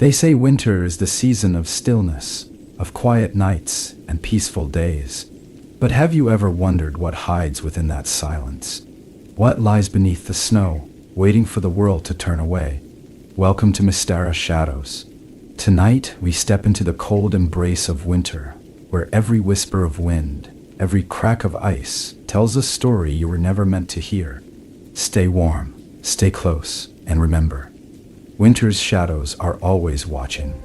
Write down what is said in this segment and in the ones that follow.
They say winter is the season of stillness, of quiet nights and peaceful days. But have you ever wondered what hides within that silence? What lies beneath the snow, waiting for the world to turn away? Welcome to Icy Shadows. Tonight, we step into the cold embrace of winter, where every whisper of wind, every crack of ice, tells a story you were never meant to hear. Stay warm, stay close, and remember, winter's shadows are always watching.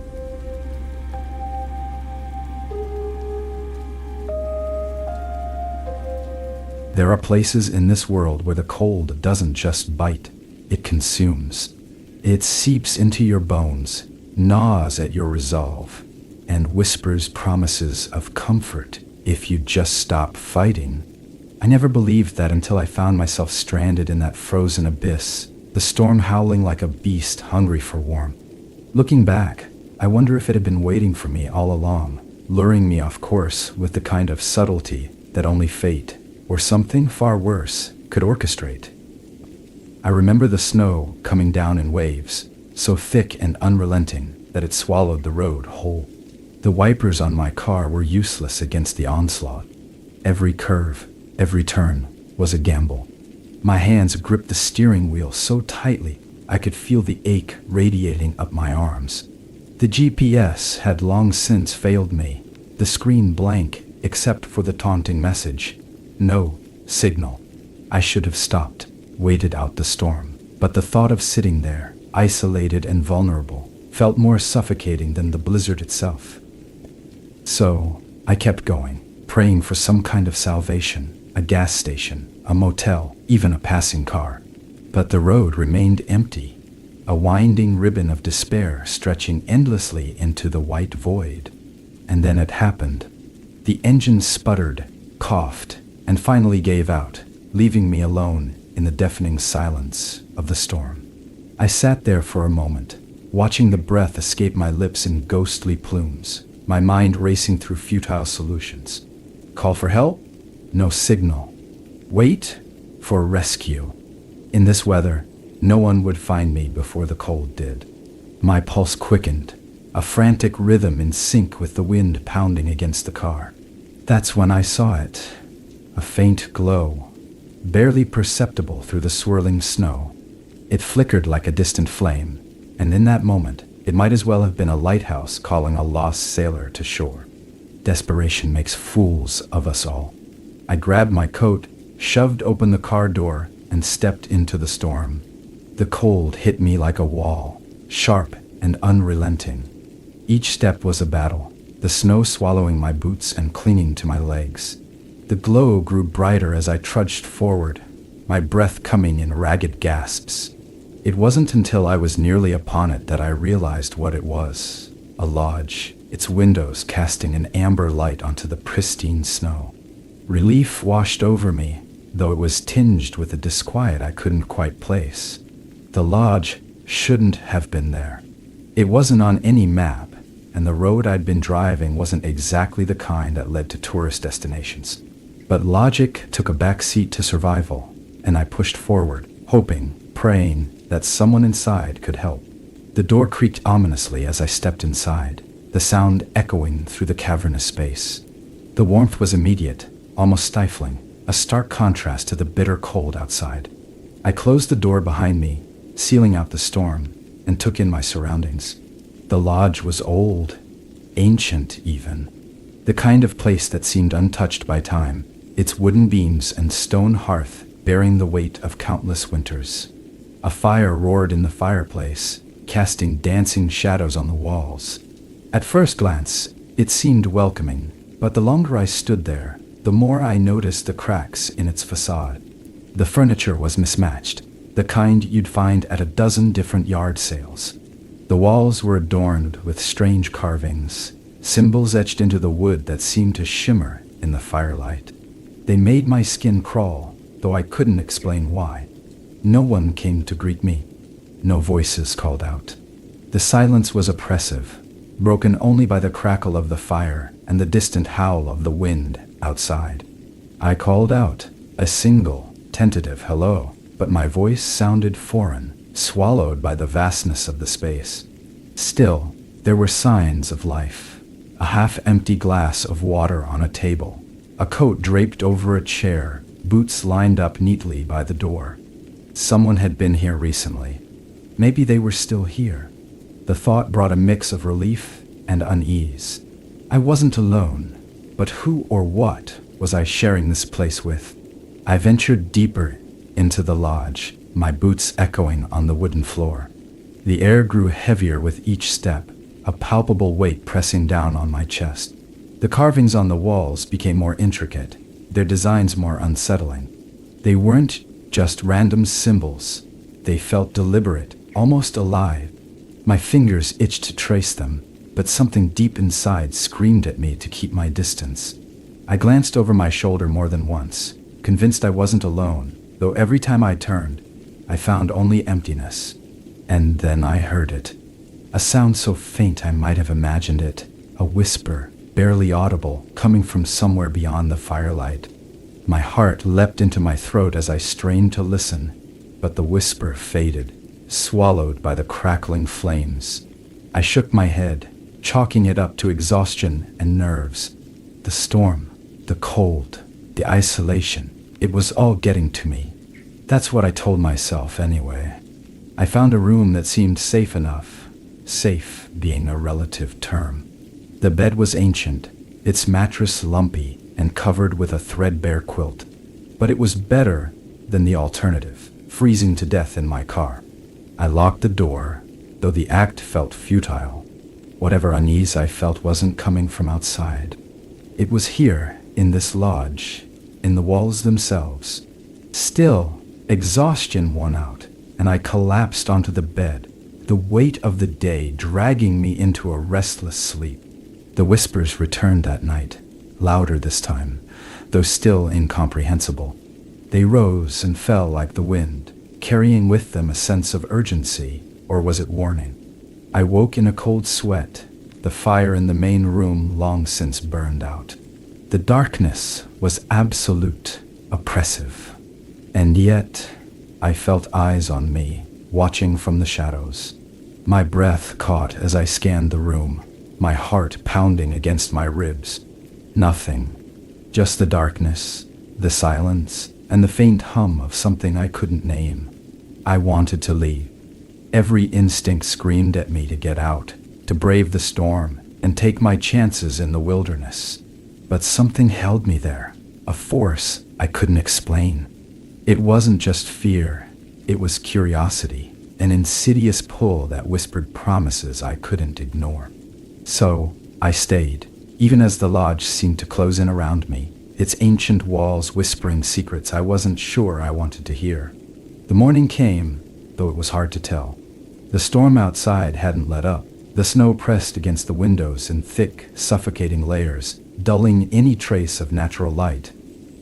There are places in this world where the cold doesn't just bite, it consumes. It seeps into your bones, gnaws at your resolve, and whispers promises of comfort if you just stop fighting. I never believed that until I found myself stranded in that frozen abyss, the storm howling like a beast hungry for warmth. Looking back, I wonder if it had been waiting for me all along, luring me off course with the kind of subtlety that only fate, or something far worse, could orchestrate. I remember the snow coming down in waves, so thick and unrelenting that it swallowed the road whole. The wipers on my car were useless against the onslaught. Every curve, every turn, was a gamble. My hands gripped the steering wheel so tightly I could feel the ache radiating up my arms. The GPS had long since failed me, the screen blank except for the taunting message. No signal. I should have stopped, waited out the storm. But the thought of sitting there, isolated and vulnerable, felt more suffocating than the blizzard itself. So, I kept going, praying for some kind of salvation, a gas station, a motel, even a passing car. But the road remained empty, a winding ribbon of despair stretching endlessly into the white void. And then it happened. The engine sputtered, coughed, and finally gave out, leaving me alone in the deafening silence of the storm. I sat there for a moment, watching the breath escape my lips in ghostly plumes, my mind racing through futile solutions. Call for help? No signal. Wait for rescue. In this weather, no one would find me before the cold did. My pulse quickened, a frantic rhythm in sync with the wind pounding against the car. That's when I saw it. A faint glow, barely perceptible through the swirling snow. It flickered like a distant flame, and in that moment, it might as well have been a lighthouse calling a lost sailor to shore. Desperation makes fools of us all. I grabbed my coat, shoved open the car door, and stepped into the storm. The cold hit me like a wall, sharp and unrelenting. Each step was a battle, the snow swallowing my boots and clinging to my legs. The glow grew brighter as I trudged forward, my breath coming in ragged gasps. It wasn't until I was nearly upon it that I realized what it was. A lodge, its windows casting an amber light onto the pristine snow. Relief washed over me, though it was tinged with a disquiet I couldn't quite place. The lodge shouldn't have been there. It wasn't on any map, and the road I'd been driving wasn't exactly the kind that led to tourist destinations. But logic took a back seat to survival, and I pushed forward, hoping, praying, that someone inside could help. The door creaked ominously as I stepped inside, the sound echoing through the cavernous space. The warmth was immediate, almost stifling, a stark contrast to the bitter cold outside. I closed the door behind me, sealing out the storm, and took in my surroundings. The lodge was old, ancient even, the kind of place that seemed untouched by time, its wooden beams and stone hearth bearing the weight of countless winters. A fire roared in the fireplace, casting dancing shadows on the walls. At first glance, it seemed welcoming, but the longer I stood there, the more I noticed the cracks in its facade. The furniture was mismatched, the kind you'd find at a dozen different yard sales. The walls were adorned with strange carvings, symbols etched into the wood that seemed to shimmer in the firelight. They made my skin crawl, though I couldn't explain why. No one came to greet me. No voices called out. The silence was oppressive, broken only by the crackle of the fire and the distant howl of the wind outside. I called out, a single, tentative hello, but my voice sounded foreign, swallowed by the vastness of the space. Still, there were signs of life. A half-empty glass of water on a table, a coat draped over a chair, boots lined up neatly by the door. Someone had been here recently. Maybe they were still here. The thought brought a mix of relief and unease. I wasn't alone, but who or what was I sharing this place with? I ventured deeper into the lodge, my boots echoing on the wooden floor. The air grew heavier with each step, a palpable weight pressing down on my chest. The carvings on the walls became more intricate, their designs more unsettling. They weren't just random symbols. They felt deliberate, almost alive. My fingers itched to trace them, but something deep inside screamed at me to keep my distance. I glanced over my shoulder more than once, convinced I wasn't alone, though every time I turned, I found only emptiness. And then I heard it. A sound so faint I might have imagined it, a whisper, barely audible, coming from somewhere beyond the firelight. My heart leapt into my throat as I strained to listen, but the whisper faded, swallowed by the crackling flames. I shook my head, chalking it up to exhaustion and nerves. The storm, the cold, the isolation, it was all getting to me. That's what I told myself anyway. I found a room that seemed safe enough, safe being a relative term. The bed was ancient, its mattress lumpy and covered with a threadbare quilt. But it was better than the alternative, freezing to death in my car. I locked the door, though the act felt futile. Whatever unease I felt wasn't coming from outside. It was here, in this lodge, in the walls themselves. Still, exhaustion won out, and I collapsed onto the bed, the weight of the day dragging me into a restless sleep. The whispers returned that night, louder this time, though still incomprehensible. They rose and fell like the wind, carrying with them a sense of urgency, or was it warning? I woke in a cold sweat, the fire in the main room long since burned out. The darkness was absolute, oppressive. And yet, I felt eyes on me, watching from the shadows. My breath caught as I scanned the room, my heart pounding against my ribs. Nothing, just the darkness, the silence, and the faint hum of something I couldn't name. I wanted to leave. Every instinct screamed at me to get out, to brave the storm, and take my chances in the wilderness. But something held me there, a force I couldn't explain. It wasn't just fear, it was curiosity, an insidious pull that whispered promises I couldn't ignore. So, I stayed, even as the lodge seemed to close in around me, its ancient walls whispering secrets I wasn't sure I wanted to hear. The morning came, though it was hard to tell. The storm outside hadn't let up. The snow pressed against the windows in thick, suffocating layers, dulling any trace of natural light.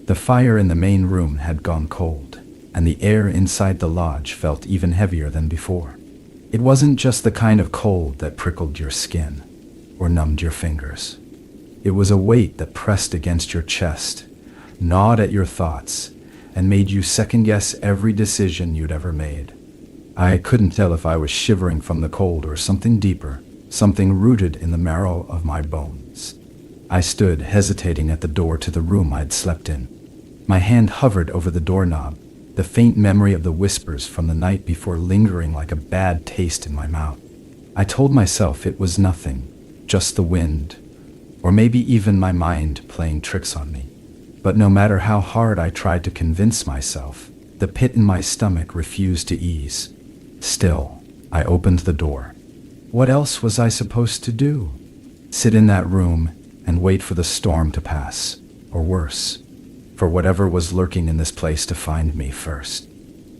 The fire in the main room had gone cold, and the air inside the lodge felt even heavier than before. It wasn't just the kind of cold that prickled your skin or numbed your fingers. It was a weight that pressed against your chest, gnawed at your thoughts, and made you second-guess every decision you'd ever made. I couldn't tell if I was shivering from the cold or something deeper, something rooted in the marrow of my bones. I stood hesitating at the door to the room I'd slept in. My hand hovered over the doorknob, the faint memory of the whispers from the night before lingering like a bad taste in my mouth. I told myself it was nothing, just the wind, or maybe even my mind playing tricks on me. But no matter how hard I tried to convince myself, the pit in my stomach refused to ease. Still, I opened the door. What else was I supposed to do? Sit in that room and wait for the storm to pass, or worse, for whatever was lurking in this place to find me first.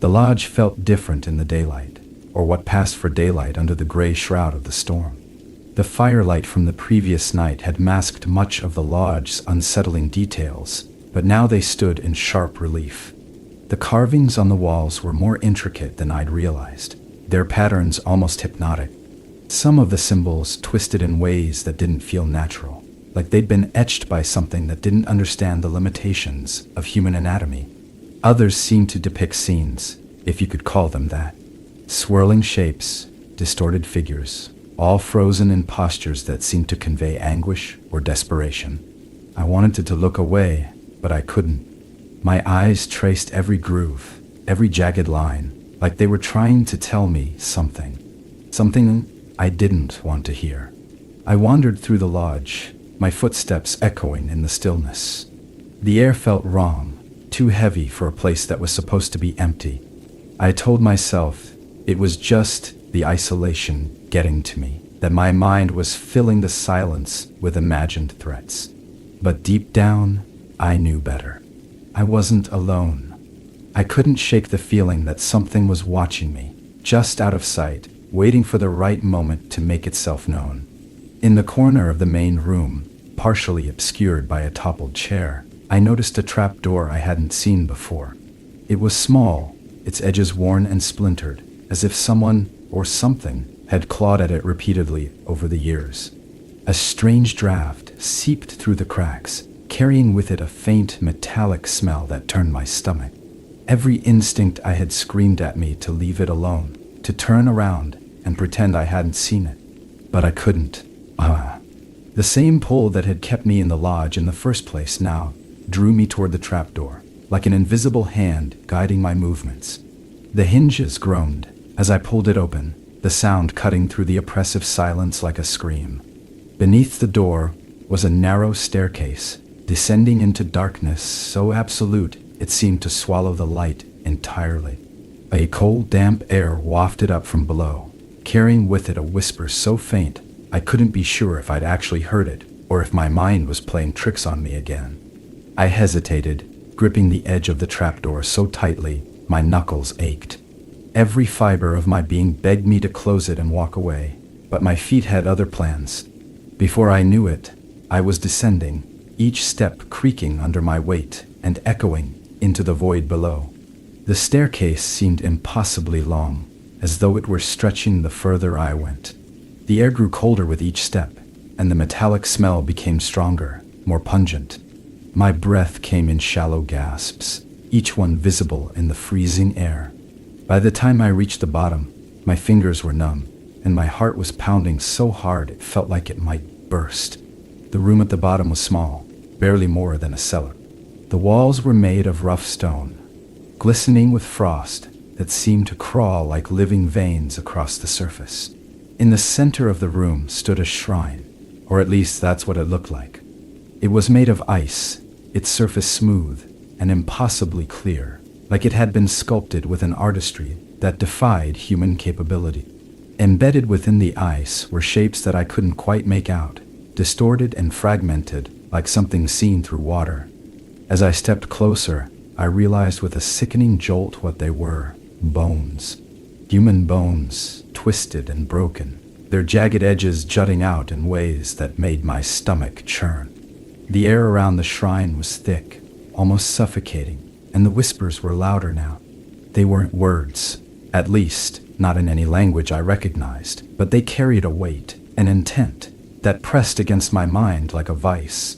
The lodge felt different in the daylight, or what passed for daylight under the gray shroud of the storm. The firelight from the previous night had masked much of the lodge's unsettling details, but now they stood in sharp relief. The carvings on the walls were more intricate than I'd realized, their patterns almost hypnotic. Some of the symbols twisted in ways that didn't feel natural, like they'd been etched by something that didn't understand the limitations of human anatomy. Others seemed to depict scenes, if you could call them that. Swirling shapes, distorted figures, all frozen in postures that seemed to convey anguish or desperation. I wanted to look away, but I couldn't. My eyes traced every groove, every jagged line, like they were trying to tell me something. Something I didn't want to hear. I wandered through the lodge, my footsteps echoing in the stillness. The air felt wrong, too heavy for a place that was supposed to be empty. I told myself it was just the isolation getting to me, that my mind was filling the silence with imagined threats. But deep down, I knew better. I wasn't alone. I couldn't shake the feeling that something was watching me, just out of sight, waiting for the right moment to make itself known. In the corner of the main room, partially obscured by a toppled chair, I noticed a trapdoor I hadn't seen before. It was small, its edges worn and splintered, as if someone or something had clawed at it repeatedly over the years. A strange draft seeped through the cracks, carrying with it a faint metallic smell that turned my stomach. Every instinct I had screamed at me to leave it alone, to turn around and pretend I hadn't seen it. But I couldn't. The same pull that had kept me in the lodge in the first place now drew me toward the trapdoor, like an invisible hand guiding my movements. The hinges groaned as I pulled it open, the sound cutting through the oppressive silence like a scream. Beneath the door was a narrow staircase, descending into darkness so absolute it seemed to swallow the light entirely. A cold, damp air wafted up from below, carrying with it a whisper so faint I couldn't be sure if I'd actually heard it or if my mind was playing tricks on me again. I hesitated, gripping the edge of the trapdoor so tightly my knuckles ached. Every fiber of my being begged me to close it and walk away, but my feet had other plans. Before I knew it, I was descending, each step creaking under my weight and echoing into the void below. The staircase seemed impossibly long, as though it were stretching the further I went. The air grew colder with each step, and the metallic smell became stronger, more pungent. My breath came in shallow gasps, each one visible in the freezing air. By the time I reached the bottom, my fingers were numb, and my heart was pounding so hard it felt like it might burst. The room at the bottom was small, barely more than a cellar. The walls were made of rough stone, glistening with frost that seemed to crawl like living veins across the surface. In the center of the room stood a shrine, or at least that's what it looked like. It was made of ice, its surface smooth and impossibly clear, like it had been sculpted with an artistry that defied human capability. Embedded within the ice were shapes that I couldn't quite make out, distorted and fragmented like something seen through water. As I stepped closer, I realized with a sickening jolt what they were: bones. Human bones, twisted and broken, their jagged edges jutting out in ways that made my stomach churn. The air around the shrine was thick, almost suffocating, and the whispers were louder now. They weren't words, at least not in any language I recognized, but they carried a weight, an intent, that pressed against my mind like a vice.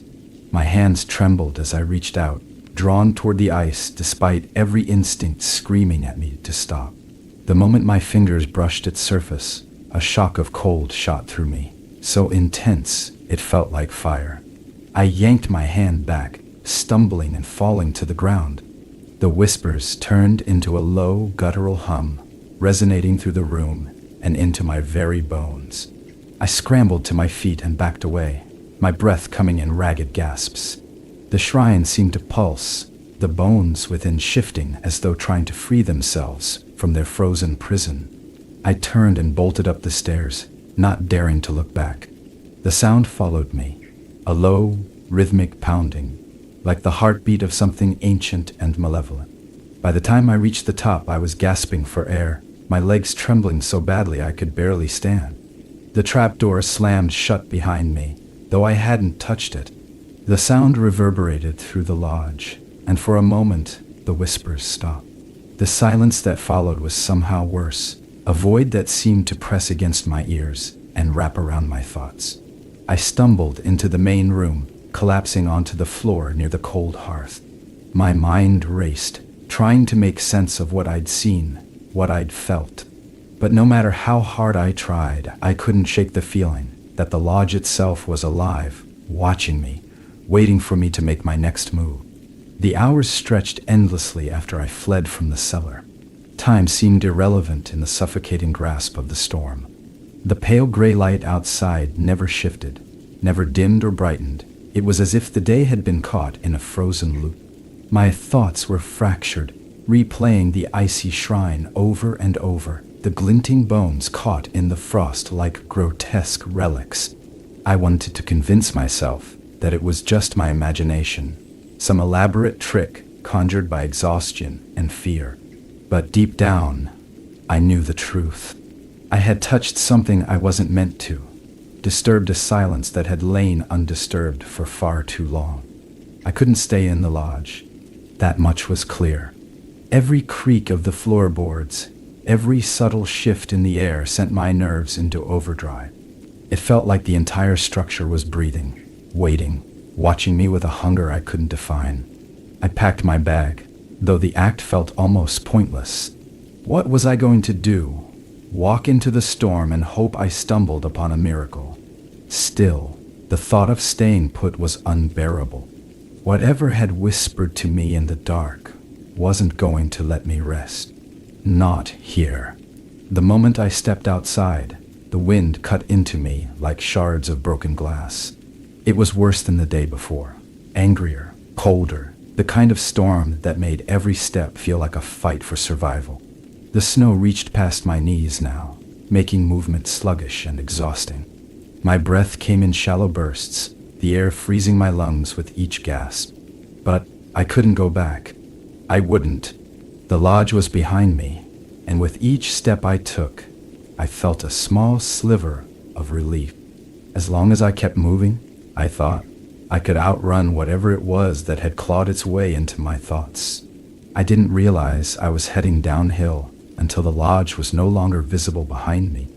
My hands trembled as I reached out, drawn toward the ice despite every instinct screaming at me to stop. The moment my fingers brushed its surface, a shock of cold shot through me, so intense it felt like fire. I yanked my hand back, stumbling and falling to the ground. The whispers turned into a low, guttural hum, resonating through the room and into my very bones. I scrambled to my feet and backed away, my breath coming in ragged gasps. The shrine seemed to pulse, the bones within shifting as though trying to free themselves from their frozen prison. I turned and bolted up the stairs, not daring to look back. The sound followed me, a low, rhythmic pounding, like the heartbeat of something ancient and malevolent. By the time I reached the top, I was gasping for air, my legs trembling so badly I could barely stand. The trapdoor slammed shut behind me, though I hadn't touched it. The sound reverberated through the lodge, and for a moment, the whispers stopped. The silence that followed was somehow worse, a void that seemed to press against my ears and wrap around my thoughts. I stumbled into the main room, collapsing onto the floor near the cold hearth. My mind raced, trying to make sense of what I'd seen, what I'd felt. But no matter how hard I tried, I couldn't shake the feeling that the lodge itself was alive, watching me, waiting for me to make my next move. The hours stretched endlessly after I fled from the cellar. Time seemed irrelevant in the suffocating grasp of the storm. The pale gray light outside never shifted, never dimmed or brightened. It was as if the day had been caught in a frozen loop. My thoughts were fractured, replaying the icy shrine over and over, the glinting bones caught in the frost like grotesque relics. I wanted to convince myself that it was just my imagination, some elaborate trick conjured by exhaustion and fear. But deep down, I knew the truth. I had touched something I wasn't meant to, disturbed a silence that had lain undisturbed for far too long. I couldn't stay in the lodge. That much was clear. Every creak of the floorboards, every subtle shift in the air sent my nerves into overdrive. It felt like the entire structure was breathing, waiting, watching me with a hunger I couldn't define. I packed my bag, though the act felt almost pointless. What was I going to do? Walk into the storm and hope I stumbled upon a miracle? Still, the thought of staying put was unbearable. Whatever had whispered to me in the dark wasn't going to let me rest. Not here. The moment I stepped outside, the wind cut into me like shards of broken glass. It was worse than the day before. Angrier, colder, the kind of storm that made every step feel like a fight for survival. The snow reached past my knees now, making movement sluggish and exhausting. My breath came in shallow bursts, the air freezing my lungs with each gasp. But I couldn't go back. I wouldn't. The lodge was behind me, and with each step I took, I felt a small sliver of relief. As long as I kept moving, I thought, I could outrun whatever it was that had clawed its way into my thoughts. I didn't realize I was heading downhill until the lodge was no longer visible behind me.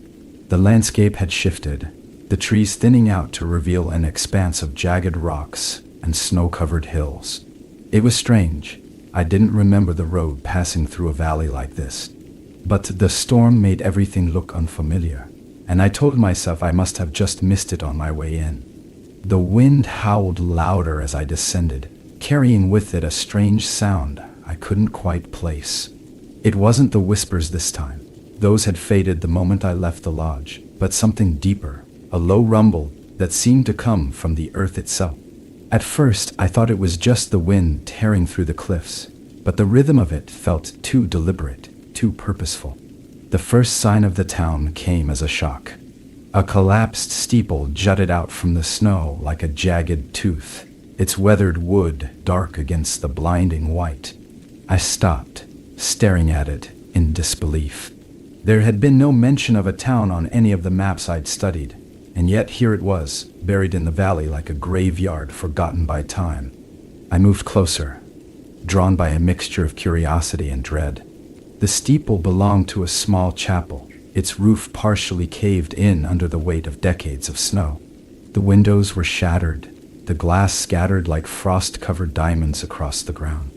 The landscape had shifted, the trees thinning out to reveal an expanse of jagged rocks and snow-covered hills. It was strange. I didn't remember the road passing through a valley like this. But the storm made everything look unfamiliar, and I told myself I must have just missed it on my way in. The wind howled louder as I descended, carrying with it a strange sound I couldn't quite place. It wasn't the whispers this time. Those had faded the moment I left the lodge, but something deeper, a low rumble that seemed to come from the earth itself. At first, I thought it was just the wind tearing through the cliffs, but the rhythm of it felt too deliberate, too purposeful. The first sign of the town came as a shock. A collapsed steeple jutted out from the snow like a jagged tooth, its weathered wood dark against the blinding white. I stopped, staring at it in disbelief. There had been no mention of a town on any of the maps I'd studied, and yet here it was, buried in the valley like a graveyard forgotten by time. I moved closer, drawn by a mixture of curiosity and dread. The steeple belonged to a small chapel, its roof partially caved in under the weight of decades of snow. The windows were shattered, the glass scattered like frost-covered diamonds across the ground.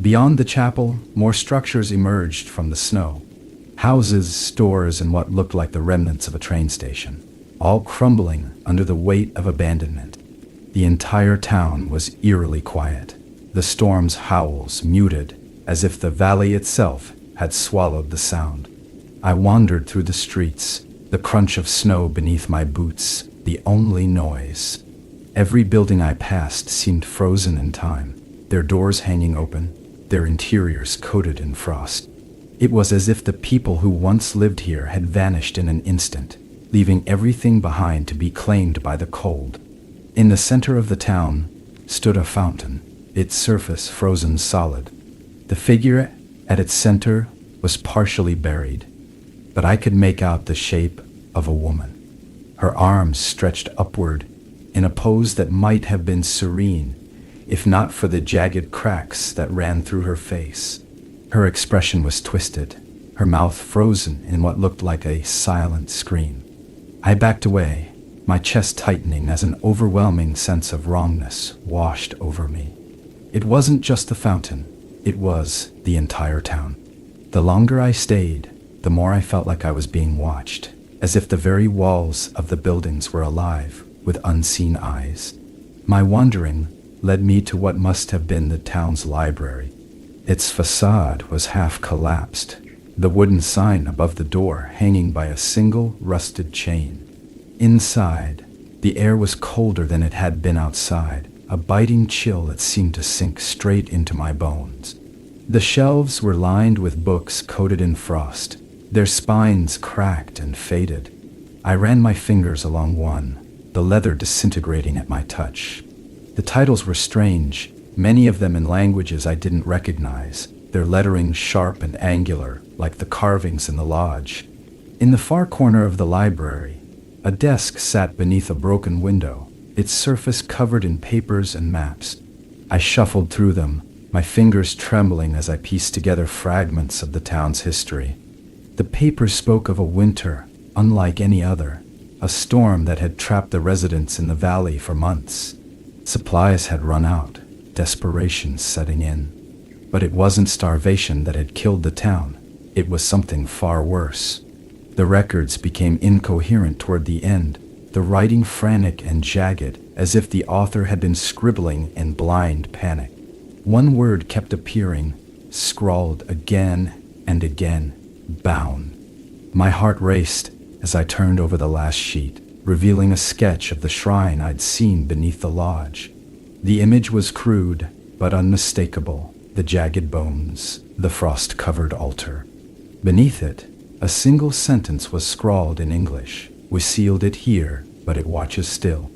Beyond the chapel, more structures emerged from the snow. Houses, stores, and what looked like the remnants of a train station, all crumbling under the weight of abandonment. The entire town was eerily quiet, the storm's howls muted, as if the valley itself had swallowed the sound. I wandered through the streets, the crunch of snow beneath my boots, the only noise. Every building I passed seemed frozen in time, their doors hanging open, their interiors coated in frost. It was as if the people who once lived here had vanished in an instant, leaving everything behind to be claimed by the cold. In the center of the town stood a fountain, its surface frozen solid. The figure at its center was partially buried, but I could make out the shape of a woman. Her arms stretched upward in a pose that might have been serene, if not for the jagged cracks that ran through her face. Her expression was twisted, her mouth frozen in what looked like a silent scream. I backed away, my chest tightening as an overwhelming sense of wrongness washed over me. It wasn't just the fountain, it was the entire town. The longer I stayed, the more I felt like I was being watched, as if the very walls of the buildings were alive with unseen eyes. My wandering led me to what must have been the town's library. Its facade was half collapsed, the wooden sign above the door hanging by a single rusted chain. Inside, the air was colder than it had been outside, a biting chill that seemed to sink straight into my bones. The shelves were lined with books coated in frost, their spines cracked and faded. I ran my fingers along one, the leather disintegrating at my touch. The titles were strange, many of them in languages I didn't recognize, their lettering sharp and angular, like the carvings in the lodge. In the far corner of the library, a desk sat beneath a broken window, its surface covered in papers and maps. I shuffled through them, my fingers trembling as I pieced together fragments of the town's history. The papers spoke of a winter unlike any other, a storm that had trapped the residents in the valley for months. Supplies had run out, desperation setting in. But it wasn't starvation that had killed the town. It was something far worse. The records became incoherent toward the end, the writing frantic and jagged, as if the author had been scribbling in blind panic. One word kept appearing, scrawled again and again, bound. My heart raced as I turned over the last sheet, revealing a sketch of the shrine I'd seen beneath the lodge. The image was crude, but unmistakable, the jagged bones, the frost-covered altar. Beneath it, a single sentence was scrawled in English. We sealed it here, but it watches still.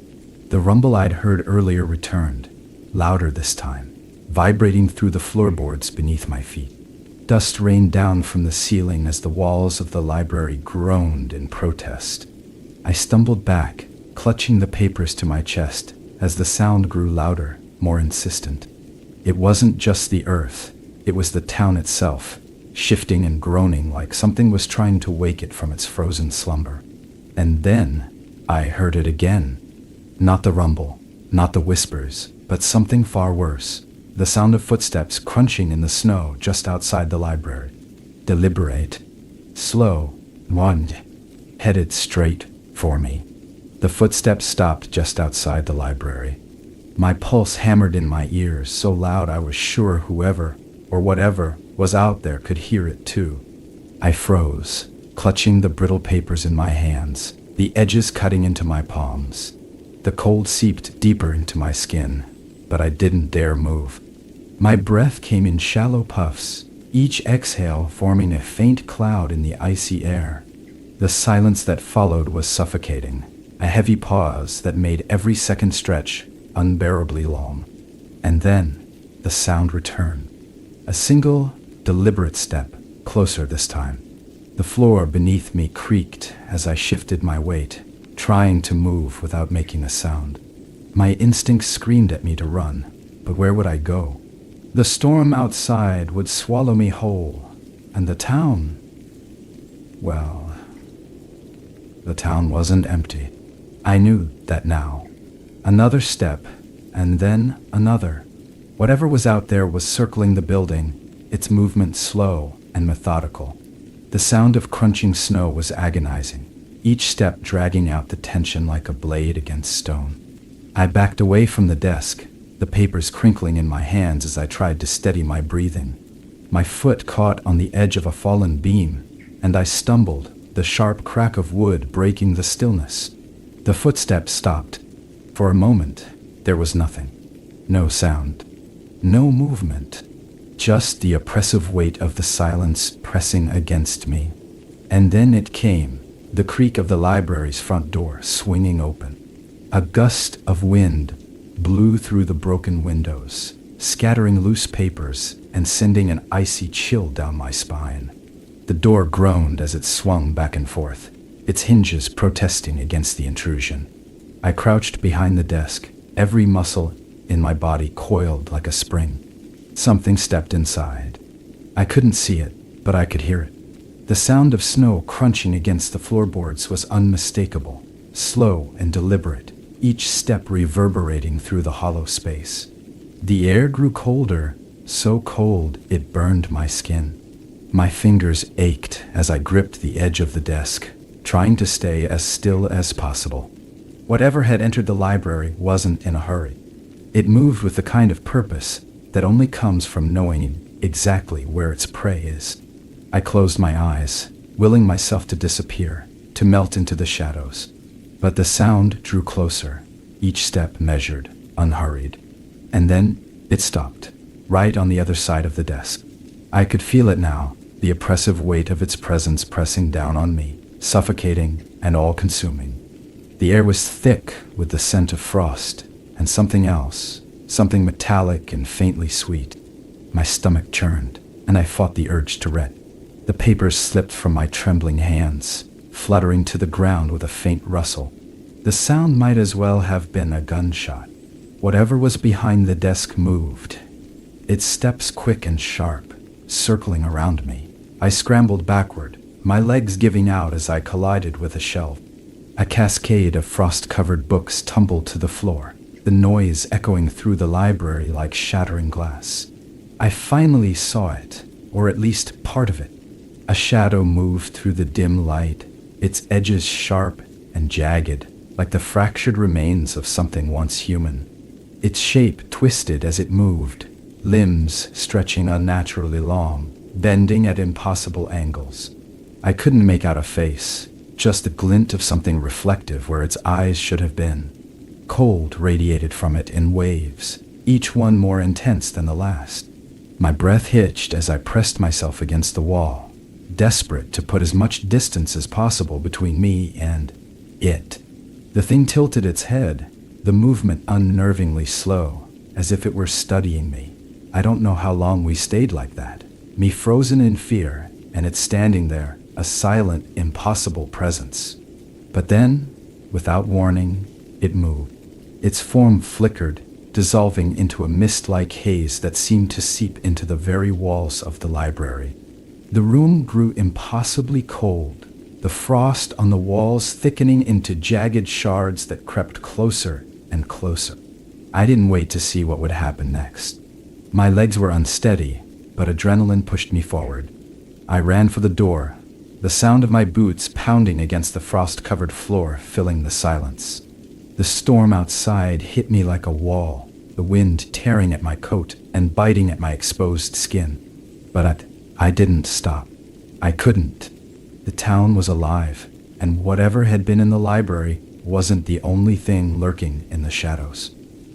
The rumble I'd heard earlier returned, louder this time, vibrating through the floorboards beneath my feet. Dust rained down from the ceiling as the walls of the library groaned in protest. I stumbled back, clutching the papers to my chest, as the sound grew louder, more insistent. It wasn't just the earth, it was the town itself, shifting and groaning like something was trying to wake it from its frozen slumber. And then I heard it again. Not the rumble, not the whispers, but something far worse. The sound of footsteps crunching in the snow just outside the library. Deliberate, slow, one, headed straight for me. The footsteps stopped just outside the library. My pulse hammered in my ears so loud I was sure whoever, or whatever, was out there could hear it too. I froze, clutching the brittle papers in my hands, the edges cutting into my palms. The cold seeped deeper into my skin, but I didn't dare move. My breath came in shallow puffs, each exhale forming a faint cloud in the icy air. The silence that followed was suffocating, a heavy pause that made every second stretch unbearably long. And then, the sound returned. A single, deliberate step, closer this time. The floor beneath me creaked as I shifted my weight, trying to move without making a sound. My instincts screamed at me to run, but where would I go? The storm outside would swallow me whole, and the town, well, the town wasn't empty. I knew that now. Another step, and then another. Whatever was out there was circling the building, its movement slow and methodical. The sound of crunching snow was agonizing, each step dragging out the tension like a blade against stone. I backed away from the desk, the papers crinkling in my hands as I tried to steady my breathing. My foot caught on the edge of a fallen beam, and I stumbled, the sharp crack of wood breaking the stillness. The footsteps stopped. For a moment, there was nothing. No sound. No movement. Just the oppressive weight of the silence pressing against me. And then it came, the creak of the library's front door swinging open. A gust of wind blew through the broken windows, scattering loose papers and sending an icy chill down my spine. The door groaned as it swung back and forth, its hinges protesting against the intrusion. I crouched behind the desk, every muscle in my body coiled like a spring. Something stepped inside. I couldn't see it, but I could hear it. The sound of snow crunching against the floorboards was unmistakable, slow and deliberate, each step reverberating through the hollow space. The air grew colder, so cold it burned my skin. My fingers ached as I gripped the edge of the desk, trying to stay as still as possible. Whatever had entered the library wasn't in a hurry. It moved with the kind of purpose that only comes from knowing exactly where its prey is. I closed my eyes, willing myself to disappear, to melt into the shadows. But the sound drew closer, each step measured, unhurried. And then it stopped, right on the other side of the desk. I could feel it now, the oppressive weight of its presence pressing down on me, suffocating and all-consuming. The air was thick with the scent of frost, and something else, something metallic and faintly sweet. My stomach churned, and I fought the urge to retch. The papers slipped from my trembling hands, fluttering to the ground with a faint rustle. The sound might as well have been a gunshot. Whatever was behind the desk moved, its steps quick and sharp, circling around me. I scrambled backward, my legs giving out as I collided with a shelf. A cascade of frost-covered books tumbled to the floor, the noise echoing through the library like shattering glass. I finally saw it, or at least part of it. A shadow moved through the dim light, its edges sharp and jagged, like the fractured remains of something once human. Its shape twisted as it moved, limbs stretching unnaturally long, bending at impossible angles. I couldn't make out a face, just the glint of something reflective where its eyes should have been. Cold radiated from it in waves, each one more intense than the last. My breath hitched as I pressed myself against the wall, desperate to put as much distance as possible between me and it. The thing tilted its head, the movement unnervingly slow, as if it were studying me. I don't know how long we stayed like that, me frozen in fear, and it standing there, a silent, impossible presence. But then, without warning, it moved. Its form flickered, dissolving into a mist-like haze that seemed to seep into the very walls of the library. The room grew impossibly cold, the frost on the walls thickening into jagged shards that crept closer and closer. I didn't wait to see what would happen next. My legs were unsteady, but adrenaline pushed me forward. I ran for the door, the sound of my boots pounding against the frost-covered floor filling the silence. The storm outside hit me like a wall, the wind tearing at my coat and biting at my exposed skin. But I didn't stop. I couldn't. The town was alive, and whatever had been in the library wasn't the only thing lurking in the shadows.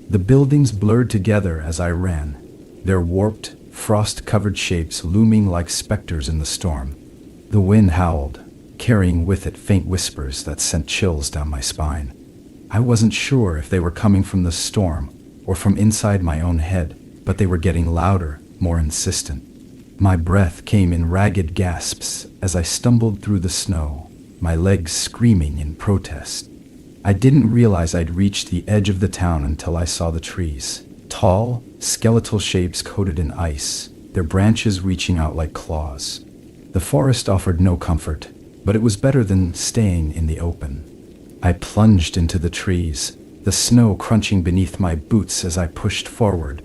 The buildings blurred together as I ran, their warped, frost-covered shapes looming like specters in the storm. The wind howled, carrying with it faint whispers that sent chills down my spine. I wasn't sure if they were coming from the storm or from inside my own head, but they were getting louder, more insistent. My breath came in ragged gasps as I stumbled through the snow, my legs screaming in protest. I didn't realize I'd reached the edge of the town until I saw the trees. Tall, skeletal shapes coated in ice, their branches reaching out like claws. The forest offered no comfort, but it was better than staying in the open. I plunged into the trees, the snow crunching beneath my boots as I pushed forward.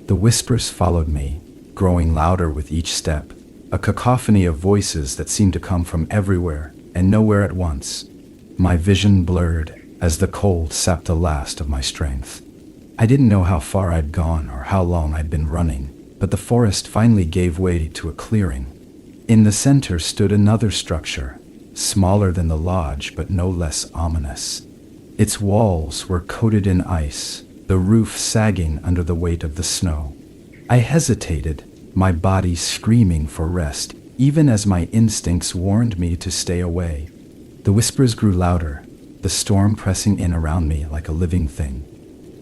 The whispers followed me, growing louder with each step, a cacophony of voices that seemed to come from everywhere and nowhere at once. My vision blurred as the cold sapped the last of my strength. I didn't know how far I'd gone or how long I'd been running, but the forest finally gave way to a clearing. In the center stood another structure, smaller than the lodge but no less ominous. Its walls were coated in ice, the roof sagging under the weight of the snow. I hesitated, my body screaming for rest, even as my instincts warned me to stay away. The whispers grew louder, the storm pressing in around me like a living thing.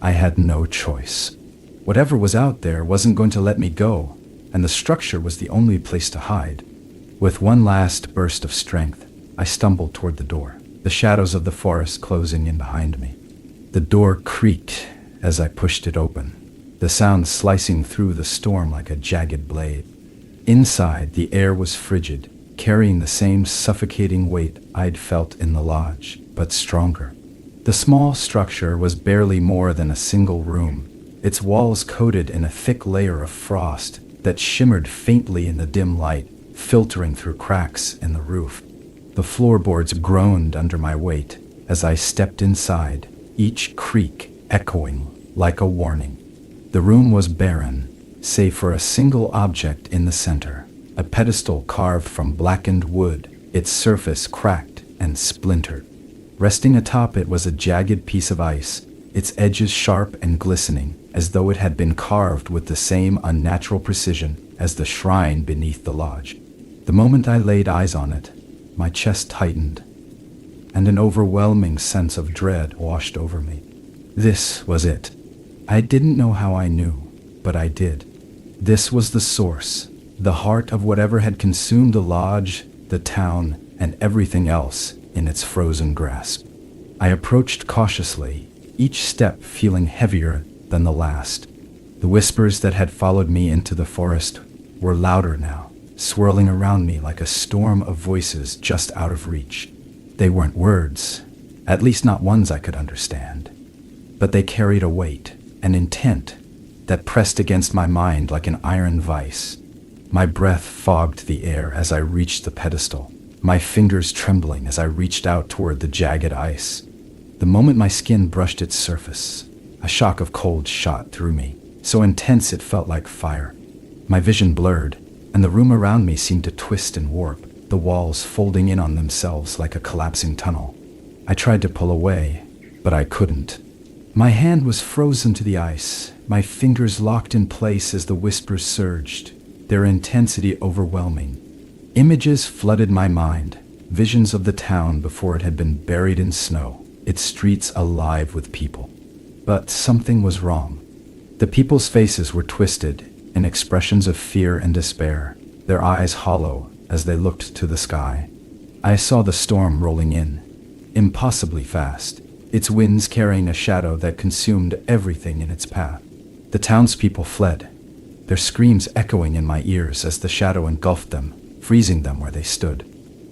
I had no choice. Whatever was out there wasn't going to let me go, and the structure was the only place to hide. With one last burst of strength, I stumbled toward the door, the shadows of the forest closing in behind me. The door creaked as I pushed it open, the sound slicing through the storm like a jagged blade. Inside, the air was frigid, carrying the same suffocating weight I'd felt in the lodge, but stronger. The small structure was barely more than a single room, its walls coated in a thick layer of frost that shimmered faintly in the dim light, filtering through cracks in the roof. The floorboards groaned under my weight as I stepped inside, each creak echoing like a warning. The room was barren, save for a single object in the center, a pedestal carved from blackened wood, its surface cracked and splintered. Resting atop it was a jagged piece of ice, its edges sharp and glistening, as though it had been carved with the same unnatural precision as the shrine beneath the lodge. The moment I laid eyes on it, my chest tightened, and an overwhelming sense of dread washed over me. This was it. I didn't know how I knew, but I did. This was the source, the heart of whatever had consumed the lodge, the town, and everything else in its frozen grasp. I approached cautiously, each step feeling heavier than the last. The whispers that had followed me into the forest were louder now, swirling around me like a storm of voices just out of reach. They weren't words, at least not ones I could understand, but they carried a weight, an intent, that pressed against my mind like an iron vice. My breath fogged the air as I reached the pedestal, my fingers trembling as I reached out toward the jagged ice. The moment my skin brushed its surface, a shock of cold shot through me, so intense it felt like fire. My vision blurred, and the room around me seemed to twist and warp, the walls folding in on themselves like a collapsing tunnel. I tried to pull away, but I couldn't. My hand was frozen to the ice, my fingers locked in place as the whispers surged, their intensity overwhelming. Images flooded my mind, visions of the town before it had been buried in snow, its streets alive with people. But something was wrong. The people's faces were twisted in expressions of fear and despair, their eyes hollow as they looked to the sky. I saw the storm rolling in, impossibly fast, its winds carrying a shadow that consumed everything in its path. The townspeople fled, their screams echoing in my ears as the shadow engulfed them, freezing them where they stood.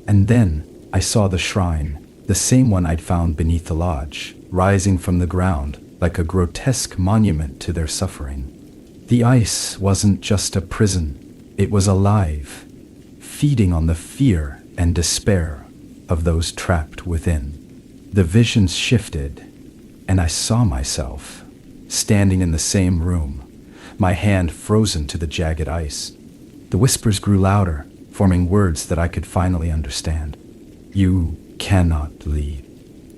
And then I saw the shrine, the same one I'd found beneath the lodge, rising from the ground like a grotesque monument to their suffering. The ice wasn't just a prison, it was alive, feeding on the fear and despair of those trapped within. The visions shifted, and I saw myself, standing in the same room, my hand frozen to the jagged ice. The whispers grew louder, forming words that I could finally understand. "You cannot leave."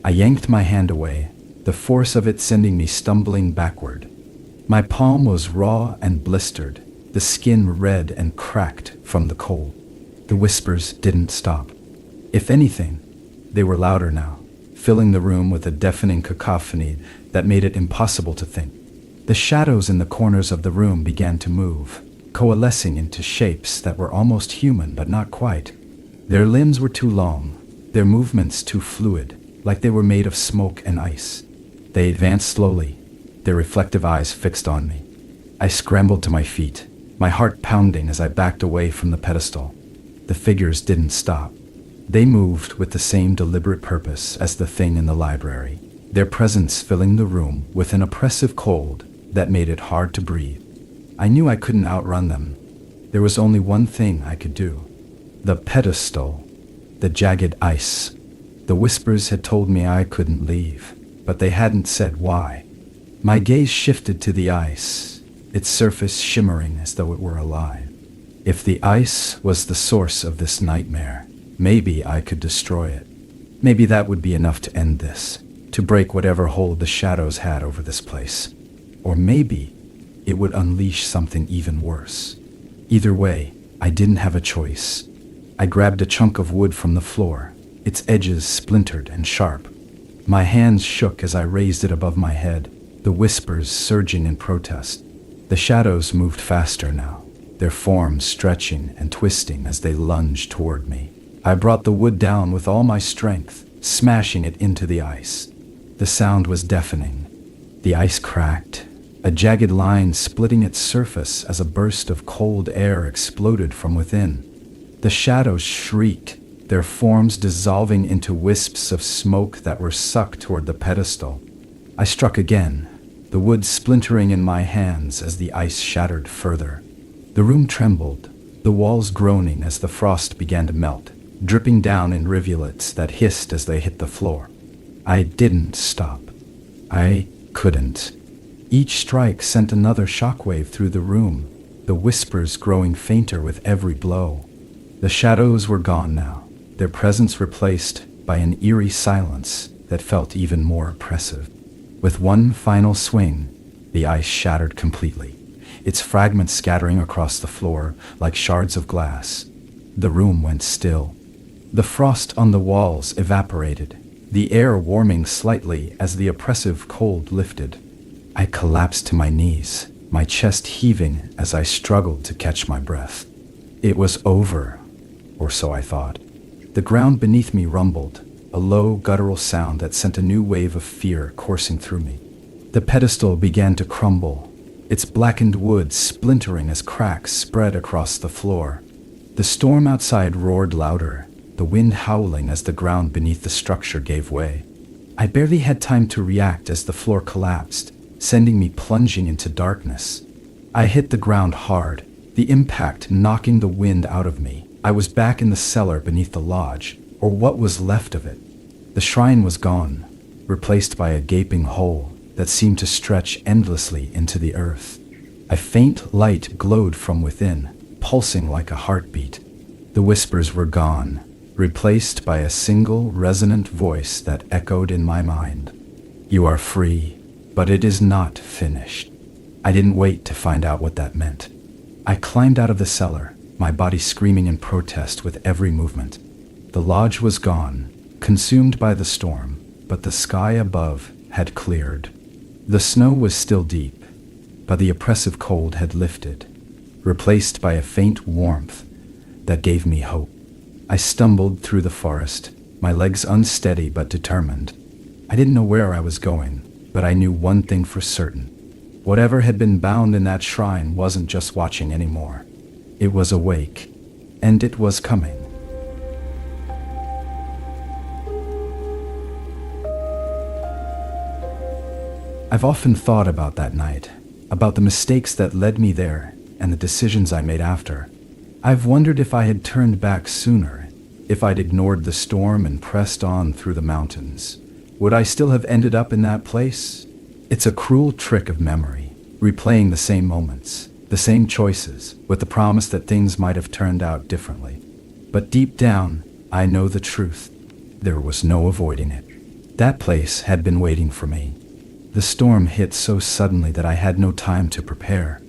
I yanked my hand away, the force of it sending me stumbling backward. My palm was raw and blistered, the skin red and cracked from the cold. The whispers didn't stop. If anything, they were louder now, filling the room with a deafening cacophony that made it impossible to think. The shadows in the corners of the room began to move, coalescing into shapes that were almost human but not quite. Their limbs were too long, their movements too fluid, like they were made of smoke and ice. They advanced slowly, their reflective eyes fixed on me. I scrambled to my feet, my heart pounding as I backed away from the pedestal. The figures didn't stop. They moved with the same deliberate purpose as the thing in the library, their presence filling the room with an oppressive cold that made it hard to breathe. I knew I couldn't outrun them. There was only one thing I could do. The pedestal, the jagged ice. The whispers had told me I couldn't leave, but they hadn't said why. My gaze shifted to the ice, its surface shimmering as though it were alive. If the ice was the source of this nightmare, maybe I could destroy it. Maybe that would be enough to end this, to break whatever hold the shadows had over this place. Or maybe it would unleash something even worse. Either way, I didn't have a choice. I grabbed a chunk of wood from the floor, its edges splintered and sharp. My hands shook as I raised it above my head, the whispers surging in protest. The shadows moved faster now, their forms stretching and twisting as they lunged toward me. I brought the wood down with all my strength, smashing it into the ice. The sound was deafening. The ice cracked, a jagged line splitting its surface as a burst of cold air exploded from within. The shadows shrieked, their forms dissolving into wisps of smoke that were sucked toward the pedestal. I struck again, the wood splintering in my hands as the ice shattered further. The room trembled, the walls groaning as the frost began to melt, dripping down in rivulets that hissed as they hit the floor. I didn't stop. I couldn't. Each strike sent another shockwave through the room, the whispers growing fainter with every blow. The shadows were gone now, their presence replaced by an eerie silence that felt even more oppressive. With one final swing, the ice shattered completely, its fragments scattering across the floor like shards of glass. The room went still. The frost on the walls evaporated, the air warming slightly as the oppressive cold lifted. I collapsed to my knees, my chest heaving as I struggled to catch my breath. It was over, or so I thought. The ground beneath me rumbled, a low, guttural sound that sent a new wave of fear coursing through me. The pedestal began to crumble, its blackened wood splintering as cracks spread across the floor. The storm outside roared louder, the wind howling as the ground beneath the structure gave way. I barely had time to react as the floor collapsed, sending me plunging into darkness. I hit the ground hard, the impact knocking the wind out of me. I was back in the cellar beneath the lodge, or what was left of it. The shrine was gone, replaced by a gaping hole that seemed to stretch endlessly into the earth. A faint light glowed from within, pulsing like a heartbeat. The whispers were gone, replaced by a single resonant voice that echoed in my mind. You are free, but it is not finished. I didn't wait to find out what that meant. I climbed out of the cellar, my body screaming in protest with every movement. The lodge was gone, consumed by the storm, but the sky above had cleared. The snow was still deep, but the oppressive cold had lifted, replaced by a faint warmth that gave me hope. I stumbled through the forest, my legs unsteady but determined. I didn't know where I was going, but I knew one thing for certain. Whatever had been bound in that shrine wasn't just watching anymore. It was awake, and it was coming. I've often thought about that night, about the mistakes that led me there and the decisions I made after. I've wondered if I had turned back sooner, if I'd ignored the storm and pressed on through the mountains. Would I still have ended up in that place? It's a cruel trick of memory, replaying the same moments, the same choices, with the promise that things might have turned out differently. But deep down, I know the truth. There was no avoiding it. That place had been waiting for me. The storm hit so suddenly that I had no time to prepare.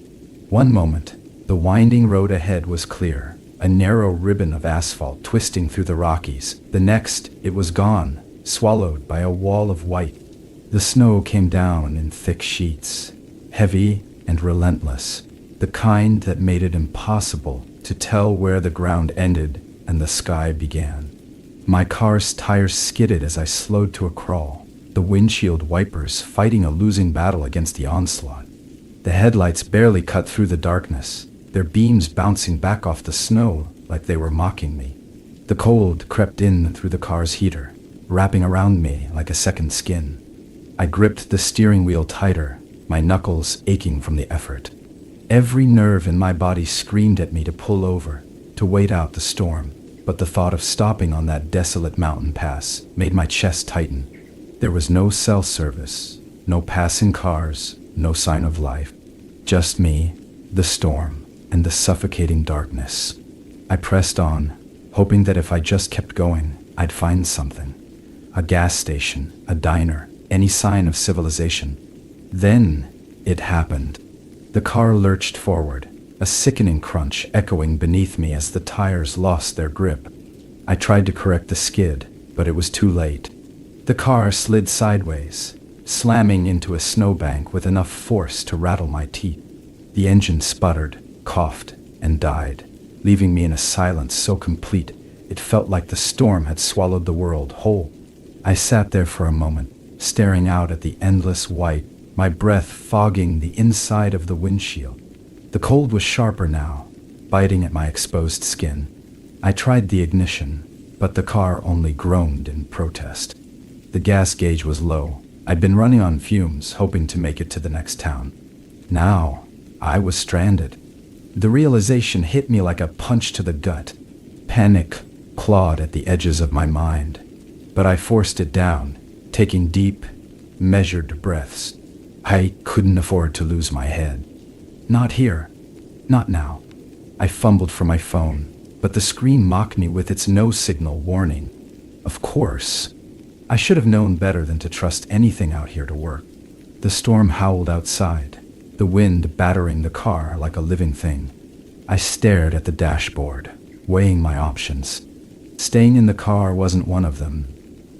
One moment, the winding road ahead was clear, a narrow ribbon of asphalt twisting through the Rockies. The next, it was gone, swallowed by a wall of white. The snow came down in thick sheets, heavy and relentless, the kind that made it impossible to tell where the ground ended and the sky began. My car's tires skidded as I slowed to a crawl, the windshield wipers fighting a losing battle against the onslaught. The headlights barely cut through the darkness, their beams bouncing back off the snow like they were mocking me. The cold crept in through the car's heater, wrapping around me like a second skin. I gripped the steering wheel tighter, my knuckles aching from the effort. Every nerve in my body screamed at me to pull over, to wait out the storm, but the thought of stopping on that desolate mountain pass made my chest tighten. There was no cell service, no passing cars, no sign of life. Just me, the storm, and the suffocating darkness. I pressed on, hoping that if I just kept going, I'd find something. A gas station, a diner, any sign of civilization. Then it happened. The car lurched forward, a sickening crunch echoing beneath me as the tires lost their grip. I tried to correct the skid, but it was too late. The car slid sideways, slamming into a snowbank with enough force to rattle my teeth. The engine sputtered, coughed, and died, leaving me in a silence so complete it felt like the storm had swallowed the world whole. I sat there for a moment, staring out at the endless white, my breath fogging the inside of the windshield. The cold was sharper now, biting at my exposed skin. I tried the ignition, but the car only groaned in protest. The gas gauge was low. I'd been running on fumes, hoping to make it to the next town. Now, I was stranded. The realization hit me like a punch to the gut. Panic clawed at the edges of my mind, but I forced it down, taking deep, measured breaths. I couldn't afford to lose my head. Not here. Not now. I fumbled for my phone, but the screen mocked me with its no signal warning. Of course. I should have known better than to trust anything out here to work. The storm howled outside, the wind battering the car like a living thing. I stared at the dashboard, weighing my options. Staying in the car wasn't one of them.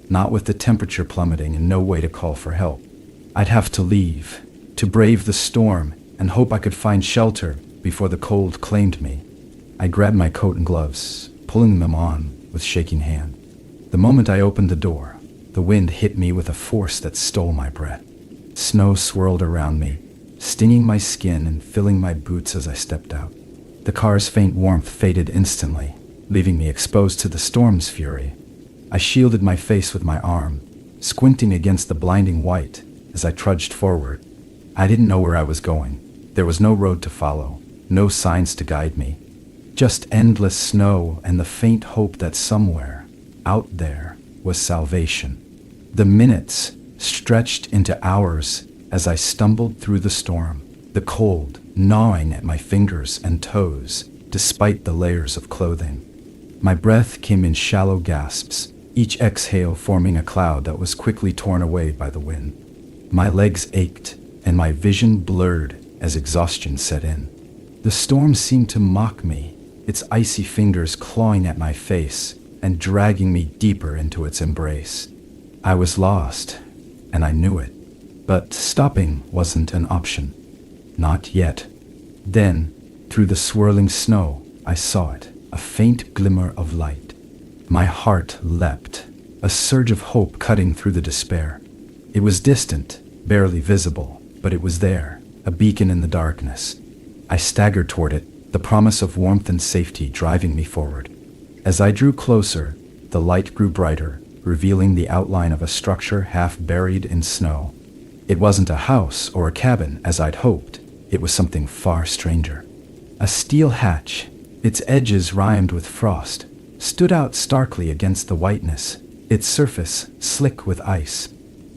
Not with the temperature plummeting and no way to call for help. I'd have to leave, to brave the storm and hope I could find shelter before the cold claimed me. I grabbed my coat and gloves, pulling them on with shaking hand. The moment I opened the door, the wind hit me with a force that stole my breath. Snow swirled around me, stinging my skin and filling my boots as I stepped out. The car's faint warmth faded instantly, leaving me exposed to the storm's fury. I shielded my face with my arm, squinting against the blinding white as I trudged forward. I didn't know where I was going. There was no road to follow, no signs to guide me. Just endless snow and the faint hope that somewhere, out there, was salvation. The minutes stretched into hours as I stumbled through the storm, the cold gnawing at my fingers and toes, despite the layers of clothing. My breath came in shallow gasps, each exhale forming a cloud that was quickly torn away by the wind. My legs ached, and my vision blurred as exhaustion set in. The storm seemed to mock me, its icy fingers clawing at my face and dragging me deeper into its embrace. I was lost, and I knew it. But stopping wasn't an option. Not yet. Then, through the swirling snow, I saw it, a faint glimmer of light. My heart leapt, a surge of hope cutting through the despair. It was distant, barely visible, but it was there, a beacon in the darkness. I staggered toward it, the promise of warmth and safety driving me forward. As I drew closer, the light grew brighter, revealing the outline of a structure half buried in snow. It wasn't a house or a cabin, as I'd hoped. It was something far stranger. A steel hatch, its edges rimed with frost, stood out starkly against the whiteness, its surface slick with ice.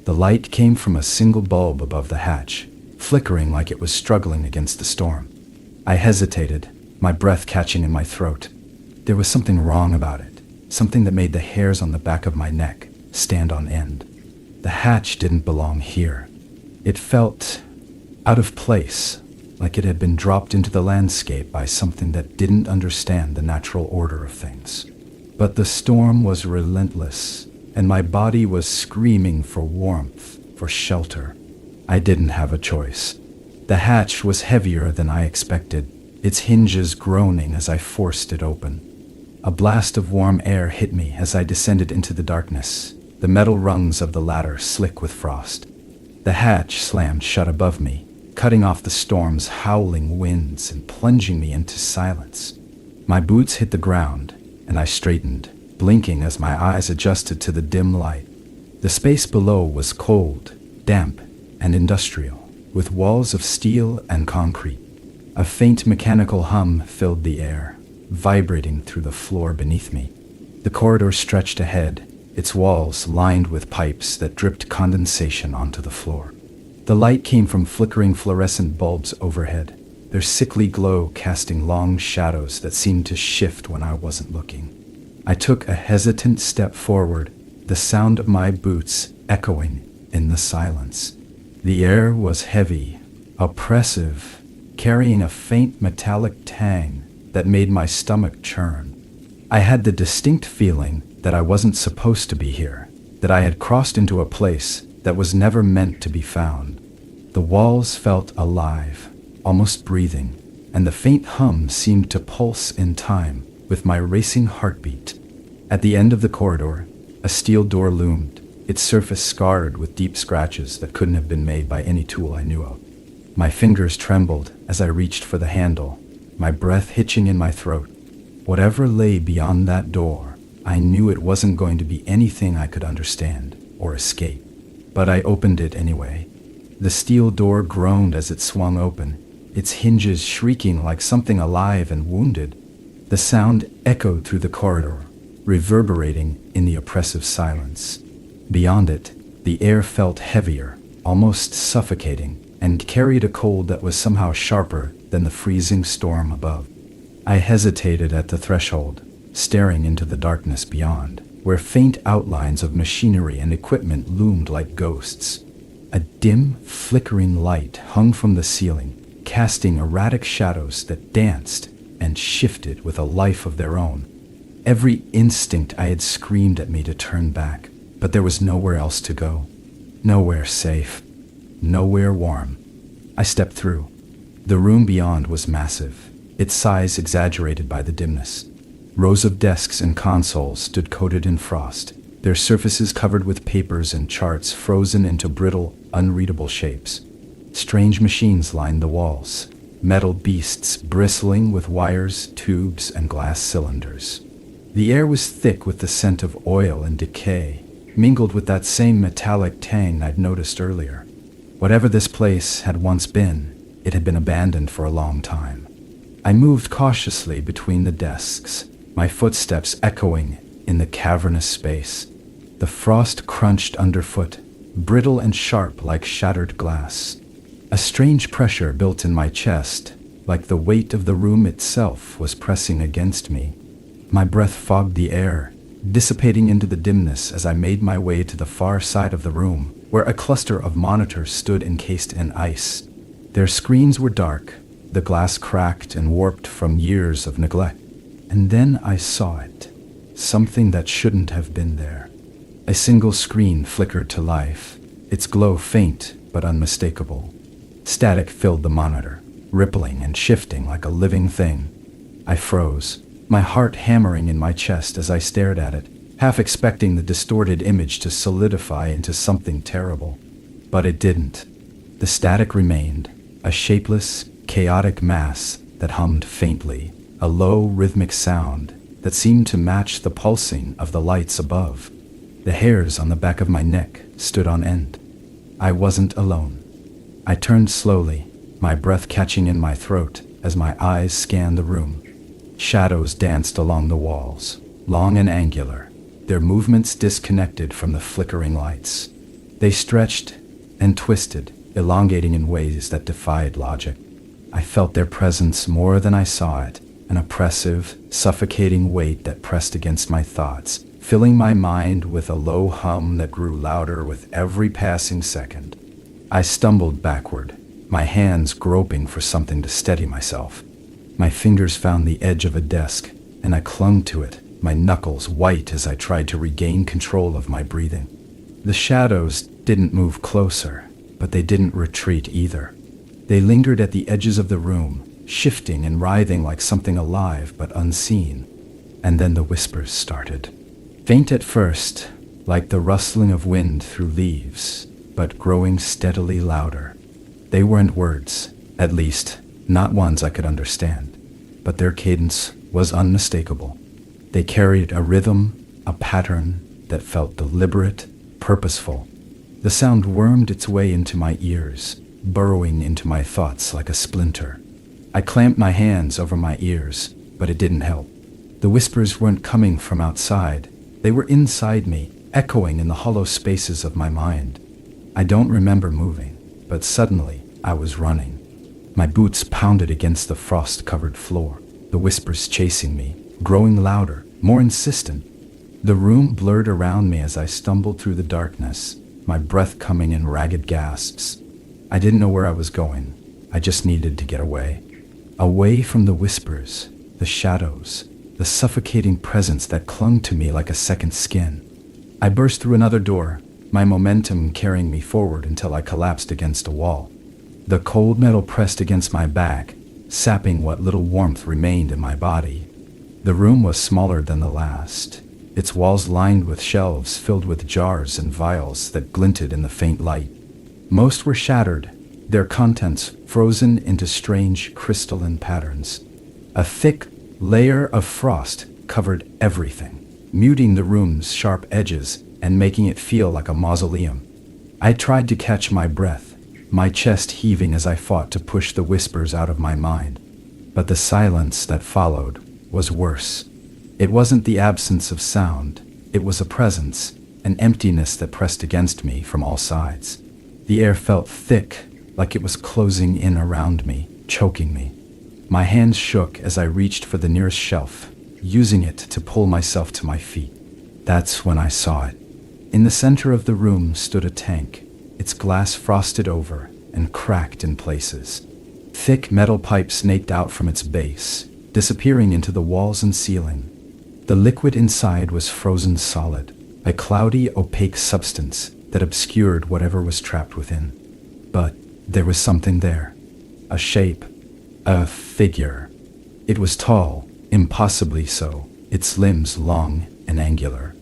The light came from a single bulb above the hatch, flickering like it was struggling against the storm. I hesitated, my breath catching in my throat. There was something wrong about it, something that made the hairs on the back of my neck stand on end. The hatch didn't belong here. It felt out of place, like it had been dropped into the landscape by something that didn't understand the natural order of things. But the storm was relentless, and my body was screaming for warmth, for shelter. I didn't have a choice. The hatch was heavier than I expected, its hinges groaning as I forced it open. A blast of warm air hit me as I descended into the darkness, the metal rungs of the ladder slick with frost. The hatch slammed shut above me, cutting off the storm's howling winds and plunging me into silence. My boots hit the ground, and I straightened, blinking as my eyes adjusted to the dim light. The space below was cold, damp, and industrial, with walls of steel and concrete. A faint mechanical hum filled the air, vibrating through the floor beneath me. The corridor stretched ahead, its walls lined with pipes that dripped condensation onto the floor. The light came from flickering fluorescent bulbs overhead, their sickly glow casting long shadows that seemed to shift when I wasn't looking. I took a hesitant step forward, the sound of my boots echoing in the silence. The air was heavy, oppressive, carrying a faint metallic tang that made my stomach churn. I had the distinct feeling that I wasn't supposed to be here, that I had crossed into a place that was never meant to be found. The walls felt alive, almost breathing, and the faint hum seemed to pulse in time with my racing heartbeat. At the end of the corridor, a steel door loomed, its surface scarred with deep scratches that couldn't have been made by any tool I knew of. My fingers trembled as I reached for the handle, my breath hitching in my throat. Whatever lay beyond that door, I knew it wasn't going to be anything I could understand or escape. But I opened it anyway. The steel door groaned as it swung open, its hinges shrieking like something alive and wounded. The sound echoed through the corridor, reverberating in the oppressive silence. Beyond it, the air felt heavier, almost suffocating, and carried a cold that was somehow sharper than the freezing storm above. I hesitated at the threshold, staring into the darkness beyond, where faint outlines of machinery and equipment loomed like ghosts. A dim, flickering light hung from the ceiling, casting erratic shadows that danced and shifted with a life of their own. Every instinct I had screamed at me to turn back, but there was nowhere else to go. Nowhere safe. Nowhere warm. I stepped through. The room beyond was massive, its size exaggerated by the dimness. Rows of desks and consoles stood coated in frost, their surfaces covered with papers and charts frozen into brittle, unreadable shapes. Strange machines lined the walls, metal beasts bristling with wires, tubes, and glass cylinders. The air was thick with the scent of oil and decay, mingled with that same metallic tang I'd noticed earlier. Whatever this place had once been, it had been abandoned for a long time. I moved cautiously between the desks, my footsteps echoing in the cavernous space. The frost crunched underfoot, brittle and sharp like shattered glass. A strange pressure built in my chest, like the weight of the room itself was pressing against me. My breath fogged the air, dissipating into the dimness as I made my way to the far side of the room, where a cluster of monitors stood encased in ice. Their screens were dark, the glass cracked and warped from years of neglect. And then I saw it, something that shouldn't have been there. A single screen flickered to life, its glow faint but unmistakable. Static filled the monitor, rippling and shifting like a living thing. I froze, my heart hammering in my chest as I stared at it, half expecting the distorted image to solidify into something terrible. But it didn't. The static remained, a shapeless, chaotic mass that hummed faintly, a low, rhythmic sound that seemed to match the pulsing of the lights above. The hairs on the back of my neck stood on end. I wasn't alone. I turned slowly, my breath catching in my throat as my eyes scanned the room. Shadows danced along the walls, long and angular, their movements disconnected from the flickering lights. They stretched and twisted, elongating in ways that defied logic. I felt their presence more than I saw it, an oppressive, suffocating weight that pressed against my thoughts, filling my mind with a low hum that grew louder with every passing second. I stumbled backward, my hands groping for something to steady myself. My fingers found the edge of a desk, and I clung to it, my knuckles white as I tried to regain control of my breathing. The shadows didn't move closer, but they didn't retreat either. They lingered at the edges of the room, shifting and writhing like something alive but unseen. And then the whispers started. Faint at first, like the rustling of wind through leaves, but growing steadily louder. They weren't words, at least, not ones I could understand, but their cadence was unmistakable. They carried a rhythm, a pattern that felt deliberate, purposeful. The sound wormed its way into my ears, burrowing into my thoughts like a splinter. I clamped my hands over my ears, but it didn't help. The whispers weren't coming from outside. They were inside me, echoing in the hollow spaces of my mind. I don't remember moving, but suddenly I was running. My boots pounded against the frost-covered floor, the whispers chasing me, growing louder, more insistent. The room blurred around me as I stumbled through the darkness, my breath coming in ragged gasps. I didn't know where I was going. I just needed to get away. Away from the whispers, the shadows, the suffocating presence that clung to me like a second skin. I burst through another door, my momentum carrying me forward until I collapsed against a wall. The cold metal pressed against my back, sapping what little warmth remained in my body. The room was smaller than the last, its walls lined with shelves filled with jars and vials that glinted in the faint light. Most were shattered, their contents frozen into strange crystalline patterns. A thick layer of frost covered everything, muting the room's sharp edges and making it feel like a mausoleum. I tried to catch my breath, my chest heaving as I fought to push the whispers out of my mind. But the silence that followed was worse. It wasn't the absence of sound, it was a presence, an emptiness that pressed against me from all sides. The air felt thick, like it was closing in around me, choking me. My hands shook as I reached for the nearest shelf, using it to pull myself to my feet. That's when I saw it. In the center of the room stood a tank, its glass frosted over and cracked in places. Thick metal pipes snaked out from its base, disappearing into the walls and ceiling. The liquid inside was frozen solid, a cloudy, opaque substance that obscured whatever was trapped within. But there was something there. A shape. A figure. It was tall, impossibly so, its limbs long and angular.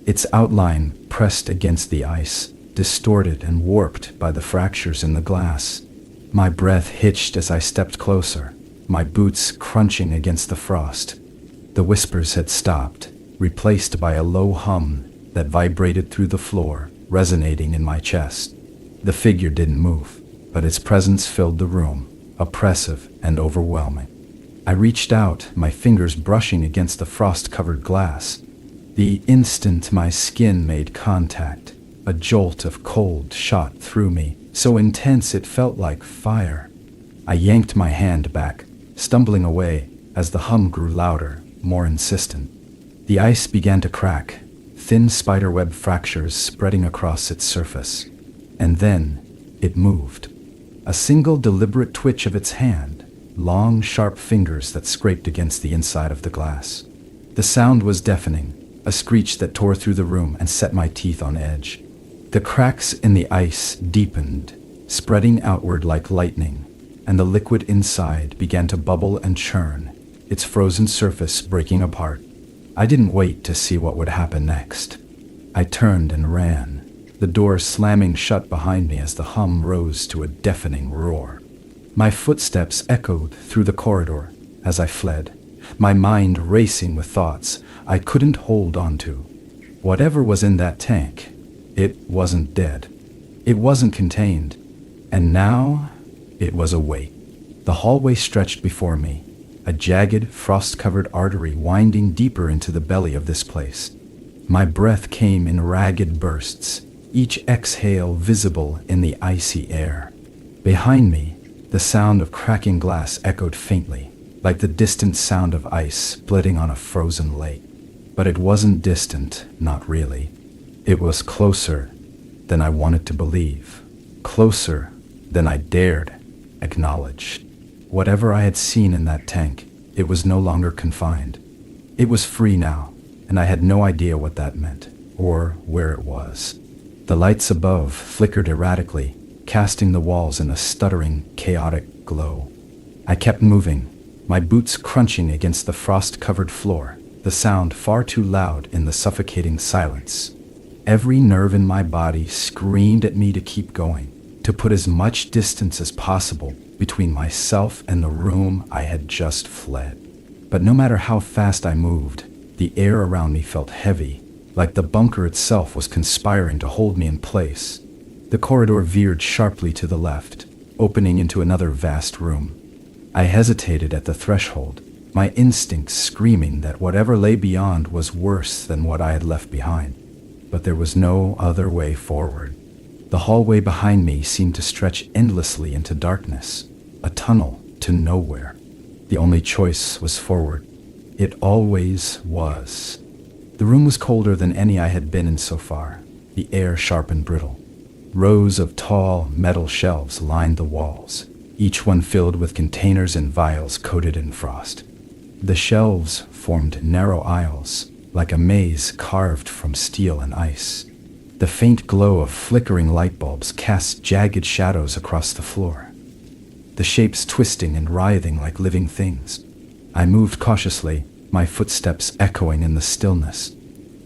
Its outline pressed against the ice, distorted and warped by the fractures in the glass. My breath hitched as I stepped closer, my boots crunching against the frost. The whispers had stopped, replaced by a low hum that vibrated through the floor, resonating in my chest. The figure didn't move, but its presence filled the room, oppressive and overwhelming. I reached out, my fingers brushing against the frost-covered glass. The instant my skin made contact, a jolt of cold shot through me, so intense it felt like fire. I yanked my hand back, stumbling away as the hum grew louder, more insistent. The ice began to crack, thin spiderweb fractures spreading across its surface. And then it moved. A single deliberate twitch of its hand, long, sharp fingers that scraped against the inside of the glass. The sound was deafening, a screech that tore through the room and set my teeth on edge. The cracks in the ice deepened, spreading outward like lightning, and the liquid inside began to bubble and churn, its frozen surface breaking apart. I didn't wait to see what would happen next. I turned and ran, the door slamming shut behind me as the hum rose to a deafening roar. My footsteps echoed through the corridor as I fled, my mind racing with thoughts I couldn't hold on to. Whatever was in that tank, it wasn't dead. It wasn't contained. And now, it was awake. The hallway stretched before me, a jagged, frost-covered artery winding deeper into the belly of this place. My breath came in ragged bursts, each exhale visible in the icy air. Behind me, the sound of cracking glass echoed faintly, like the distant sound of ice splitting on a frozen lake. But it wasn't distant, not really. It was closer than I wanted to believe, closer than I dared acknowledge. Whatever I had seen in that tank, it was no longer confined. It was free now, and I had no idea what that meant, or where it was. The lights above flickered erratically, casting the walls in a stuttering, chaotic glow. I kept moving, my boots crunching against the frost-covered floor, the sound far too loud in the suffocating silence. Every nerve in my body screamed at me to keep going, to put as much distance as possible between myself and the room I had just fled. But no matter how fast I moved, the air around me felt heavy, like the bunker itself was conspiring to hold me in place. The corridor veered sharply to the left, opening into another vast room. I hesitated at the threshold, my instincts screaming that whatever lay beyond was worse than what I had left behind. But there was no other way forward. The hallway behind me seemed to stretch endlessly into darkness, a tunnel to nowhere. The only choice was forward. It always was. The room was colder than any I had been in so far, the air sharp and brittle. Rows of tall metal shelves lined the walls, each one filled with containers and vials coated in frost. The shelves formed narrow aisles, like a maze carved from steel and ice. The faint glow of flickering light bulbs cast jagged shadows across the floor, the shapes twisting and writhing like living things. I moved cautiously, my footsteps echoing in the stillness.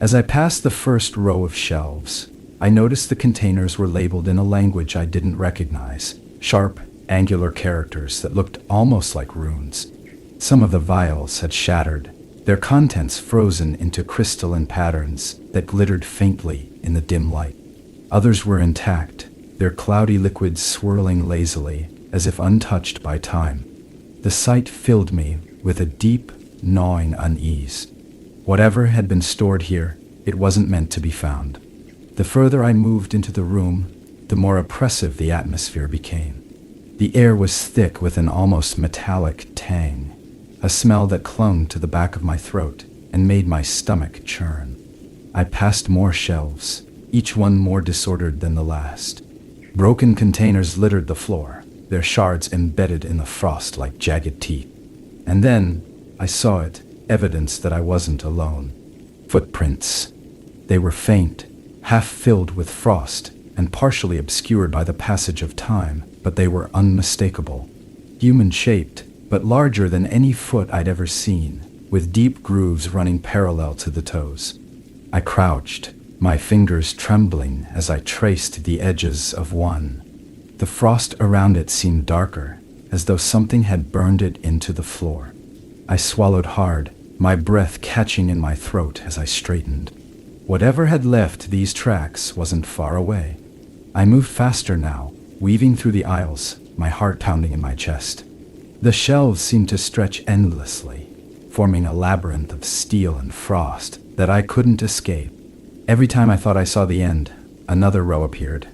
As I passed the first row of shelves, I noticed the containers were labeled in a language I didn't recognize, sharp, angular characters that looked almost like runes. Some of the vials had shattered, their contents frozen into crystalline patterns that glittered faintly in the dim light. Others were intact, their cloudy liquids swirling lazily, as if untouched by time. The sight filled me with a deep, gnawing unease. Whatever had been stored here, it wasn't meant to be found. The further I moved into the room, the more oppressive the atmosphere became. The air was thick with an almost metallic tang, a smell that clung to the back of my throat and made my stomach churn. I passed more shelves, each one more disordered than the last. Broken containers littered the floor, their shards embedded in the frost like jagged teeth. And then, I saw it, evidence that I wasn't alone. Footprints. They were faint, half filled with frost, and partially obscured by the passage of time, but they were unmistakable. Human-shaped, but larger than any foot I'd ever seen, with deep grooves running parallel to the toes. I crouched, my fingers trembling as I traced the edges of one. The frost around it seemed darker, as though something had burned it into the floor. I swallowed hard, my breath catching in my throat as I straightened. Whatever had left these tracks wasn't far away. I moved faster now, weaving through the aisles, my heart pounding in my chest. The shelves seemed to stretch endlessly, forming a labyrinth of steel and frost that I couldn't escape. Every time I thought I saw the end, another row appeared,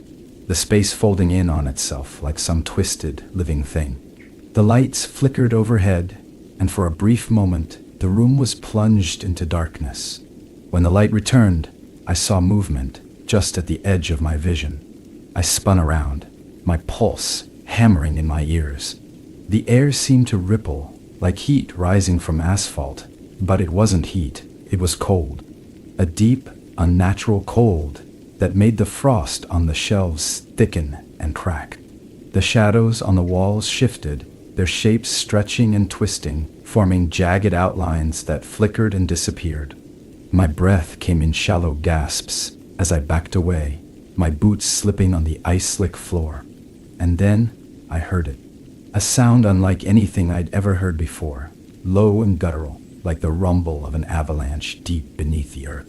the space folding in on itself like some twisted, living thing. The lights flickered overhead, and for a brief moment, the room was plunged into darkness. When the light returned, I saw movement just at the edge of my vision. I spun around, my pulse hammering in my ears. The air seemed to ripple, like heat rising from asphalt, but it wasn't heat, it was cold. A deep, unnatural cold that made the frost on the shelves thicken and crack. The shadows on the walls shifted, their shapes stretching and twisting, forming jagged outlines that flickered and disappeared. My breath came in shallow gasps as I backed away, my boots slipping on the ice-slick floor. And then I heard it. A sound unlike anything I'd ever heard before, low and guttural, like the rumble of an avalanche deep beneath the earth.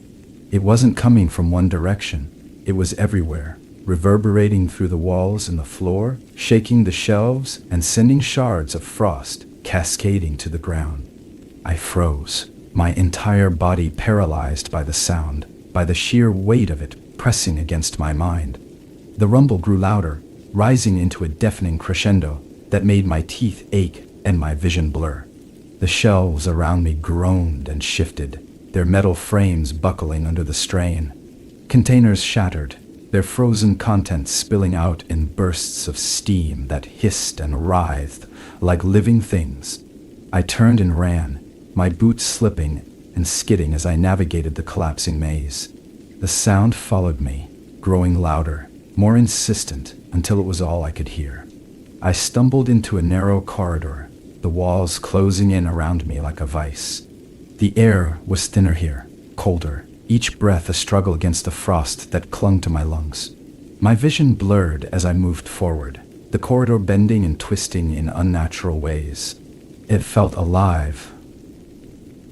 It wasn't coming from one direction. It was everywhere, reverberating through the walls and the floor, shaking the shelves and sending shards of frost cascading to the ground. I froze, my entire body paralyzed by the sound, by the sheer weight of it pressing against my mind. The rumble grew louder, rising into a deafening crescendo that made my teeth ache and my vision blur. The shelves around me groaned and shifted, their metal frames buckling under the strain. Containers shattered, their frozen contents spilling out in bursts of steam that hissed and writhed like living things. I turned and ran, my boots slipping and skidding as I navigated the collapsing maze. The sound followed me, growing louder, more insistent, until it was all I could hear. I stumbled into a narrow corridor, the walls closing in around me like a vice. The air was thinner here, colder, each breath a struggle against the frost that clung to my lungs. My vision blurred as I moved forward, the corridor bending and twisting in unnatural ways. It felt alive,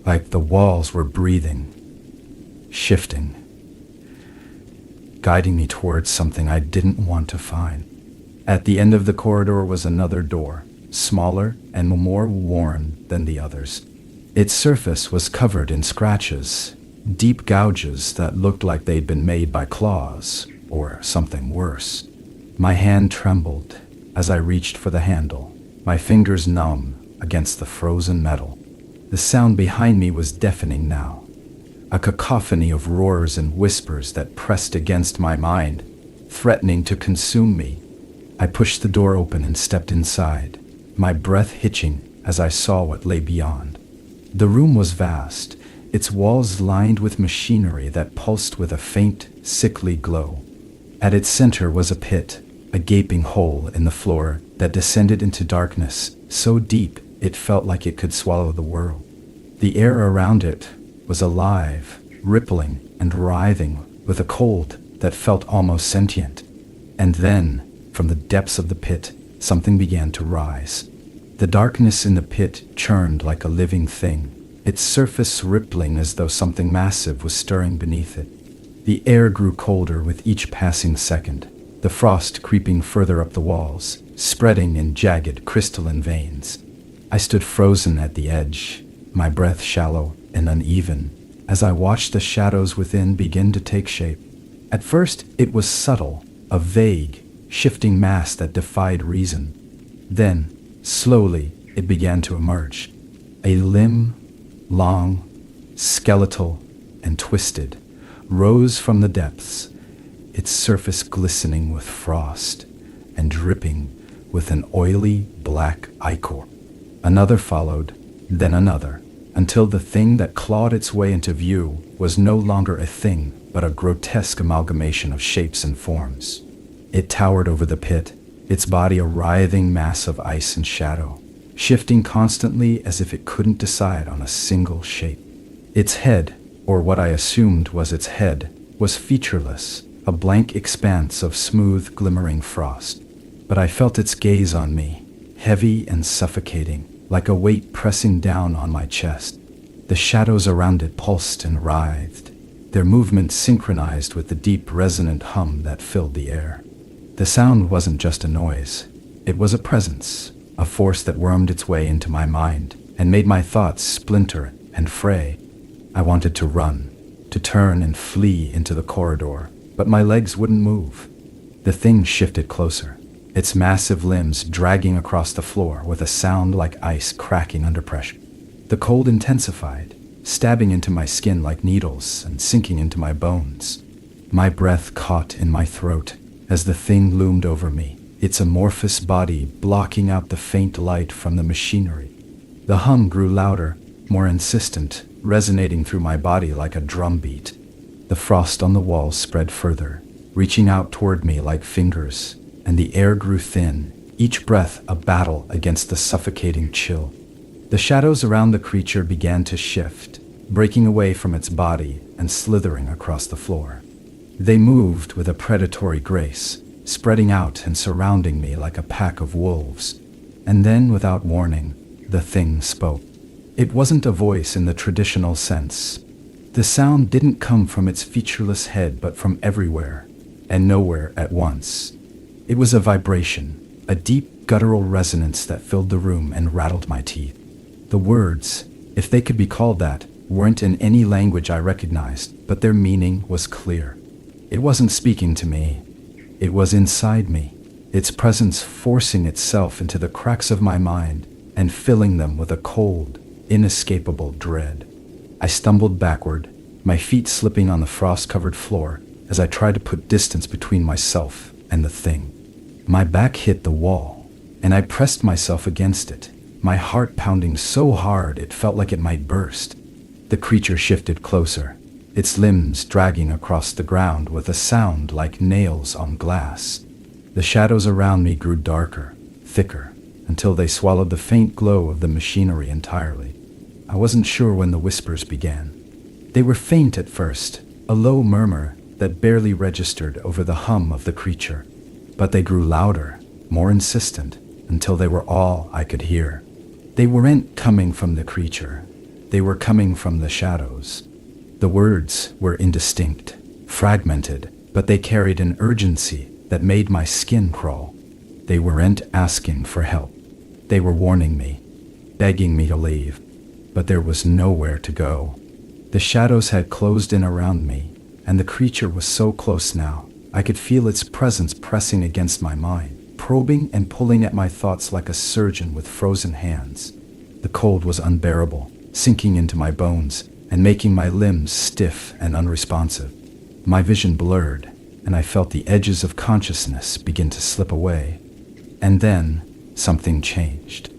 like the walls were breathing, shifting, guiding me towards something I didn't want to find. At the end of the corridor was another door, smaller and more worn than the others. Its surface was covered in scratches, deep gouges that looked like they'd been made by claws, or something worse. My hand trembled as I reached for the handle, my fingers numb against the frozen metal. The sound behind me was deafening now, a cacophony of roars and whispers that pressed against my mind, threatening to consume me. I pushed the door open and stepped inside, my breath hitching as I saw what lay beyond. The room was vast, its walls lined with machinery that pulsed with a faint, sickly glow. At its center was a pit, a gaping hole in the floor that descended into darkness so deep it felt like it could swallow the world. The air around it was alive, rippling and writhing with a cold that felt almost sentient. And then, from the depths of the pit, something began to rise. The darkness in the pit churned like a living thing, its surface rippling as though something massive was stirring beneath it. The air grew colder with each passing second, the frost creeping further up the walls, spreading in jagged crystalline veins. I stood frozen at the edge, my breath shallow and uneven, as I watched the shadows within begin to take shape. At first, it was subtle, a vague, shifting mass that defied reason. Then, slowly, it began to emerge. A limb, long, skeletal, and twisted, rose from the depths, its surface glistening with frost and dripping with an oily black ichor. Another followed, then another, until the thing that clawed its way into view was no longer a thing, but a grotesque amalgamation of shapes and forms. It towered over the pit, its body a writhing mass of ice and shadow, shifting constantly as if it couldn't decide on a single shape. Its head, or what I assumed was its head, was featureless, a blank expanse of smooth, glimmering frost. But I felt its gaze on me, heavy and suffocating, like a weight pressing down on my chest. The shadows around it pulsed and writhed, their movements synchronized with the deep, resonant hum that filled the air. The sound wasn't just a noise. It was a presence, a force that wormed its way into my mind and made my thoughts splinter and fray. I wanted to run, to turn and flee into the corridor, but my legs wouldn't move. The thing shifted closer, its massive limbs dragging across the floor with a sound like ice cracking under pressure. The cold intensified, stabbing into my skin like needles and sinking into my bones. My breath caught in my throat as the thing loomed over me, its amorphous body blocking out the faint light from the machinery. The hum grew louder, more insistent, resonating through my body like a drumbeat. The frost on the walls spread further, reaching out toward me like fingers, and the air grew thin, each breath a battle against the suffocating chill. The shadows around the creature began to shift, breaking away from its body and slithering across the floor. They moved with a predatory grace, spreading out and surrounding me like a pack of wolves. And then, without warning, the thing spoke. It wasn't a voice in the traditional sense. The sound didn't come from its featureless head but from everywhere, and nowhere at once. It was a vibration, a deep guttural resonance that filled the room and rattled my teeth. The words, if they could be called that, weren't in any language I recognized, but their meaning was clear. It wasn't speaking to me. It was inside me, its presence forcing itself into the cracks of my mind and filling them with a cold, inescapable dread. I stumbled backward, my feet slipping on the frost-covered floor as I tried to put distance between myself and the thing. My back hit the wall, and I pressed myself against it, my heart pounding so hard it felt like it might burst. The creature shifted closer, its limbs dragging across the ground with a sound like nails on glass. The shadows around me grew darker, thicker, until they swallowed the faint glow of the machinery entirely. I wasn't sure when the whispers began. They were faint at first, a low murmur that barely registered over the hum of the creature. But they grew louder, more insistent, until they were all I could hear. They weren't coming from the creature. They were coming from the shadows. The words were indistinct, fragmented, but they carried an urgency that made my skin crawl. They weren't asking for help. They were warning me, begging me to leave, but there was nowhere to go. The shadows had closed in around me, and the creature was so close now, I could feel its presence pressing against my mind, probing and pulling at my thoughts like a surgeon with frozen hands. The cold was unbearable, sinking into my bones and making my limbs stiff and unresponsive. My vision blurred, and I felt the edges of consciousness begin to slip away. And then, something changed.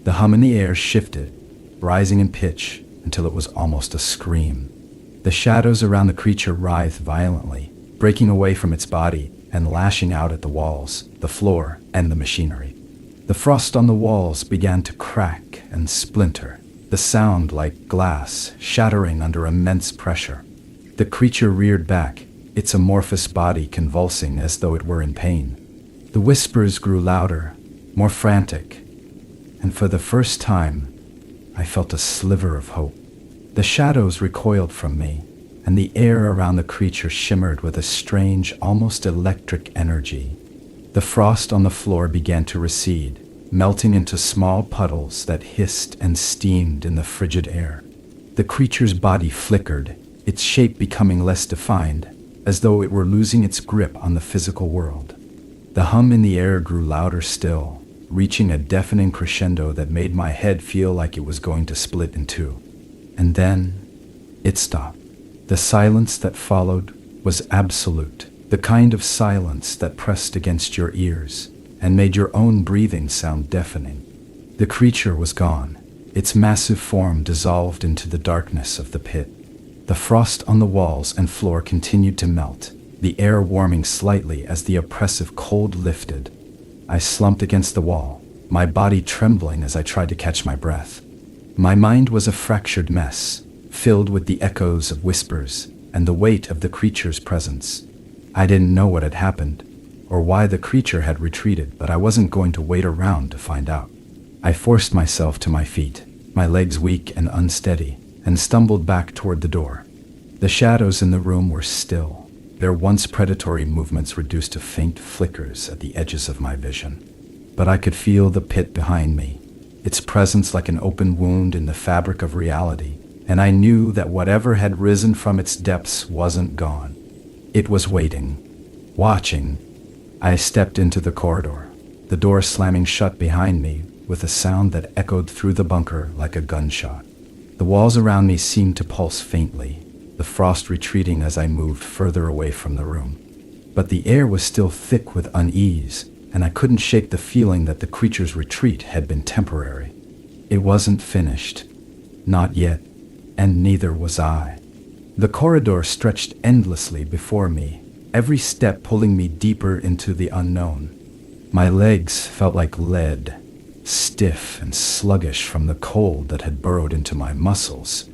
The hum in the air shifted, rising in pitch until it was almost a scream. The shadows around the creature writhed violently, breaking away from its body and lashing out at the walls, the floor, and the machinery. The frost on the walls began to crack and splinter, the sound like glass shattering under immense pressure. The creature reared back, its amorphous body convulsing as though it were in pain. The whispers grew louder, more frantic, and for the first time, I felt a sliver of hope. The shadows recoiled from me, and the air around the creature shimmered with a strange, almost electric energy. The frost on the floor began to recede, melting into small puddles that hissed and steamed in the frigid air. The creature's body flickered, its shape becoming less defined, as though it were losing its grip on the physical world. The hum in the air grew louder still, reaching a deafening crescendo that made my head feel like it was going to split in two. And then it stopped. The silence that followed was absolute, the kind of silence that pressed against your ears and made your own breathing sound deafening. The creature was gone, its massive form dissolved into the darkness of the pit. The frost on the walls and floor continued to melt, the air warming slightly as the oppressive cold lifted. I slumped against the wall, my body trembling as I tried to catch my breath. My mind was a fractured mess, filled with the echoes of whispers and the weight of the creature's presence. I didn't know what had happened, or why the creature had retreated, but I wasn't going to wait around to find out. I forced myself to my feet, my legs weak and unsteady, and stumbled back toward the door. The shadows in the room were still, their once predatory movements reduced to faint flickers at the edges of my vision. But I could feel the pit behind me, its presence like an open wound in the fabric of reality, and I knew that whatever had risen from its depths wasn't gone. It was waiting, watching. I stepped into the corridor, the door slamming shut behind me with a sound that echoed through the bunker like a gunshot. The walls around me seemed to pulse faintly, the frost retreating as I moved further away from the room. But the air was still thick with unease, and I couldn't shake the feeling that the creature's retreat had been temporary. It wasn't finished. Not yet, and neither was I. The corridor stretched endlessly before me, every step pulling me deeper into the unknown. My legs felt like lead, stiff and sluggish from the cold that had burrowed into my muscles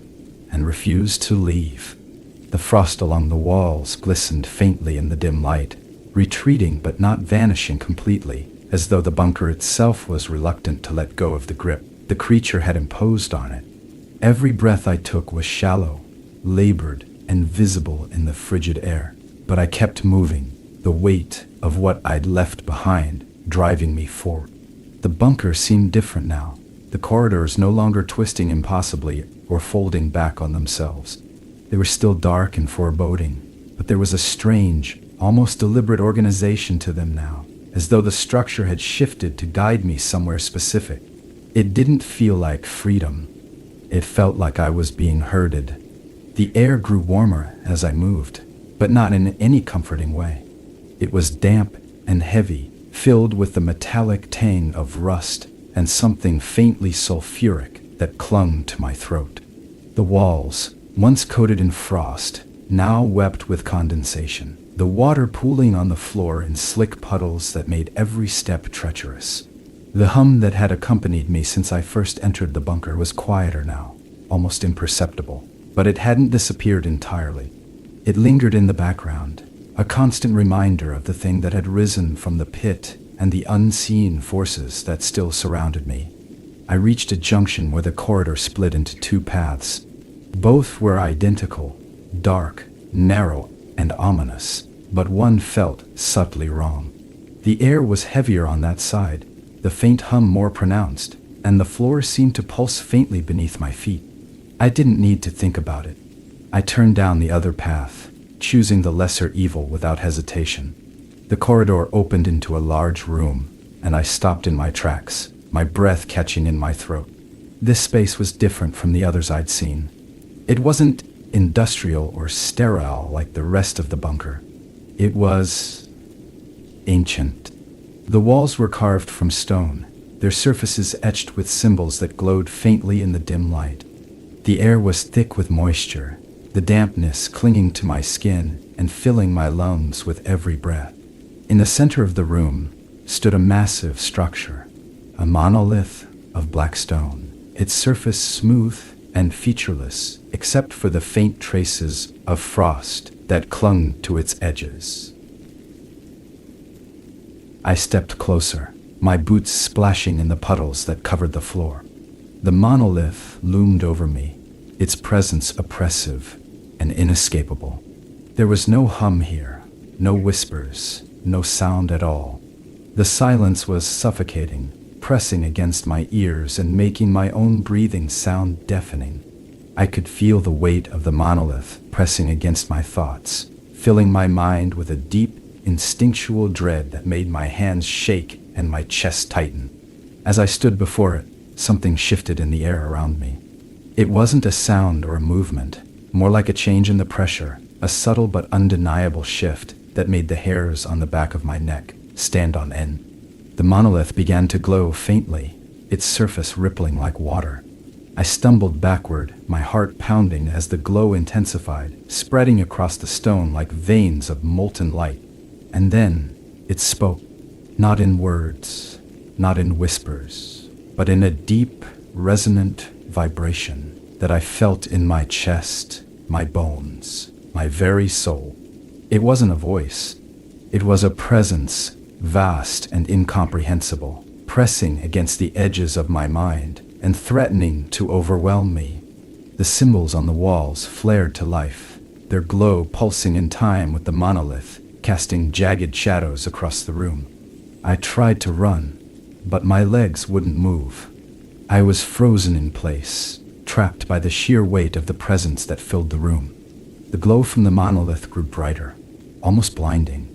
and refused to leave. The frost along the walls glistened faintly in the dim light, retreating but not vanishing completely, as though the bunker itself was reluctant to let go of the grip the creature had imposed on it. Every breath I took was shallow, labored, and visible in the frigid air, but I kept moving, the weight of what I'd left behind driving me forward. The bunker seemed different now, the corridors no longer twisting impossibly or folding back on themselves. They were still dark and foreboding, but there was a strange, almost deliberate organization to them now, as though the structure had shifted to guide me somewhere specific. It didn't feel like freedom. It felt like I was being herded. The air grew warmer as I moved, but not in any comforting way. It was damp and heavy, filled with the metallic tang of rust and something faintly sulfuric that clung to my throat. The walls, once coated in frost, now wept with condensation, the water pooling on the floor in slick puddles that made every step treacherous. The hum that had accompanied me since I first entered the bunker was quieter now, almost imperceptible, but it hadn't disappeared entirely. It lingered in the background, a constant reminder of the thing that had risen from the pit and the unseen forces that still surrounded me. I reached a junction where the corridor split into two paths. Both were identical, dark, narrow, and ominous, but one felt subtly wrong. The air was heavier on that side, the faint hum more pronounced, and the floor seemed to pulse faintly beneath my feet. I didn't need to think about it. I turned down the other path, choosing the lesser evil without hesitation. The corridor opened into a large room, and I stopped in my tracks, my breath catching in my throat. This space was different from the others I'd seen. It wasn't industrial or sterile like the rest of the bunker. It was ancient. The walls were carved from stone, their surfaces etched with symbols that glowed faintly in the dim light. The air was thick with moisture, the dampness clinging to my skin and filling my lungs with every breath. In the center of the room stood a massive structure, a monolith of black stone, its surface smooth and featureless except for the faint traces of frost that clung to its edges. I stepped closer, my boots splashing in the puddles that covered the floor. The monolith loomed over me, its presence oppressive, and inescapable. There was no hum here, no whispers, no sound at all. The silence was suffocating, pressing against my ears and making my own breathing sound deafening. I could feel the weight of the monolith pressing against my thoughts, filling my mind with a deep, instinctual dread that made my hands shake and my chest tighten. As I stood before it, something shifted in the air around me. It wasn't a sound or a movement, more like a change in the pressure, a subtle but undeniable shift that made the hairs on the back of my neck stand on end. The monolith began to glow faintly, its surface rippling like water. I stumbled backward, my heart pounding as the glow intensified, spreading across the stone like veins of molten light. And then it spoke, not in words, not in whispers, but in a deep, resonant vibration that I felt in my chest, my bones, my very soul. It wasn't a voice. It was a presence, vast and incomprehensible, pressing against the edges of my mind and threatening to overwhelm me. The symbols on the walls flared to life, their glow pulsing in time with the monolith, casting jagged shadows across the room. I tried to run, but my legs wouldn't move. I was frozen in place, trapped by the sheer weight of the presence that filled the room. The glow from the monolith grew brighter, almost blinding,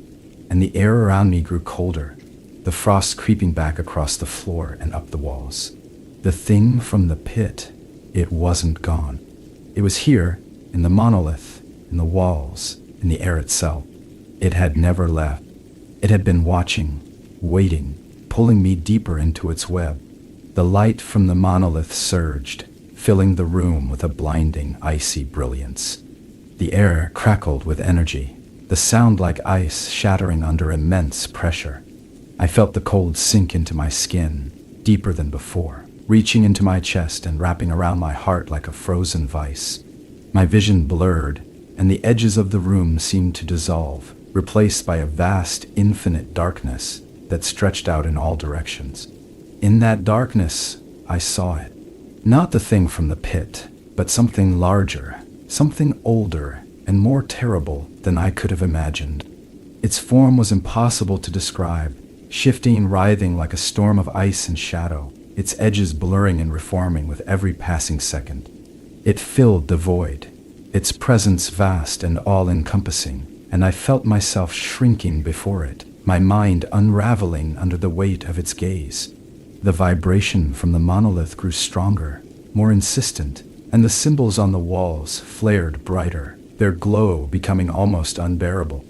and the air around me grew colder, the frost creeping back across the floor and up the walls. The thing from the pit, it wasn't gone. It was here, in the monolith, in the walls, in the air itself. It had never left. It had been watching, waiting, pulling me deeper into its web. The light from the monolith surged, filling the room with a blinding, icy brilliance. The air crackled with energy, the sound like ice shattering under immense pressure. I felt the cold sink into my skin, deeper than before, reaching into my chest and wrapping around my heart like a frozen vice. My vision blurred, and the edges of the room seemed to dissolve, replaced by a vast, infinite darkness that stretched out in all directions. In that darkness, I saw it. Not the thing from the pit, but something larger, something older and more terrible than I could have imagined. Its form was impossible to describe, shifting and writhing like a storm of ice and shadow, its edges blurring and reforming with every passing second. It filled the void, its presence vast and all-encompassing, and I felt myself shrinking before it, my mind unraveling under the weight of its gaze. The vibration from the monolith grew stronger, more insistent, and the symbols on the walls flared brighter, their glow becoming almost unbearable.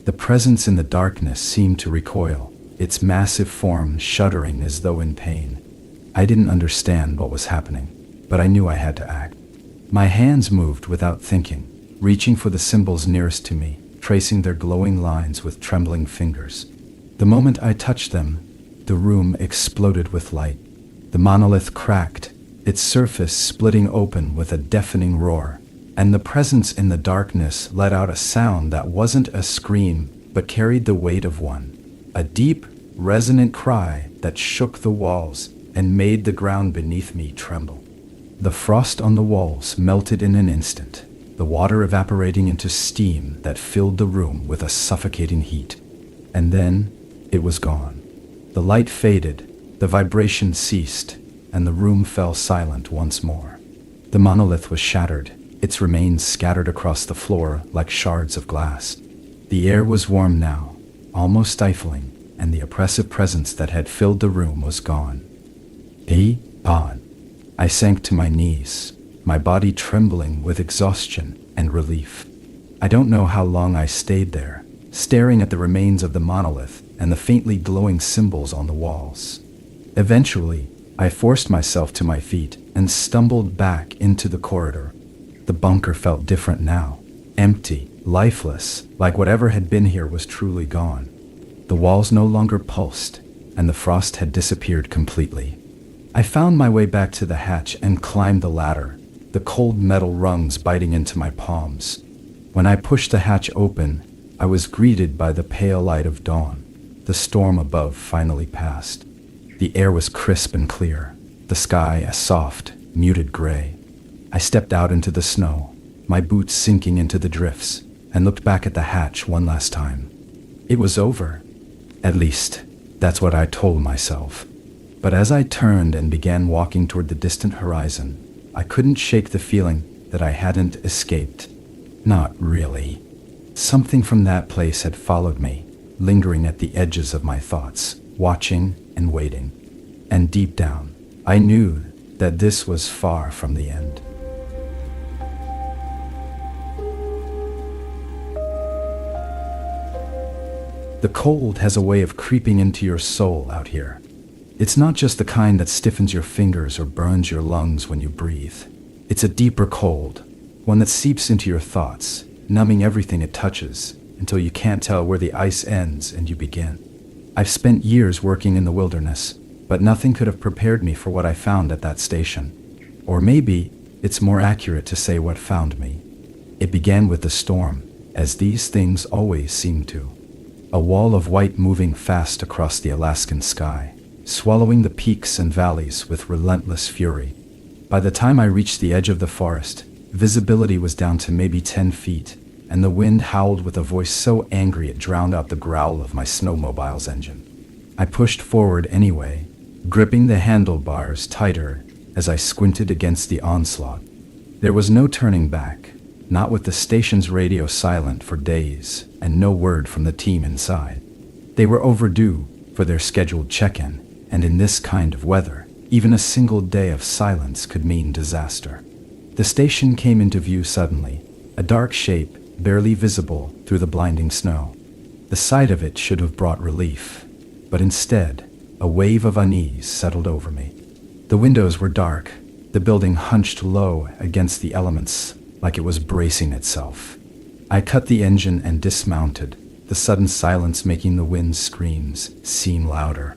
The presence in the darkness seemed to recoil, its massive form shuddering as though in pain. I didn't understand what was happening, but I knew I had to act. My hands moved without thinking, reaching for the symbols nearest to me, tracing their glowing lines with trembling fingers. The moment I touched them, the room exploded with light. The monolith cracked, its surface splitting open with a deafening roar, and the presence in the darkness let out a sound that wasn't a scream, but carried the weight of one. A deep, resonant cry that shook the walls and made the ground beneath me tremble. The frost on the walls melted in an instant, the water evaporating into steam that filled the room with a suffocating heat. And then it was gone. The light faded, the vibration ceased, and the room fell silent once more. The monolith was shattered, its remains scattered across the floor like shards of glass. The air was warm now, almost stifling, and the oppressive presence that had filled the room was gone. Gone. I sank to my knees, my body trembling with exhaustion and relief. I don't know how long I stayed there, staring at the remains of the monolith and the faintly glowing symbols on the walls. Eventually, I forced myself to my feet and stumbled back into the corridor. The bunker felt different now, empty, lifeless, like whatever had been here was truly gone. The walls no longer pulsed, and the frost had disappeared completely. I found my way back to the hatch and climbed the ladder, the cold metal rungs biting into my palms. When I pushed the hatch open, I was greeted by the pale light of dawn. The storm above finally passed. The air was crisp and clear, the sky a soft, muted gray. I stepped out into the snow, my boots sinking into the drifts, and looked back at the hatch one last time. It was over. At least, that's what I told myself. But as I turned and began walking toward the distant horizon, I couldn't shake the feeling that I hadn't escaped. Not really. Something from that place had followed me, lingering at the edges of my thoughts, watching and waiting. And deep down, I knew that this was far from the end. The cold has a way of creeping into your soul out here. It's not just the kind that stiffens your fingers or burns your lungs when you breathe. It's a deeper cold, one that seeps into your thoughts, numbing everything it touches until you can't tell where the ice ends and you begin. I've spent years working in the wilderness, but nothing could have prepared me for what I found at that station. Or maybe it's more accurate to say what found me. It began with the storm, as these things always seem to. A wall of white moving fast across the Alaskan sky, swallowing the peaks and valleys with relentless fury. By the time I reached the edge of the forest, visibility was down to maybe 10 feet, and the wind howled with a voice so angry it drowned out the growl of my snowmobile's engine. I pushed forward anyway, gripping the handlebars tighter as I squinted against the onslaught. There was no turning back, not with the station's radio silent for days and no word from the team inside. They were overdue for their scheduled check-in, and in this kind of weather, even a single day of silence could mean disaster. The station came into view suddenly, a dark shape barely visible through the blinding snow. The sight of it should have brought relief, but instead, a wave of unease settled over me. The windows were dark, the building hunched low against the elements like it was bracing itself. I cut the engine and dismounted, the sudden silence making the wind's screams seem louder.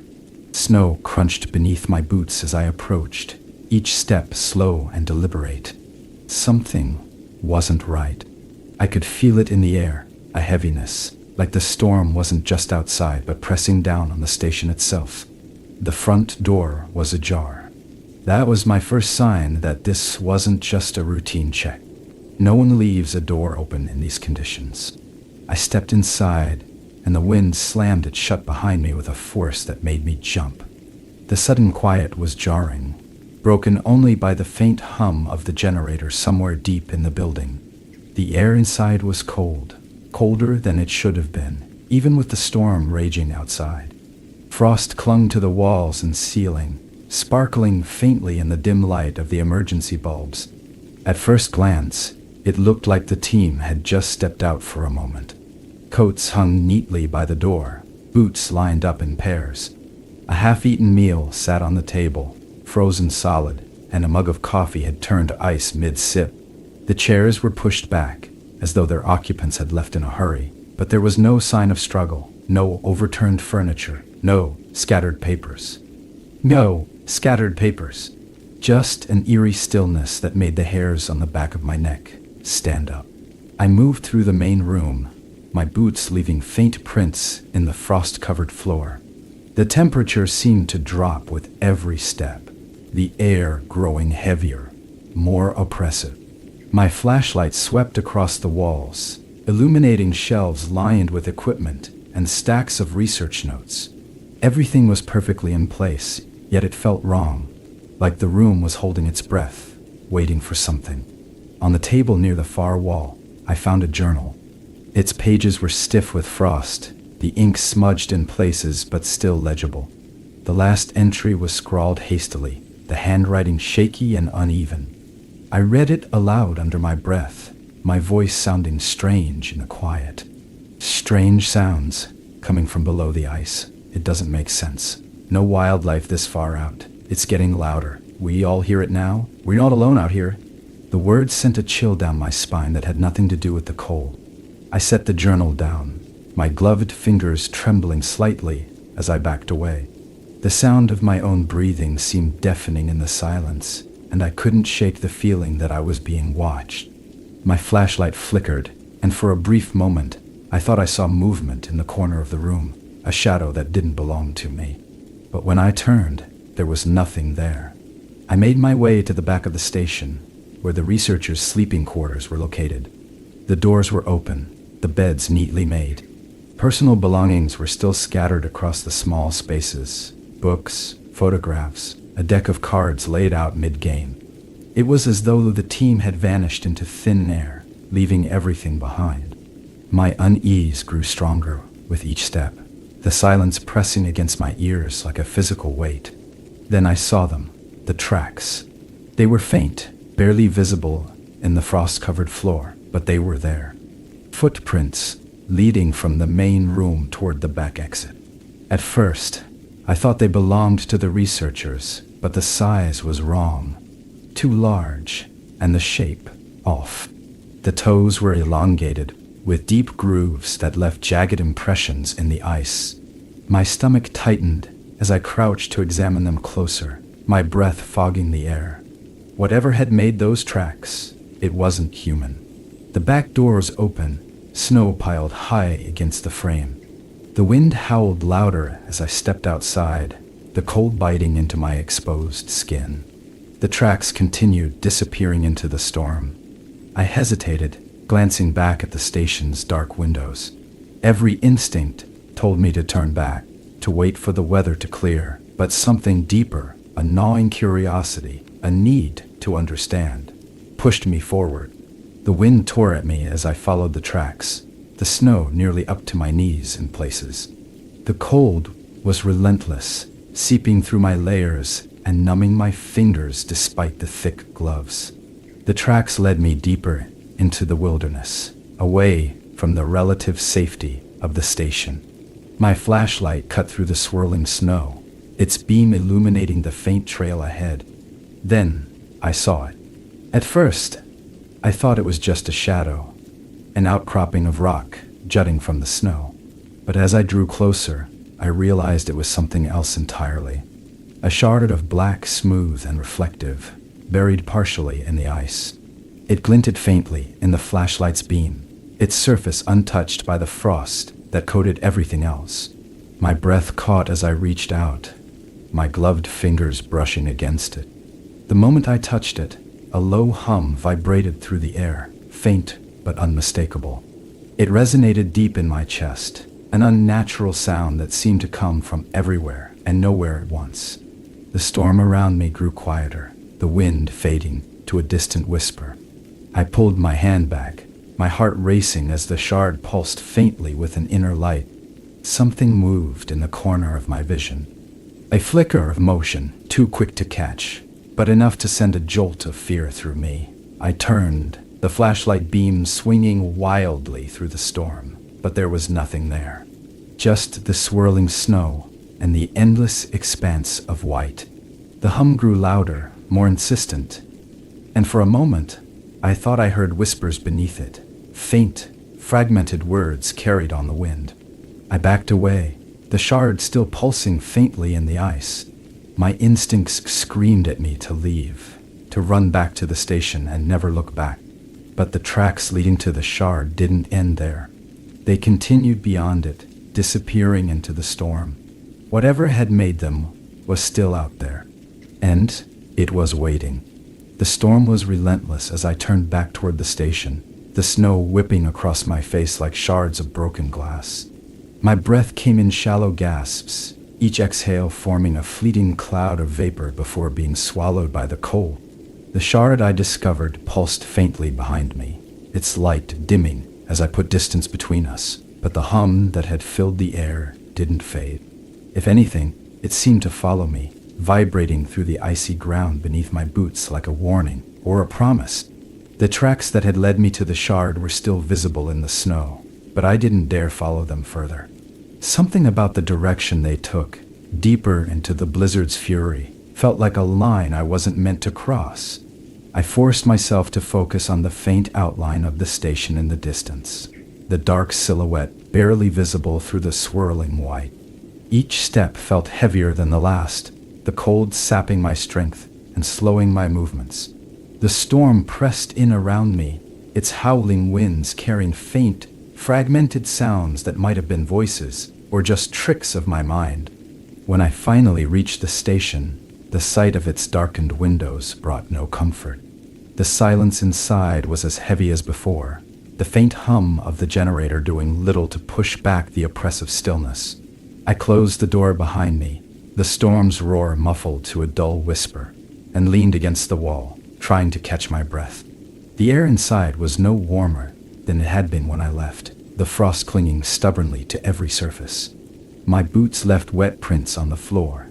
Snow crunched beneath my boots as I approached, each step slow and deliberate. Something wasn't right. I could feel it in the air, a heaviness, like the storm wasn't just outside but pressing down on the station itself. The front door was ajar. That was my first sign that this wasn't just a routine check. No one leaves a door open in these conditions. I stepped inside, and the wind slammed it shut behind me with a force that made me jump. The sudden quiet was jarring, broken only by the faint hum of the generator somewhere deep in the building. The air inside was cold, colder than it should have been, even with the storm raging outside. Frost clung to the walls and ceiling, sparkling faintly in the dim light of the emergency bulbs. At first glance, it looked like the team had just stepped out for a moment. Coats hung neatly by the door, boots lined up in pairs. A half-eaten meal sat on the table, frozen solid, and a mug of coffee had turned to ice mid-sip. The chairs were pushed back, as though their occupants had left in a hurry, but there was no sign of struggle, no overturned furniture, no scattered papers. No scattered papers. Just an eerie stillness that made the hairs on the back of my neck stand up. I moved through the main room, my boots leaving faint prints in the frost-covered floor. The temperature seemed to drop with every step, the air growing heavier, more oppressive. My flashlight swept across the walls, illuminating shelves lined with equipment and stacks of research notes. Everything was perfectly in place, yet it felt wrong, like the room was holding its breath, waiting for something. On the table near the far wall, I found a journal. Its pages were stiff with frost, the ink smudged in places but still legible. The last entry was scrawled hastily, the handwriting shaky and uneven. I read it aloud under my breath, my voice sounding strange in the quiet. Strange sounds coming from below the ice. It doesn't make sense. No wildlife this far out. It's getting louder. We all hear it now. We're not alone out here. The words sent a chill down my spine that had nothing to do with the cold. I set the journal down, my gloved fingers trembling slightly as I backed away. The sound of my own breathing seemed deafening in the silence, and I couldn't shake the feeling that I was being watched. My flashlight flickered, and for a brief moment, I thought I saw movement in the corner of the room, a shadow that didn't belong to me. But when I turned, there was nothing there. I made my way to the back of the station, where the researchers' sleeping quarters were located. The doors were open, the beds neatly made. Personal belongings were still scattered across the small spaces: books, photographs, a deck of cards laid out mid-game. It was as though the team had vanished into thin air, leaving everything behind. My unease grew stronger with each step, the silence pressing against my ears like a physical weight. Then I saw them, the tracks. They were faint, barely visible in the frost-covered floor, but they were there. Footprints leading from the main room toward the back exit. At first, I thought they belonged to the researchers, but the size was wrong. Too large, and the shape off. The toes were elongated, with deep grooves that left jagged impressions in the ice. My stomach tightened as I crouched to examine them closer, my breath fogging the air. Whatever had made those tracks, it wasn't human. The back door was open, snow piled high against the frame. The wind howled louder as I stepped outside, the cold biting into my exposed skin. The tracks continued disappearing into the storm. I hesitated, glancing back at the station's dark windows. Every instinct told me to turn back, to wait for the weather to clear, but something deeper, a gnawing curiosity, a need to understand, pushed me forward. The wind tore at me as I followed the tracks, the snow nearly up to my knees in places. The cold was relentless, seeping through my layers and numbing my fingers despite the thick gloves. The tracks led me deeper into the wilderness, away from the relative safety of the station. My flashlight cut through the swirling snow, its beam illuminating the faint trail ahead. Then I saw it. At first, I thought it was just a shadow, an outcropping of rock jutting from the snow. But as I drew closer, I realized it was something else entirely. A shard of black, smooth and reflective, buried partially in the ice. It glinted faintly in the flashlight's beam, its surface untouched by the frost that coated everything else. My breath caught as I reached out, my gloved fingers brushing against it. The moment I touched it, a low hum vibrated through the air, faint but unmistakable. It resonated deep in my chest, an unnatural sound that seemed to come from everywhere and nowhere at once. The storm around me grew quieter, the wind fading to a distant whisper. I pulled my hand back, my heart racing as the shard pulsed faintly with an inner light. Something moved in the corner of my vision. A flicker of motion, too quick to catch, but enough to send a jolt of fear through me. I turned, the flashlight beam swinging wildly through the storm, but there was nothing there. Just the swirling snow and the endless expanse of white. The hum grew louder, more insistent, and for a moment, I thought I heard whispers beneath it, faint, fragmented words carried on the wind. I backed away, the shard still pulsing faintly in the ice. My instincts screamed at me to leave, to run back to the station and never look back. But the tracks leading to the shard didn't end there. They continued beyond it, disappearing into the storm. Whatever had made them was still out there, and it was waiting. The storm was relentless as I turned back toward the station, the snow whipping across my face like shards of broken glass. My breath came in shallow gasps, each exhale forming a fleeting cloud of vapor before being swallowed by the cold. The shard I discovered pulsed faintly behind me, its light dimming as I put distance between us, but the hum that had filled the air didn't fade. If anything, it seemed to follow me, vibrating through the icy ground beneath my boots like a warning or a promise. The tracks that had led me to the shard were still visible in the snow, but I didn't dare follow them further. Something about the direction they took, deeper into the blizzard's fury, felt like a line I wasn't meant to cross. I forced myself to focus on the faint outline of the station in the distance, the dark silhouette barely visible through the swirling white. Each step felt heavier than the last, the cold sapping my strength and slowing my movements. The storm pressed in around me, its howling winds carrying faint, fragmented sounds that might have been voices or just tricks of my mind. When I finally reached the station, the sight of its darkened windows brought no comfort. The silence inside was as heavy as before, the faint hum of the generator doing little to push back the oppressive stillness. I closed the door behind me, the storm's roar muffled to a dull whisper, and leaned against the wall, trying to catch my breath. The air inside was no warmer than it had been when I left, the frost clinging stubbornly to every surface. My boots left wet prints on the floor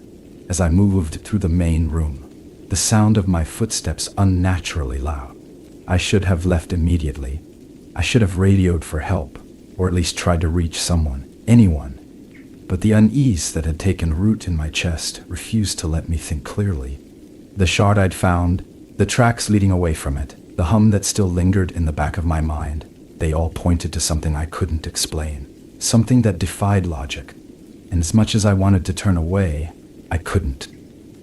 as I moved through the main room, the sound of my footsteps unnaturally loud. I should have left immediately. I should have radioed for help, or at least tried to reach someone, anyone. But the unease that had taken root in my chest refused to let me think clearly. The shard I'd found, the tracks leading away from it, the hum that still lingered in the back of my mind, they all pointed to something I couldn't explain, something that defied logic. And as much as I wanted to turn away, I couldn't.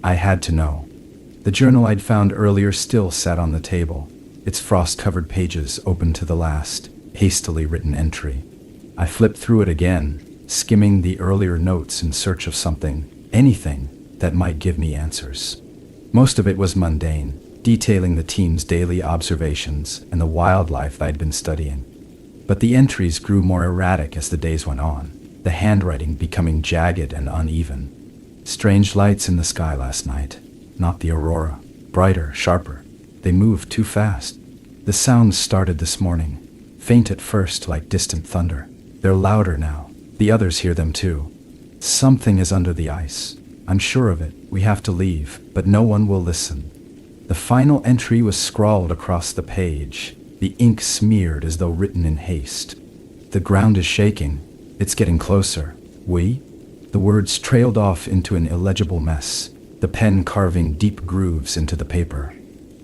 I had to know. The journal I'd found earlier still sat on the table, its frost-covered pages open to the last, hastily written entry. I flipped through it again, skimming the earlier notes in search of something, anything, that might give me answers. Most of it was mundane, detailing the team's daily observations and the wildlife I'd been studying. But the entries grew more erratic as the days went on, the handwriting becoming jagged and uneven. Strange lights in the sky last night, not the aurora, brighter, sharper. They moved too fast. The sounds started this morning, faint at first like distant thunder. They're louder now. The others hear them too. Something is under the ice. I'm sure of it. We have to leave, but no one will listen. The final entry was scrawled across the page, the ink smeared as though written in haste. The ground is shaking. It's getting closer. We? The words trailed off into an illegible mess, the pen carving deep grooves into the paper.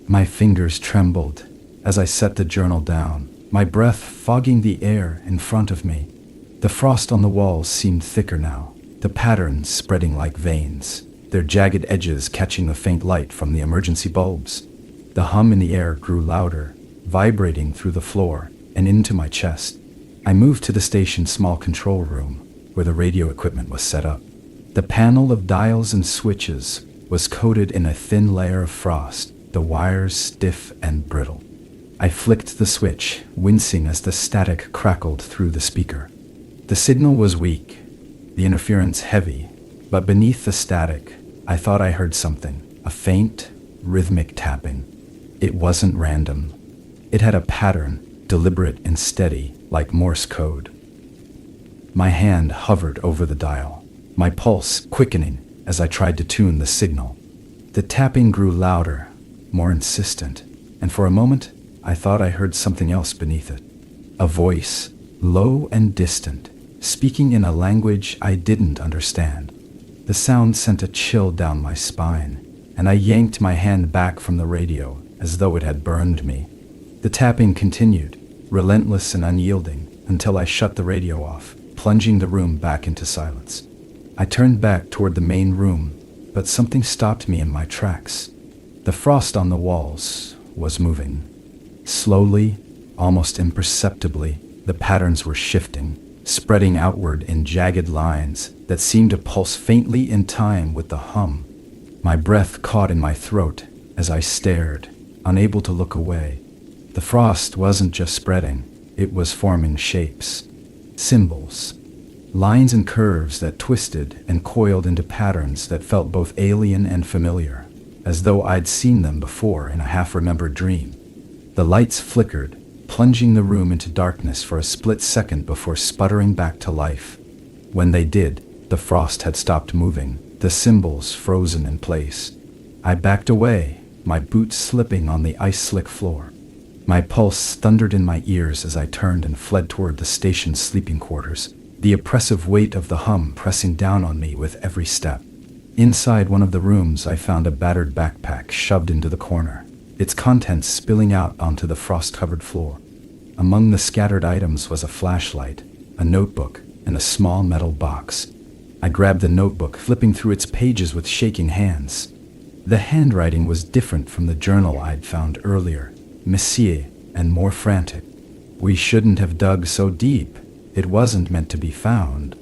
My fingers trembled as I set the journal down, my breath fogging the air in front of me. The frost on the walls seemed thicker now, the patterns spreading like veins, their jagged edges catching the faint light from the emergency bulbs. The hum in the air grew louder, vibrating through the floor and into my chest. I moved to the station's small control room, where the radio equipment was set up. The panel of dials and switches was coated in a thin layer of frost, the wires stiff and brittle. I flicked the switch, wincing as the static crackled through the speaker. The signal was weak, the interference heavy, but beneath the static, I thought I heard something, a faint, rhythmic tapping. It wasn't random. It had a pattern, deliberate and steady, like Morse code. My hand hovered over the dial, my pulse quickening as I tried to tune the signal. The tapping grew louder, more insistent, and for a moment, I thought I heard something else beneath it. A voice, low and distant, speaking in a language I didn't understand. The sound sent a chill down my spine, and I yanked my hand back from the radio as though it had burned me. The tapping continued, relentless and unyielding, until I shut the radio off, plunging the room back into silence. I turned back toward the main room, but something stopped me in my tracks. The frost on the walls was moving. Slowly, almost imperceptibly, the patterns were shifting, spreading outward in jagged lines that seemed to pulse faintly in time with the hum. My breath caught in my throat as I stared, unable to look away. The frost wasn't just spreading, it was forming shapes, symbols, lines and curves that twisted and coiled into patterns that felt both alien and familiar, as though I'd seen them before in a half-remembered dream. The lights flickered, plunging the room into darkness for a split second before sputtering back to life. When they did, the frost had stopped moving, the symbols frozen in place. I backed away, my boots slipping on the ice-slick floor. My pulse thundered in my ears as I turned and fled toward the station's sleeping quarters, the oppressive weight of the hum pressing down on me with every step. Inside one of the rooms, I found a battered backpack shoved into the corner, its contents spilling out onto the frost-covered floor. Among the scattered items was a flashlight, a notebook, and a small metal box. I grabbed the notebook, flipping through its pages with shaking hands. The handwriting was different from the journal I'd found earlier, messier and more frantic. We shouldn't have dug so deep. It wasn't meant to be found.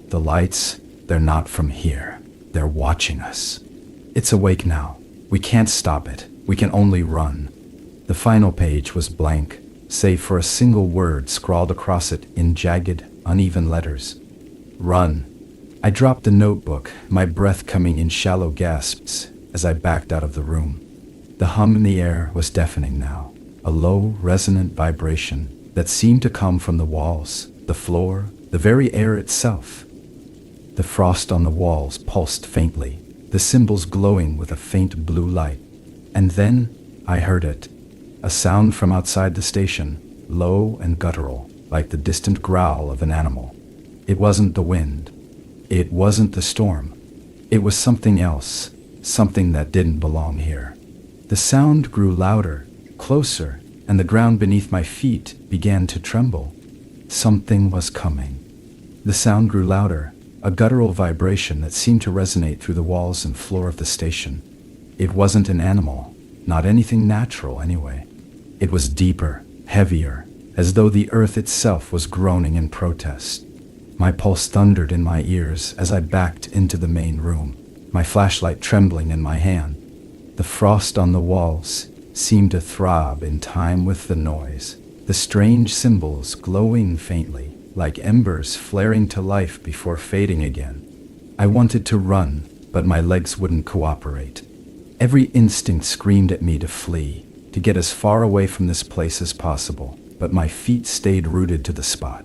The lights, they're not from here. They're watching us. It's awake now. We can't stop it. We can only run. The final page was blank, save for a single word scrawled across it in jagged, uneven letters. Run. I dropped the notebook, my breath coming in shallow gasps as I backed out of the room. The hum in the air was deafening now, a low, resonant vibration that seemed to come from the walls, the floor, the very air itself. The frost on the walls pulsed faintly, the symbols glowing with a faint blue light. And then I heard it, a sound from outside the station, low and guttural, like the distant growl of an animal. It wasn't the wind. It wasn't the storm. It was something else, something that didn't belong here. The sound grew louder, closer, and the ground beneath my feet began to tremble. Something was coming. The sound grew louder, a guttural vibration that seemed to resonate through the walls and floor of the station. It wasn't an animal, not anything natural anyway. It was deeper, heavier, as though the earth itself was groaning in protest. My pulse thundered in my ears as I backed into the main room, my flashlight trembling in my hand. The frost on the walls seemed to throb in time with the noise, the strange symbols glowing faintly, like embers flaring to life before fading again. I wanted to run, but my legs wouldn't cooperate. Every instinct screamed at me to flee, to get as far away from this place as possible, but my feet stayed rooted to the spot.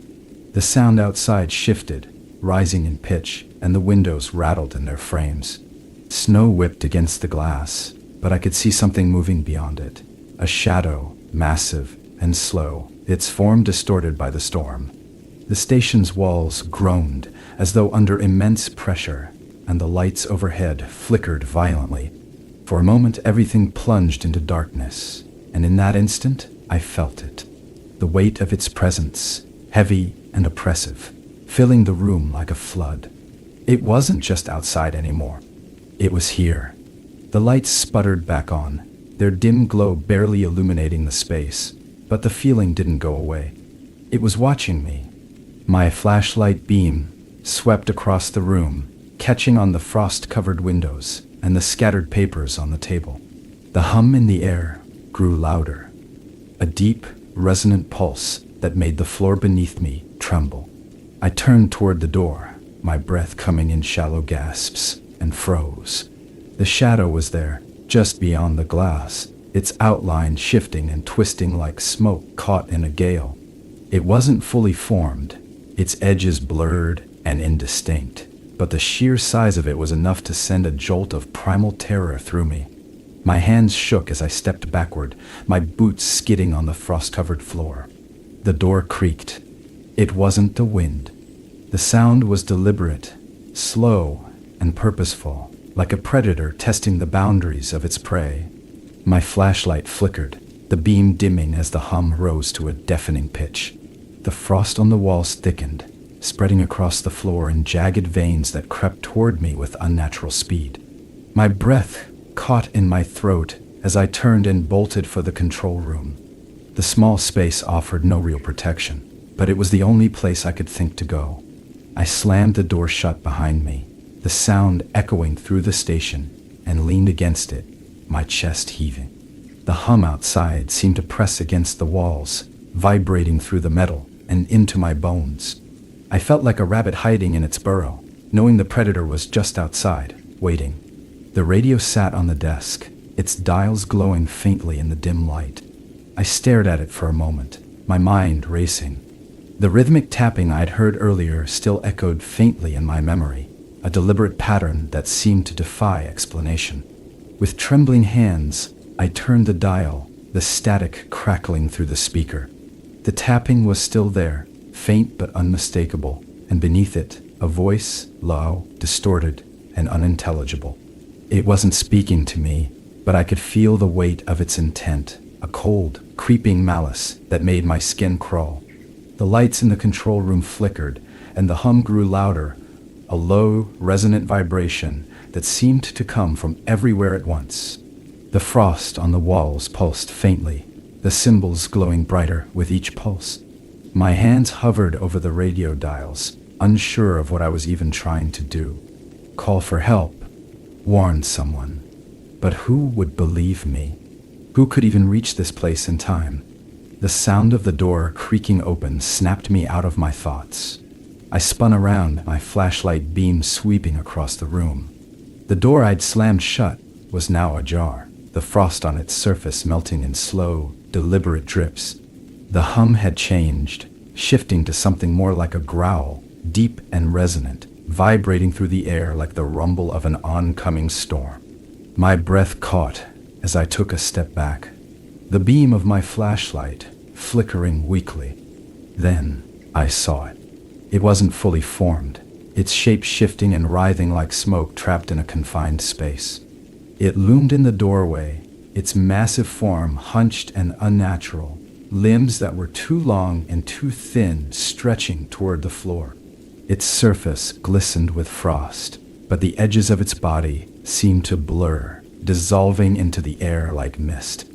The sound outside shifted, rising in pitch, and the windows rattled in their frames. Snow whipped against the glass, but I could see something moving beyond it. A shadow, massive and slow, its form distorted by the storm. The station's walls groaned as though under immense pressure, and the lights overhead flickered violently. For a moment everything plunged into darkness, and in that instant I felt it. The weight of its presence, heavy and oppressive, filling the room like a flood. It wasn't just outside anymore. It was here. The lights sputtered back on, their dim glow barely illuminating the space, but the feeling didn't go away. It was watching me. My flashlight beam swept across the room, catching on the frost-covered windows and the scattered papers on the table. The hum in the air grew louder, a deep, resonant pulse that made the floor beneath me tremble. I turned toward the door, my breath coming in shallow gasps, and froze. The shadow was there, just beyond the glass, its outline shifting and twisting like smoke caught in a gale. It wasn't fully formed, its edges blurred and indistinct, but the sheer size of it was enough to send a jolt of primal terror through me. My hands shook as I stepped backward, my boots skidding on the frost-covered floor. The door creaked. It wasn't the wind. The sound was deliberate, slow, and purposeful, like a predator testing the boundaries of its prey. My flashlight flickered, the beam dimming as the hum rose to a deafening pitch. The frost on the walls thickened, spreading across the floor in jagged veins that crept toward me with unnatural speed. My breath caught in my throat as I turned and bolted for the control room. The small space offered no real protection, but it was the only place I could think to go. I slammed the door shut behind me, the sound echoing through the station, and leaned against it, my chest heaving. The hum outside seemed to press against the walls, vibrating through the metal and into my bones. I felt like a rabbit hiding in its burrow, knowing the predator was just outside, waiting. The radio sat on the desk, its dials glowing faintly in the dim light. I stared at it for a moment, my mind racing. The rhythmic tapping I'd heard earlier still echoed faintly in my memory, a deliberate pattern that seemed to defy explanation. With trembling hands, I turned the dial, the static crackling through the speaker. The tapping was still there, faint but unmistakable, and beneath it, a voice, low, distorted, and unintelligible. It wasn't speaking to me, but I could feel the weight of its intent, a cold, creeping malice that made my skin crawl. The lights in the control room flickered, and the hum grew louder, a low, resonant vibration that seemed to come from everywhere at once. The frost on the walls pulsed faintly, the symbols glowing brighter with each pulse. My hands hovered over the radio dials, unsure of what I was even trying to do. Call for help, warn someone. But who would believe me? Who could even reach this place in time? The sound of the door creaking open snapped me out of my thoughts. I spun around, my flashlight beam sweeping across the room. The door I'd slammed shut was now ajar, the frost on its surface melting in slow, deliberate drips. The hum had changed, shifting to something more like a growl, deep and resonant, vibrating through the air like the rumble of an oncoming storm. My breath caught as I took a step back, the beam of my flashlight flickering weakly. Then I saw it. It wasn't fully formed, its shape shifting and writhing like smoke trapped in a confined space. It loomed in the doorway, its massive form hunched and unnatural, limbs that were too long and too thin stretching toward the floor. Its surface glistened with frost, but the edges of its body seemed to blur, dissolving into the air like mist.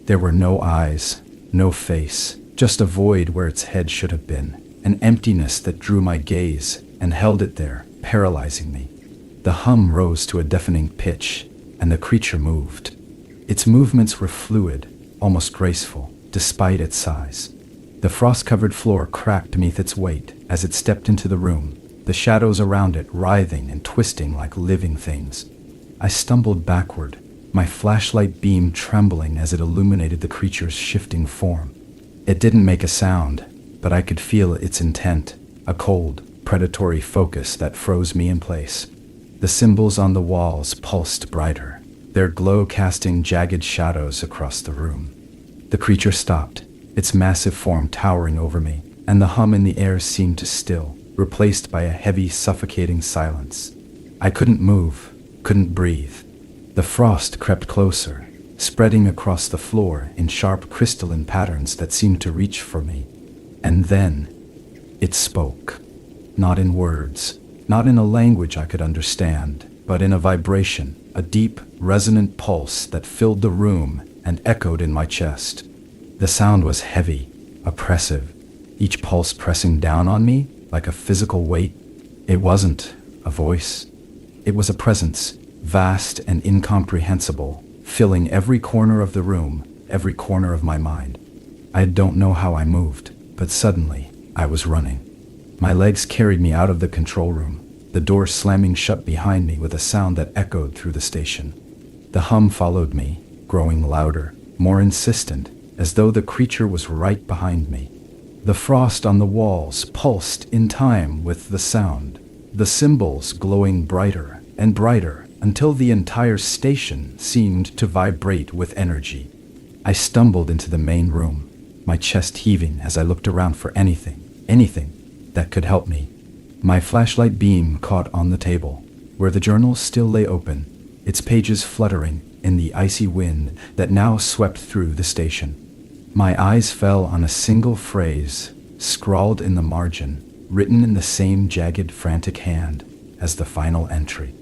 There were no eyes, no face, just a void where its head should have been, an emptiness that drew my gaze and held it there, paralyzing me. The hum rose to a deafening pitch, and the creature moved. Its movements were fluid, almost graceful, despite its size. The frost-covered floor cracked beneath its weight as it stepped into the room, the shadows around it writhing and twisting like living things. I stumbled backward, my flashlight beam trembling as it illuminated the creature's shifting form. It didn't make a sound, but I could feel its intent, a cold, predatory focus that froze me in place. The symbols on the walls pulsed brighter, their glow casting jagged shadows across the room. The creature stopped, its massive form towering over me, and the hum in the air seemed to still, replaced by a heavy, suffocating silence. I couldn't move, couldn't breathe. The frost crept closer, spreading across the floor in sharp crystalline patterns that seemed to reach for me. And then, it spoke. Not in words, not in a language I could understand, but in a vibration, a deep, resonant pulse that filled the room and echoed in my chest. The sound was heavy, oppressive, each pulse pressing down on me like a physical weight. It wasn't a voice. It was a presence, vast and incomprehensible, filling every corner of the room, every corner of my mind. I don't know how I moved, but suddenly I was running. My legs carried me out of the control room, the door slamming shut behind me with a sound that echoed through the station. The hum followed me, growing louder, more insistent, as though the creature was right behind me. The frost on the walls pulsed in time with the sound, the symbols glowing brighter and brighter until the entire station seemed to vibrate with energy. I stumbled into the main room, my chest heaving as I looked around for anything that could help me. My flashlight beam caught on the table, where the journal still lay open, its pages fluttering in the icy wind that now swept through the station. My eyes fell on a single phrase, scrawled in the margin, written in the same jagged, frantic hand as the final entry.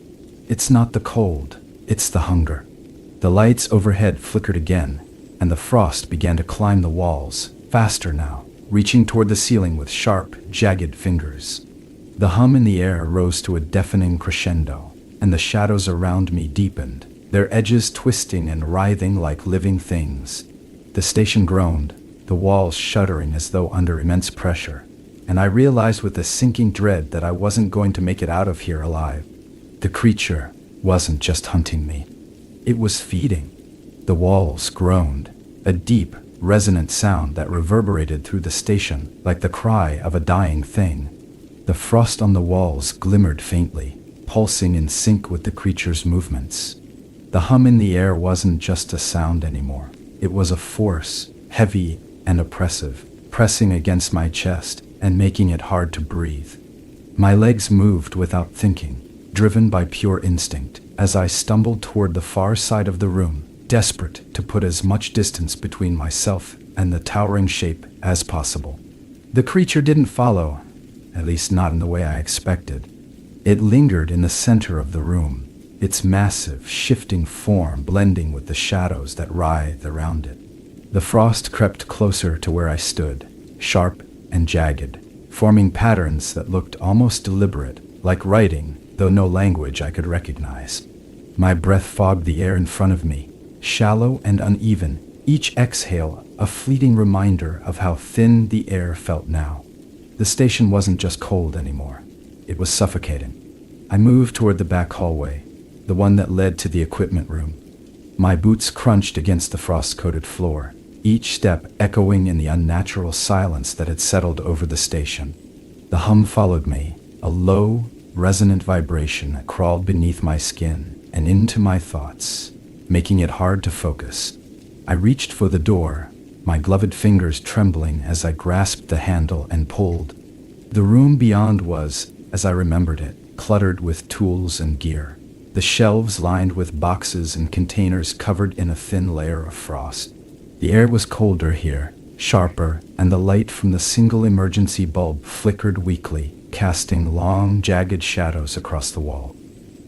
It's not the cold, it's the hunger. The lights overhead flickered again, and the frost began to climb the walls, faster now, reaching toward the ceiling with sharp, jagged fingers. The hum in the air rose to a deafening crescendo, and the shadows around me deepened, their edges twisting and writhing like living things. The station groaned, the walls shuddering as though under immense pressure, and I realized with a sinking dread that I wasn't going to make it out of here alive. The creature wasn't just hunting me. It was feeding. The walls groaned, a deep, resonant sound that reverberated through the station like the cry of a dying thing. The frost on the walls glimmered faintly, pulsing in sync with the creature's movements. The hum in the air wasn't just a sound anymore. It was a force, heavy and oppressive, pressing against my chest and making it hard to breathe. My legs moved without thinking, driven by pure instinct, as I stumbled toward the far side of the room, desperate to put as much distance between myself and the towering shape as possible. The creature didn't follow, at least not in the way I expected. It lingered in the center of the room, its massive, shifting form blending with the shadows that writhed around it. The frost crept closer to where I stood, sharp and jagged, forming patterns that looked almost deliberate, like writing, though no language I could recognize. My breath fogged the air in front of me, shallow and uneven, each exhale a fleeting reminder of how thin the air felt now. The station wasn't just cold anymore. It was suffocating. I moved toward the back hallway, the one that led to the equipment room. My boots crunched against the frost-coated floor, each step echoing in the unnatural silence that had settled over the station. The hum followed me, a low, resonant vibration that crawled beneath my skin and into my thoughts, making it hard to focus. I reached for the door, my gloved fingers trembling as I grasped the handle and pulled. The room beyond was, as I remembered it, cluttered with tools and gear, the shelves lined with boxes and containers covered in a thin layer of frost. The air was colder here, sharper, and the light from the single emergency bulb flickered weakly, casting long, jagged shadows across the wall.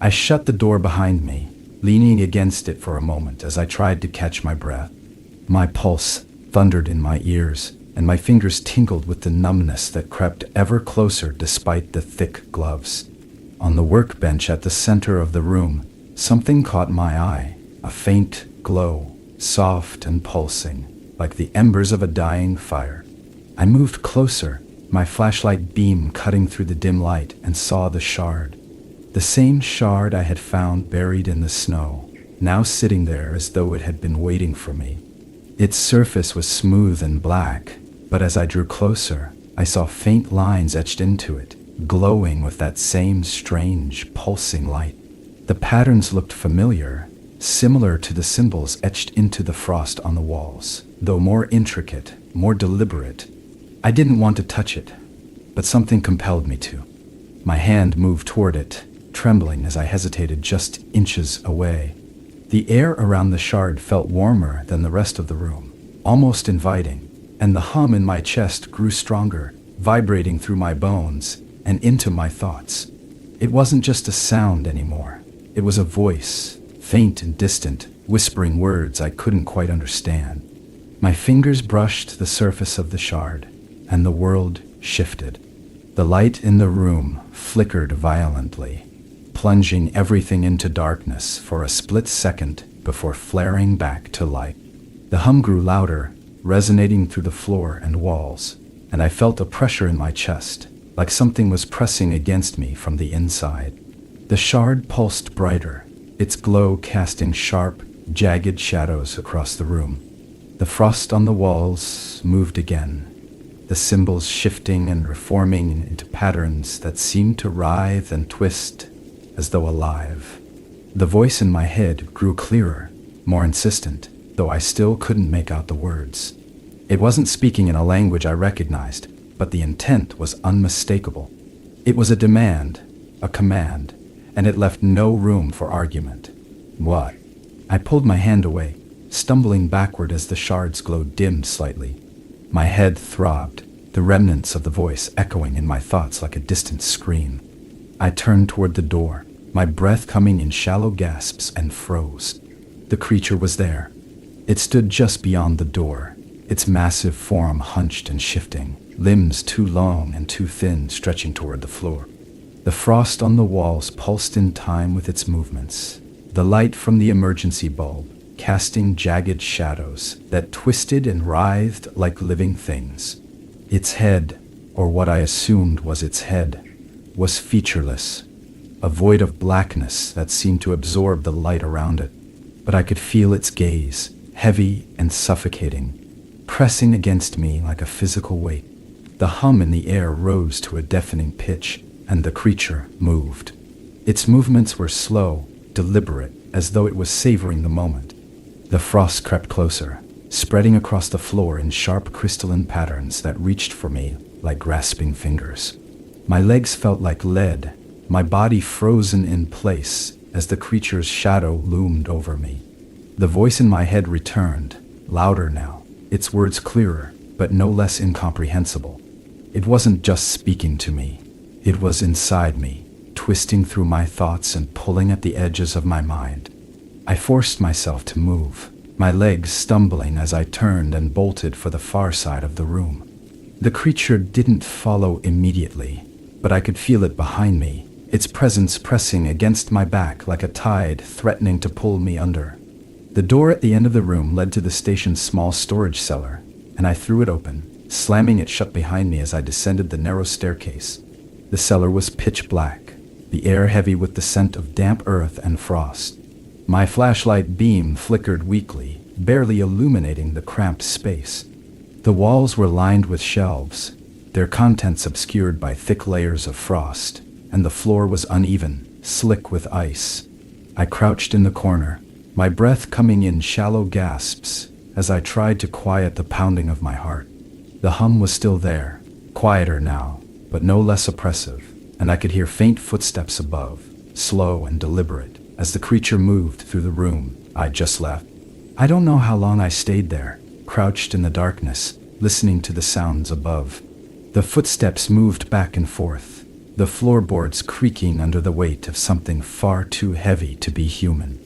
I shut the door behind me, leaning against it for a moment as I tried to catch my breath. My pulse thundered in my ears, and my fingers tingled with the numbness that crept ever closer despite the thick gloves. On the workbench at the center of the room, something caught my eye, a faint glow, soft and pulsing, like the embers of a dying fire. I moved closer, my flashlight beam cutting through the dim light, and saw the shard. The same shard I had found buried in the snow, now sitting there as though it had been waiting for me. Its surface was smooth and black, but as I drew closer, I saw faint lines etched into it, glowing with that same strange, pulsing light. The patterns looked familiar, similar to the symbols etched into the frost on the walls, though more intricate, more deliberate. I didn't want to touch it, but something compelled me to. My hand moved toward it, trembling as I hesitated just inches away. The air around the shard felt warmer than the rest of the room, almost inviting, and the hum in my chest grew stronger, vibrating through my bones and into my thoughts. It wasn't just a sound anymore. It was a voice, faint and distant, whispering words I couldn't quite understand. My fingers brushed the surface of the shard, and the world shifted. The light in the room flickered violently, plunging everything into darkness for a split second before flaring back to light. The hum grew louder, resonating through the floor and walls, and I felt a pressure in my chest, like something was pressing against me from the inside. The shard pulsed brighter, its glow casting sharp, jagged shadows across the room. The frost on the walls moved again, the symbols shifting and reforming into patterns that seemed to writhe and twist as though alive. The voice in my head grew clearer, more insistent, though I still couldn't make out the words. It wasn't speaking in a language I recognized, but the intent was unmistakable. It was a demand, a command, and it left no room for argument. What? I pulled my hand away, stumbling backward as the shard's glow dimmed slightly. My head throbbed, the remnants of the voice echoing in my thoughts like a distant scream. I turned toward the door, my breath coming in shallow gasps, and froze. The creature was there. It stood just beyond the door, its massive form hunched and shifting, limbs too long and too thin stretching toward the floor. The frost on the walls pulsed in time with its movements, the light from the emergency bulb casting jagged shadows that twisted and writhed like living things. Its head, or what I assumed was its head, was featureless, a void of blackness that seemed to absorb the light around it. But I could feel its gaze, heavy and suffocating, pressing against me like a physical weight. The hum in the air rose to a deafening pitch, and the creature moved. Its movements were slow, deliberate, as though it was savoring the moment. The frost crept closer, spreading across the floor in sharp crystalline patterns that reached for me like grasping fingers. My legs felt like lead, my body frozen in place as the creature's shadow loomed over me. The voice in my head returned, louder now, its words clearer, but no less incomprehensible. It wasn't just speaking to me. It was inside me, twisting through my thoughts and pulling at the edges of my mind. I forced myself to move, my legs stumbling as I turned and bolted for the far side of the room. The creature didn't follow immediately, but I could feel it behind me, its presence pressing against my back like a tide threatening to pull me under. The door at the end of the room led to the station's small storage cellar, and I threw it open, slamming it shut behind me as I descended the narrow staircase. The cellar was pitch black, the air heavy with the scent of damp earth and frost. My flashlight beam flickered weakly, barely illuminating the cramped space. The walls were lined with shelves, their contents obscured by thick layers of frost, and the floor was uneven, slick with ice. I crouched in the corner, my breath coming in shallow gasps as I tried to quiet the pounding of my heart. The hum was still there, quieter now, but no less oppressive, and I could hear faint footsteps above, slow and deliberate, as the creature moved through the room I'd just left. I don't know how long I stayed there, crouched in the darkness, listening to the sounds above. The footsteps moved back and forth, the floorboards creaking under the weight of something far too heavy to be human.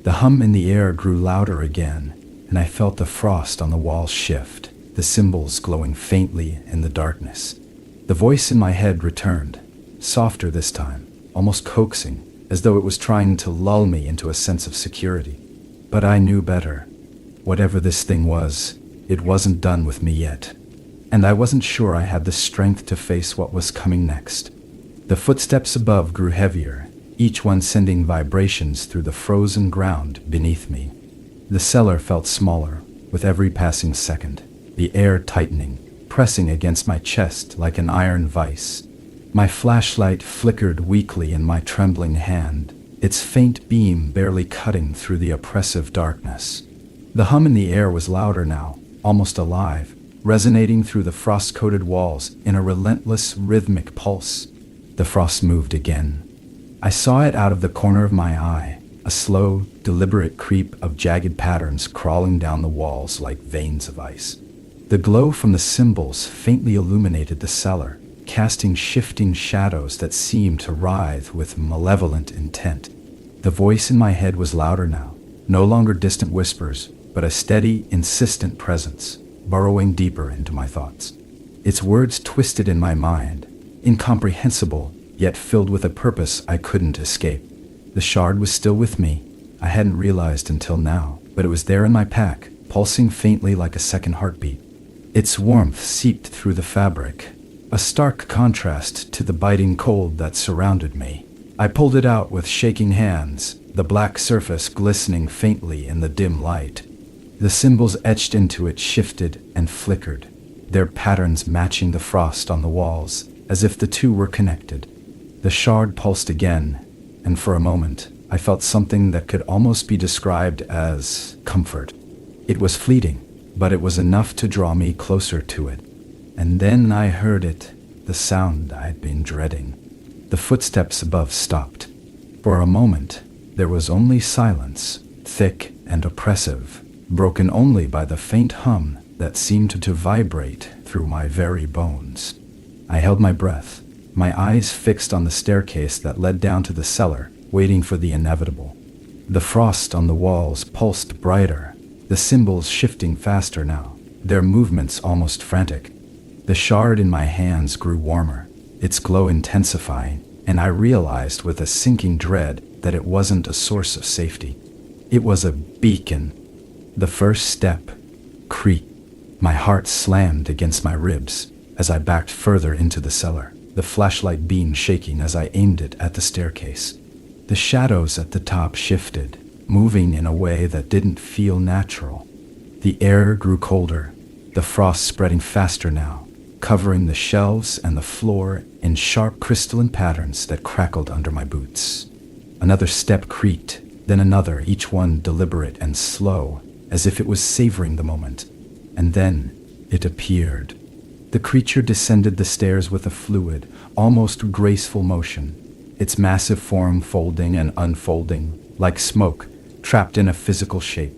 The hum in the air grew louder again, and I felt the frost on the walls shift, the symbols glowing faintly in the darkness. The voice in my head returned, softer this time, almost coaxing, as though it was trying to lull me into a sense of security. But I knew better. Whatever this thing was, it wasn't done with me yet, and I wasn't sure I had the strength to face what was coming next. The footsteps above grew heavier, each one sending vibrations through the frozen ground beneath me. The cellar felt smaller with every passing second, the air tightening, pressing against my chest like an iron vice. My flashlight flickered weakly in my trembling hand, its faint beam barely cutting through the oppressive darkness. The hum in the air was louder now, almost alive, resonating through the frost-coated walls in a relentless, rhythmic pulse. The frost moved again. I saw it out of the corner of my eye, a slow, deliberate creep of jagged patterns crawling down the walls like veins of ice. The glow from the symbols faintly illuminated the cellar, casting shifting shadows that seemed to writhe with malevolent intent. The voice in my head was louder now, no longer distant whispers, but a steady, insistent presence, burrowing deeper into my thoughts. Its words twisted in my mind, incomprehensible, yet filled with a purpose I couldn't escape. The shard was still with me. I hadn't realized until now, but it was there in my pack, pulsing faintly like a second heartbeat. Its warmth seeped through the fabric, a stark contrast to the biting cold that surrounded me. I pulled it out with shaking hands, the black surface glistening faintly in the dim light. The symbols etched into it shifted and flickered, their patterns matching the frost on the walls, as if the two were connected. The shard pulsed again, and for a moment, I felt something that could almost be described as comfort. It was fleeting, but it was enough to draw me closer to it. And then I heard it, the sound I had been dreading. The footsteps above stopped. For a moment, there was only silence, thick and oppressive, broken only by the faint hum that seemed to vibrate through my very bones. I held my breath, my eyes fixed on the staircase that led down to the cellar, waiting for the inevitable. The frost on the walls pulsed brighter, the symbols shifting faster now, their movements almost frantic. The shard in my hands grew warmer, its glow intensifying, and I realized with a sinking dread that it wasn't a source of safety. It was a beacon. The first step, creak. My heart slammed against my ribs as I backed further into the cellar, the flashlight beam shaking as I aimed it at the staircase. The shadows at the top shifted, moving in a way that didn't feel natural. The air grew colder, the frost spreading faster now, covering the shelves and the floor in sharp crystalline patterns that crackled under my boots. Another step creaked, then another, each one deliberate and slow, as if it was savoring the moment. And then it appeared. The creature descended the stairs with a fluid, almost graceful motion, its massive form folding and unfolding, like smoke, trapped in a physical shape.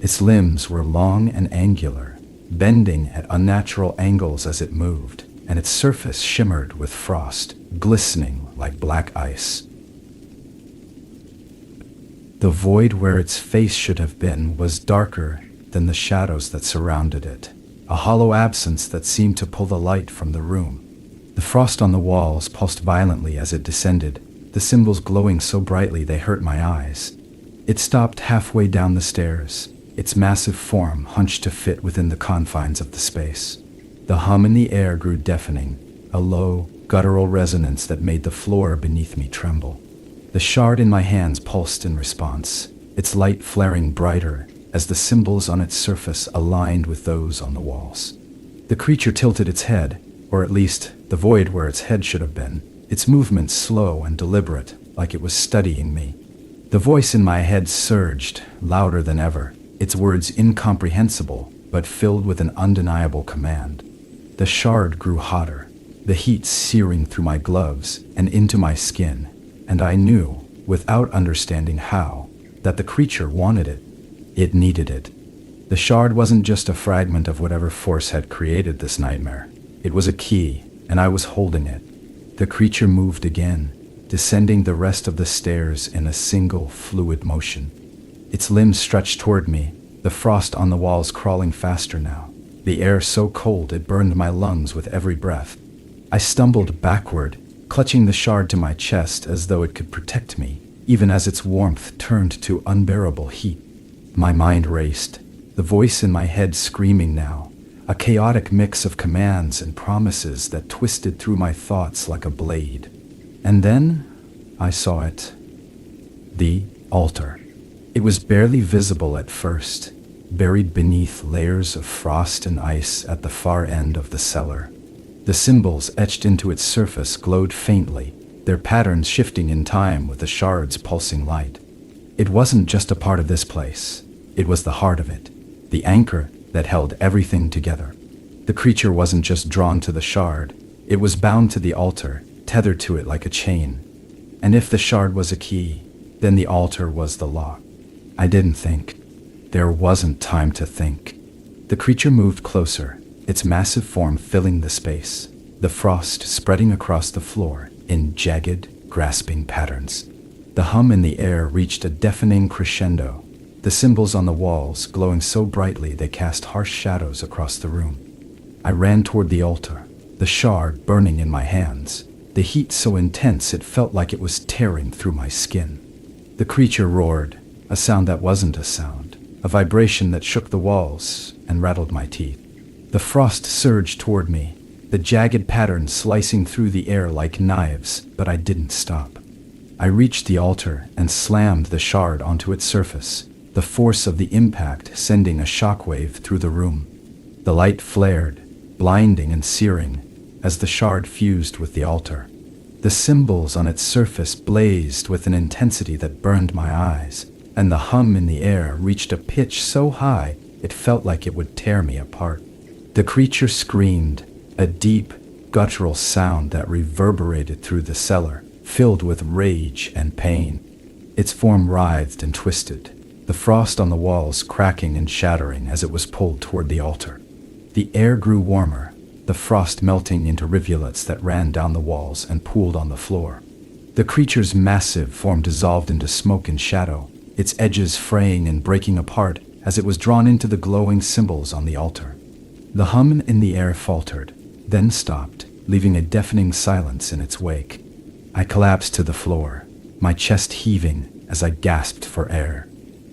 Its limbs were long and angular, bending at unnatural angles as it moved, and its surface shimmered with frost, glistening like black ice. The void where its face should have been was darker than the shadows that surrounded it, a hollow absence that seemed to pull the light from the room. The frost on the walls pulsed violently as it descended, the symbols glowing so brightly they hurt my eyes. It stopped halfway down the stairs, its massive form hunched to fit within the confines of the space. The hum in the air grew deafening, a low, guttural resonance that made the floor beneath me tremble. The shard in my hands pulsed in response, its light flaring brighter as the symbols on its surface aligned with those on the walls. The creature tilted its head, or at least the void where its head should have been, its movements slow and deliberate, like it was studying me. The voice in my head surged, louder than ever, its words incomprehensible, but filled with an undeniable command. The shard grew hotter, the heat searing through my gloves and into my skin, and I knew, without understanding how, that the creature wanted it. It needed it. The shard wasn't just a fragment of whatever force had created this nightmare. It was a key, and I was holding it. The creature moved again, descending the rest of the stairs in a single, fluid motion. Its limbs stretched toward me, the frost on the walls crawling faster now, the air so cold it burned my lungs with every breath. I stumbled backward, clutching the shard to my chest as though it could protect me, even as its warmth turned to unbearable heat. My mind raced, the voice in my head screaming now, a chaotic mix of commands and promises that twisted through my thoughts like a blade. And then I saw it. The altar. It was barely visible at first, buried beneath layers of frost and ice at the far end of the cellar. The symbols etched into its surface glowed faintly, their patterns shifting in time with the shard's pulsing light. It wasn't just a part of this place. It was the heart of it, the anchor that held everything together. The creature wasn't just drawn to the shard, it was bound to the altar, tethered to it like a chain. And if the shard was a key, then the altar was the lock. I didn't think. There wasn't time to think. The creature moved closer, its massive form filling the space, the frost spreading across the floor in jagged, grasping patterns. The hum in the air reached a deafening crescendo, the symbols on the walls glowing so brightly they cast harsh shadows across the room. I ran toward the altar, the shard burning in my hands, the heat so intense it felt like it was tearing through my skin. The creature roared, a sound that wasn't a sound, a vibration that shook the walls and rattled my teeth. The frost surged toward me, the jagged patterns slicing through the air like knives, but I didn't stop. I reached the altar and slammed the shard onto its surface, the force of the impact sending a shockwave through the room. The light flared, blinding and searing, as the shard fused with the altar. The symbols on its surface blazed with an intensity that burned my eyes, and the hum in the air reached a pitch so high it felt like it would tear me apart. The creature screamed, a deep, guttural sound that reverberated through the cellar, filled with rage and pain. Its form writhed and twisted, the frost on the walls cracking and shattering as it was pulled toward the altar. The air grew warmer, the frost melting into rivulets that ran down the walls and pooled on the floor. The creature's massive form dissolved into smoke and shadow, its edges fraying and breaking apart as it was drawn into the glowing symbols on the altar. The hum in the air faltered, then stopped, leaving a deafening silence in its wake. I collapsed to the floor, my chest heaving as I gasped for air.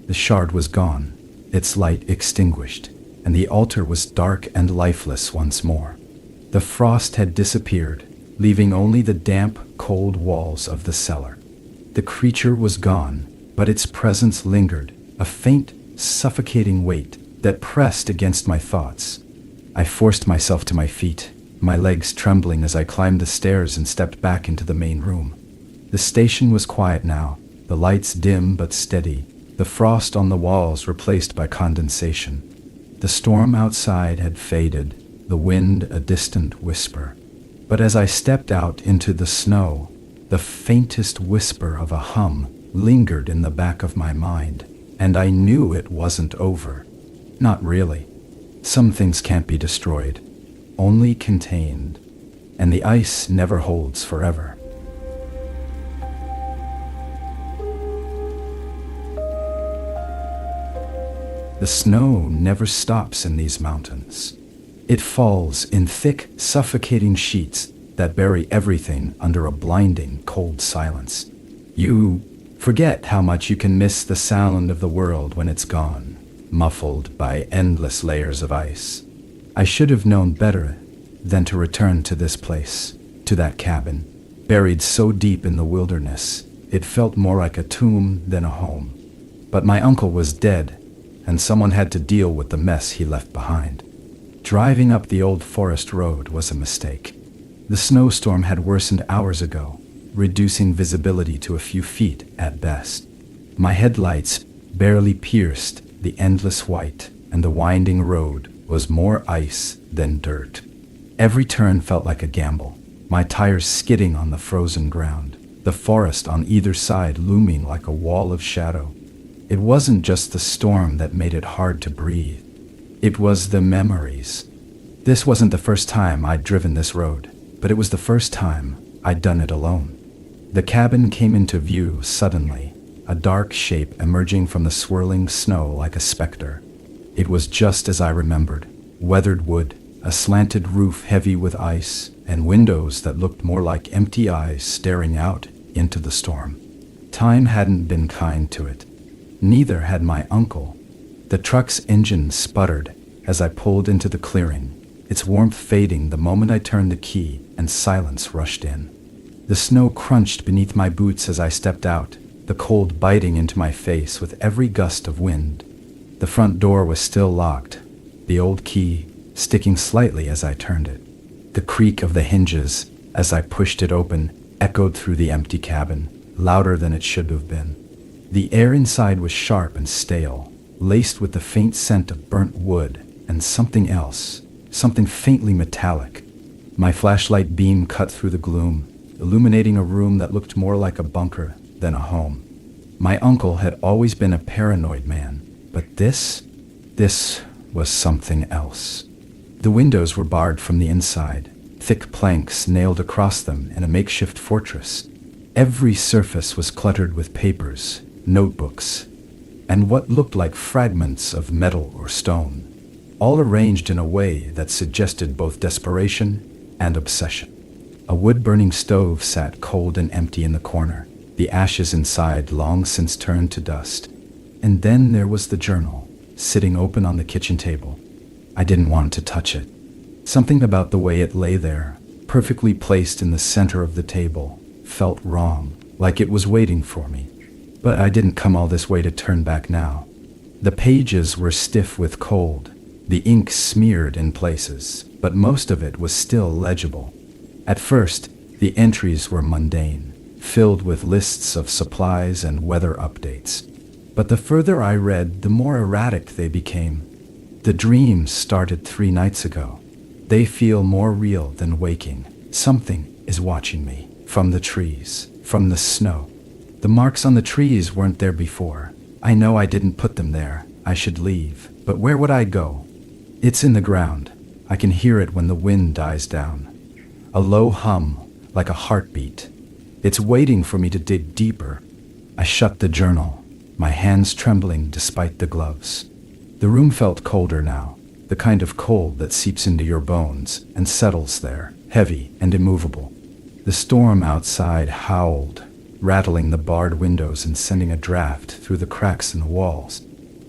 The shard was gone, its light extinguished, and the altar was dark and lifeless once more. The frost had disappeared, leaving only the damp, cold walls of the cellar. The creature was gone, but its presence lingered, a faint, suffocating weight that pressed against my thoughts. I forced myself to my feet, my legs trembling as I climbed the stairs and stepped back into the main room. The station was quiet now, the lights dim but steady, the frost on the walls replaced by condensation. The storm outside had faded, the wind a distant whisper. But as I stepped out into the snow, the faintest whisper of a hum lingered in the back of my mind, and I knew it wasn't over. Not really. Some things can't be destroyed, only contained, and the ice never holds forever. The snow never stops in these mountains. It falls in thick, suffocating sheets that bury everything under a blinding, cold silence. You Forget how much you can miss the sound of the world when it's gone, muffled by endless layers of ice. I should have known better than to return to this place, to that cabin, buried so deep in the wilderness, it felt more like a tomb than a home. But my uncle was dead, and someone had to deal with the mess he left behind. Driving up the old forest road was a mistake. The snowstorm had worsened hours ago, reducing visibility to a few feet at best. My headlights barely pierced the endless white, and the winding road was more ice than dirt. Every turn felt like a gamble, my tires skidding on the frozen ground, the forest on either side looming like a wall of shadow. It wasn't just the storm that made it hard to breathe. It was the memories. This wasn't the first time I'd driven this road, but it was the first time I'd done it alone. The cabin came into view suddenly, a dark shape emerging from the swirling snow like a specter. It was just as I remembered: weathered wood, a slanted roof heavy with ice, and windows that looked more like empty eyes staring out into the storm. Time hadn't been kind to it. Neither had my uncle. The truck's engine sputtered as I pulled into the clearing, its warmth fading the moment I turned the key, and silence rushed in. The snow crunched beneath my boots as I stepped out, the cold biting into my face with every gust of wind. The front door was still locked, the old key sticking slightly as I turned it. The creak of the hinges as I pushed it open echoed through the empty cabin, louder than it should have been. The air inside was sharp and stale, laced with the faint scent of burnt wood and something else, something faintly metallic. My flashlight beam cut through the gloom, illuminating a room that looked more like a bunker than a home. My uncle had always been a paranoid man, but this was something else. The windows were barred from the inside, thick planks nailed across them in a makeshift fortress. Every surface was cluttered with papers, notebooks, and what looked like fragments of metal or stone, all arranged in a way that suggested both desperation and obsession. A wood-burning stove sat cold and empty in the corner, the ashes inside long since turned to dust. And then there was the journal, sitting open on the kitchen table. I didn't want to touch it. Something about the way it lay there, perfectly placed in the center of the table, felt wrong, like it was waiting for me. But I didn't come all this way to turn back now. The pages were stiff with cold, the ink smeared in places, but most of it was still legible. At first, the entries were mundane, filled with lists of supplies and weather updates. But the further I read, the more erratic they became. The dreams started 3 nights ago. They feel more real than waking. Something is watching me, from the trees, from the snow. The marks on the trees weren't there before. I know I didn't put them there. I should leave. But where would I go? It's in the ground. I can hear it when the wind dies down. A low hum, like a heartbeat. It's waiting for me to dig deeper. I shut the journal, my hands trembling despite the gloves. The room felt colder now, the kind of cold that seeps into your bones and settles there, heavy and immovable. The storm outside howled, rattling the barred windows and sending a draft through the cracks in the walls.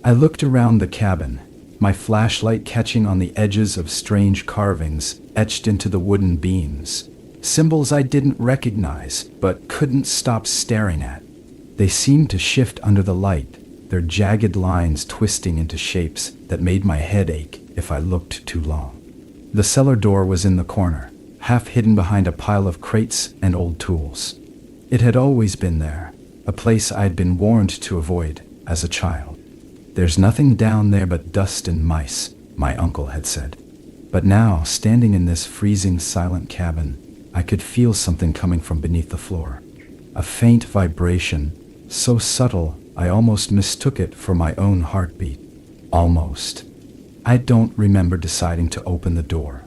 I looked around the cabin, my flashlight catching on the edges of strange carvings etched into the wooden beams, symbols I didn't recognize but couldn't stop staring at. They seemed to shift under the light, their jagged lines twisting into shapes that made my head ache if I looked too long. The cellar door was in the corner, half hidden behind a pile of crates and old tools. It had always been there, a place I'd been warned to avoid as a child. "There's nothing down there but dust and mice," my uncle had said. But now, standing in this freezing, silent cabin, I could feel something coming from beneath the floor. A faint vibration, so subtle I almost mistook it for my own heartbeat. Almost. I don't remember deciding to open the door.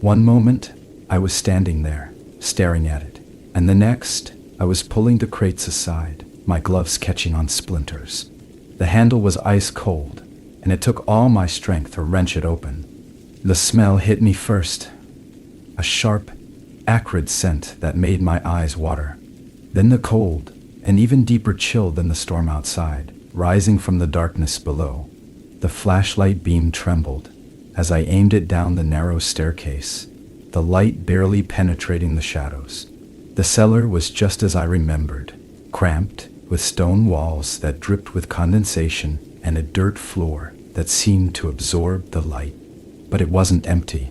One moment, I was standing there, staring at it, and the next, I was pulling the crates aside, my gloves catching on splinters. The handle was ice cold, and it took all my strength to wrench it open. The smell hit me first, a sharp, acrid scent that made my eyes water. Then the cold, an even deeper chill than the storm outside, rising from the darkness below. The flashlight beam trembled as I aimed it down the narrow staircase, the light barely penetrating the shadows. The cellar was just as I remembered, cramped, with stone walls that dripped with condensation and a dirt floor that seemed to absorb the light. But it wasn't empty.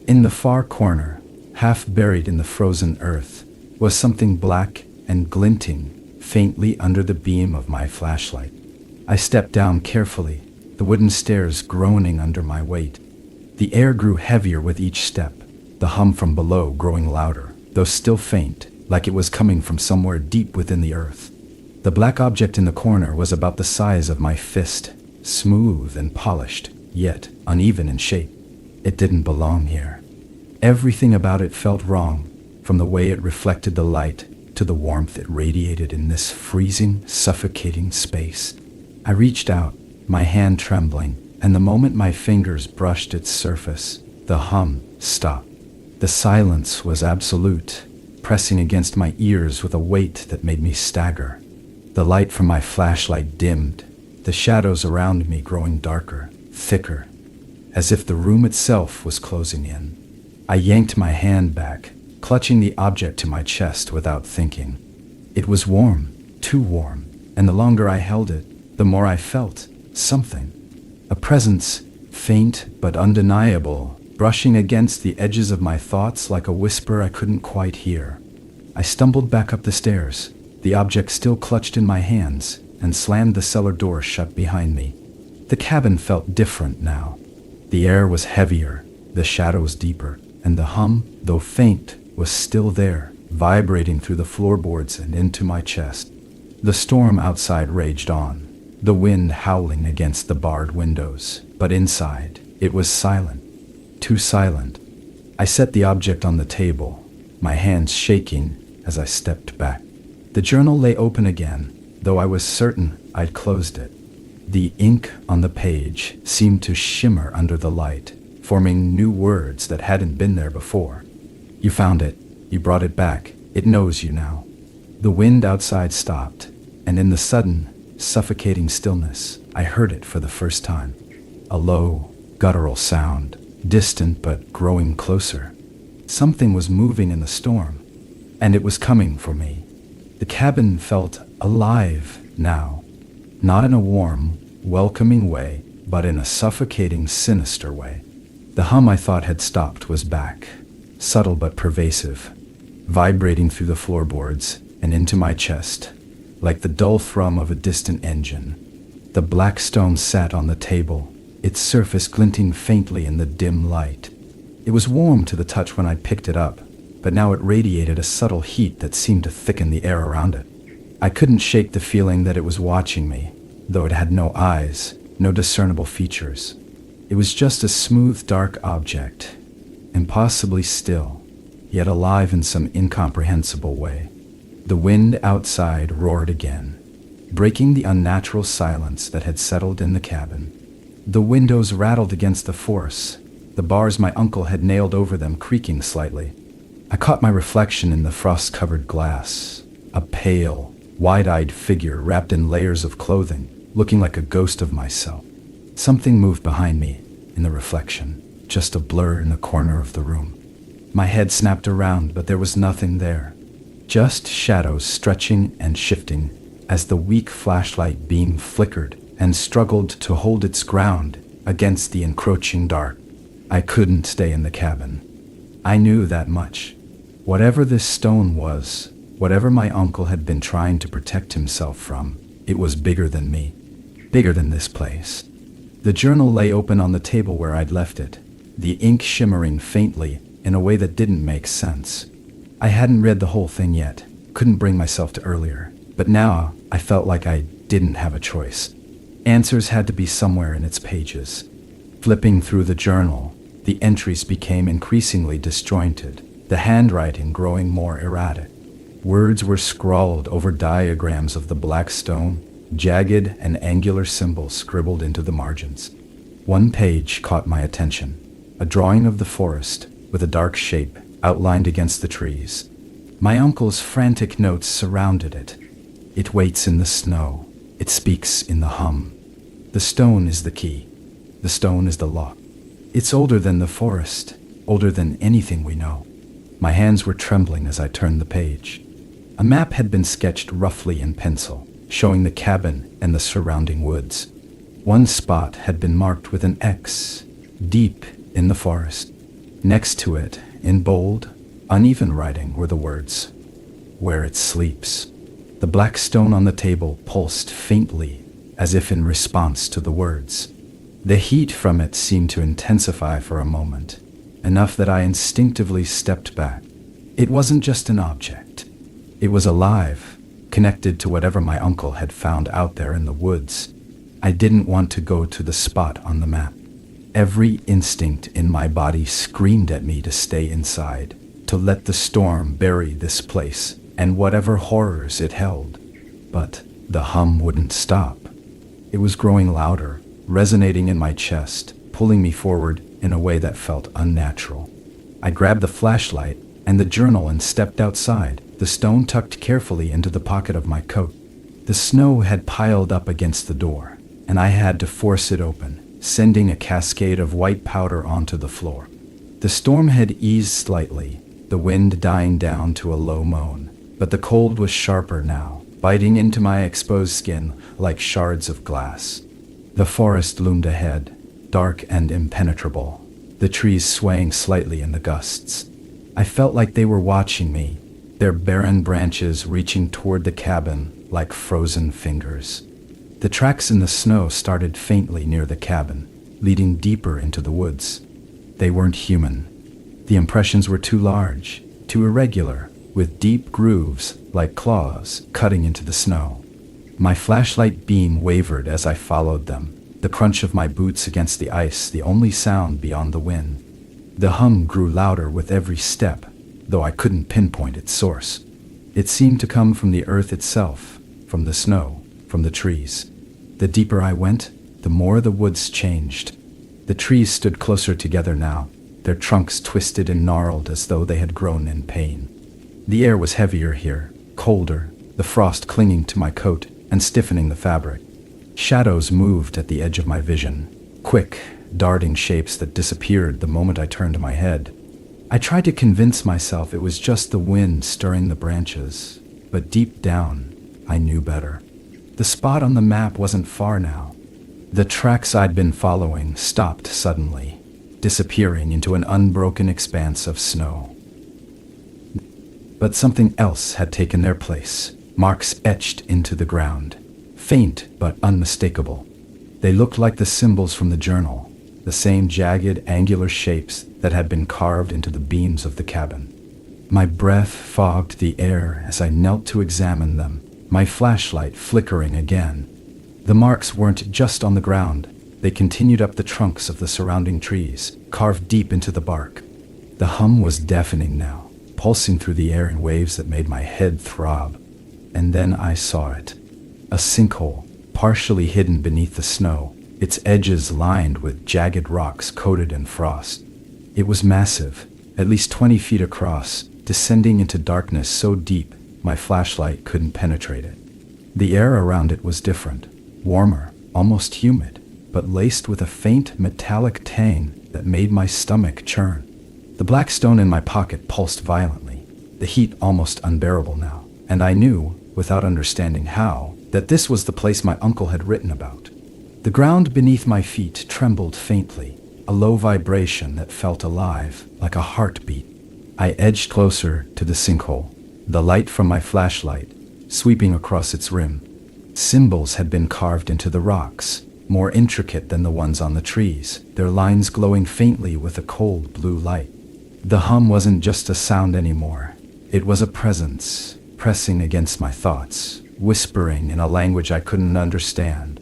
In the far corner, half buried in the frozen earth, was something black and glinting faintly under the beam of my flashlight. I stepped down carefully, the wooden stairs groaning under my weight. The air grew heavier with each step, the hum from below growing louder, though still faint, like it was coming from somewhere deep within the earth. The black object in the corner was about the size of my fist, smooth and polished, yet uneven in shape. It didn't belong here. Everything about it felt wrong, from the way it reflected the light to the warmth it radiated in this freezing, suffocating space. I reached out, my hand trembling, and the moment my fingers brushed its surface, the hum stopped. The silence was absolute, pressing against my ears with a weight that made me stagger. The light from my flashlight dimmed, the shadows around me growing darker, thicker, as if the room itself was closing in. I yanked my hand back, clutching the object to my chest without thinking. It was warm, too warm, and the longer I held it, the more I felt something. A presence, faint but undeniable, brushing against the edges of my thoughts like a whisper I couldn't quite hear. I stumbled back up the stairs, the object still clutched in my hands, and slammed the cellar door shut behind me. The cabin felt different now. The air was heavier, the shadows deeper, and the hum, though faint, was still there, vibrating through the floorboards and into my chest. The storm outside raged on, the wind howling against the barred windows, but inside, it was silent. Too silent. I set the object on the table, my hands shaking as I stepped back. The journal lay open again, though I was certain I'd closed it. The ink on the page seemed to shimmer under the light, forming new words that hadn't been there before. You found it. You brought it back. It knows you now. The wind outside stopped, and in the sudden, suffocating stillness, I heard it for the first time. A low, guttural sound, distant but growing closer. Something was moving in the storm, and it was coming for me. The cabin felt alive now, not in a warm, welcoming way, but in a suffocating, sinister way. The hum I thought had stopped was back, subtle but pervasive, vibrating through the floorboards and into my chest, like the dull thrum of a distant engine. The black stone sat on the table, its surface glinting faintly in the dim light. It was warm to the touch when I picked it up, but now it radiated a subtle heat that seemed to thicken the air around it. I couldn't shake the feeling that it was watching me, though it had no eyes, no discernible features. It was just a smooth, dark object, impossibly still, yet alive in some incomprehensible way. The wind outside roared again, breaking the unnatural silence that had settled in the cabin. The windows rattled against the force, the bars my uncle had nailed over them creaking slightly. I caught my reflection in the frost-covered glass, a pale, wide-eyed figure wrapped in layers of clothing, looking like a ghost of myself. Something moved behind me, in the reflection, just a blur in the corner of the room. My head snapped around, but there was nothing there. Just shadows stretching and shifting as the weak flashlight beam flickered and struggled to hold its ground against the encroaching dark. I couldn't stay in the cabin. I knew that much. Whatever this stone was, whatever my uncle had been trying to protect himself from, it was bigger than me, bigger than this place. The journal lay open on the table where I'd left it, the ink shimmering faintly in a way that didn't make sense. I hadn't read the whole thing yet, couldn't bring myself to earlier, but now I felt like I didn't have a choice. Answers had to be somewhere in its pages. Flipping through the journal, the entries became increasingly disjointed, the handwriting growing more erratic. Words were scrawled over diagrams of the black stone, jagged and angular symbols scribbled into the margins. One page caught my attention, a drawing of the forest with a dark shape outlined against the trees. My uncle's frantic notes surrounded it. It waits in the snow. It speaks in the hum. The stone is the key. The stone is the lock. It's older than the forest, older than anything we know. My hands were trembling as I turned the page. A map had been sketched roughly in pencil, showing the cabin and the surrounding woods. One spot had been marked with an X, deep in the forest. Next to it, in bold, uneven writing, were the words, "Where it sleeps." The black stone on the table pulsed faintly, as if in response to the words. The heat from it seemed to intensify for a moment, enough that I instinctively stepped back. It wasn't just an object. It was alive, connected to whatever my uncle had found out there in the woods. I didn't want to go to the spot on the map. Every instinct in my body screamed at me to stay inside, to let the storm bury this place and whatever horrors it held. But the hum wouldn't stop. It was growing louder, resonating in my chest, pulling me forward in a way that felt unnatural. I grabbed the flashlight and the journal and stepped outside, the stone tucked carefully into the pocket of my coat. The snow had piled up against the door, and I had to force it open, sending a cascade of white powder onto the floor. The storm had eased slightly, the wind dying down to a low moan, but the cold was sharper now, biting into my exposed skin like shards of glass. The forest loomed ahead, dark and impenetrable, the trees swaying slightly in the gusts. I felt like they were watching me, their barren branches reaching toward the cabin like frozen fingers. The tracks in the snow started faintly near the cabin, leading deeper into the woods. They weren't human. The impressions were too large, too irregular, with deep grooves like claws cutting into the snow. My flashlight beam wavered as I followed them, the crunch of my boots against the ice the only sound beyond the wind. The hum grew louder with every step, though I couldn't pinpoint its source. It seemed to come from the earth itself, from the snow, from the trees. The deeper I went, the more the woods changed. The trees stood closer together now, their trunks twisted and gnarled as though they had grown in pain. The air was heavier here, colder, the frost clinging to my coat and stiffening the fabric. Shadows moved at the edge of my vision, quick, darting shapes that disappeared the moment I turned my head. I tried to convince myself it was just the wind stirring the branches, but deep down, I knew better. The spot on the map wasn't far now. The tracks I'd been following stopped suddenly, disappearing into an unbroken expanse of snow. But something else had taken their place, marks etched into the ground, faint but unmistakable. They looked like the symbols from the journal, the same jagged, angular shapes that had been carved into the beams of the cabin. My breath fogged the air as I knelt to examine them, my flashlight flickering again. The marks weren't just on the ground. They continued up the trunks of the surrounding trees, carved deep into the bark. The hum was deafening now, pulsing through the air in waves that made my head throb. And then I saw it. A sinkhole, partially hidden beneath the snow, its edges lined with jagged rocks coated in frost. It was massive, at least 20 feet across, descending into darkness so deep my flashlight couldn't penetrate it. The air around it was different, warmer, almost humid, but laced with a faint metallic tang that made my stomach churn. The black stone in my pocket pulsed violently, the heat almost unbearable now, and I knew, without understanding how, that this was the place my uncle had written about. The ground beneath my feet trembled faintly, a low vibration that felt alive, like a heartbeat. I edged closer to the sinkhole, the light from my flashlight sweeping across its rim. Symbols had been carved into the rocks, more intricate than the ones on the trees, their lines glowing faintly with a cold blue light. The hum wasn't just a sound anymore. It was a presence, pressing against my thoughts, whispering in a language I couldn't understand.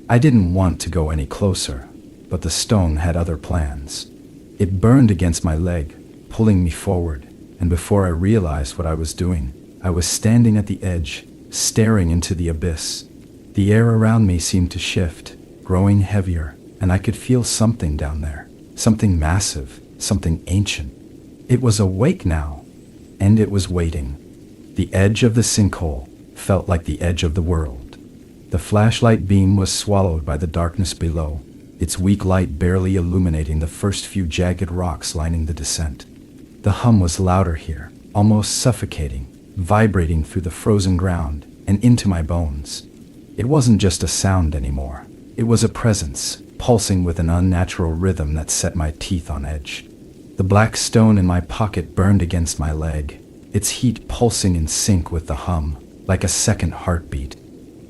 I didn't want to go any closer, but the stone had other plans. It burned against my leg, pulling me forward, and before I realized what I was doing, I was standing at the edge, staring into the abyss. The air around me seemed to shift, growing heavier, and I could feel something down there, something massive, something ancient. It was awake now, and it was waiting. The edge of the sinkhole, felt like the edge of the world. The flashlight beam was swallowed by the darkness below, its weak light barely illuminating the first few jagged rocks lining the descent. The hum was louder here, almost suffocating, vibrating through the frozen ground and into my bones. It wasn't just a sound anymore. It was a presence, pulsing with an unnatural rhythm that set my teeth on edge. The black stone in my pocket burned against my leg, its heat pulsing in sync with the hum, like a second heartbeat.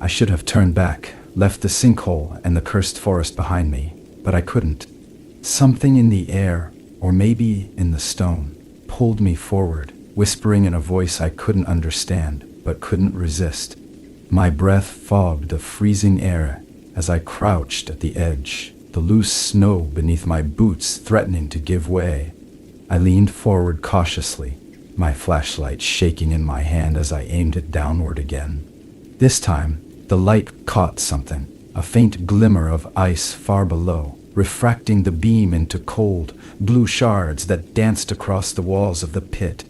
I should have turned back, left the sinkhole and the cursed forest behind me, but I couldn't. Something in the air, or maybe in the stone, pulled me forward, whispering in a voice I couldn't understand, but couldn't resist. My breath fogged the freezing air as I crouched at the edge, the loose snow beneath my boots threatening to give way. I leaned forward cautiously, my flashlight shaking in my hand as I aimed it downward again. This time, the light caught something, a faint glimmer of ice far below, refracting the beam into cold, blue shards that danced across the walls of the pit.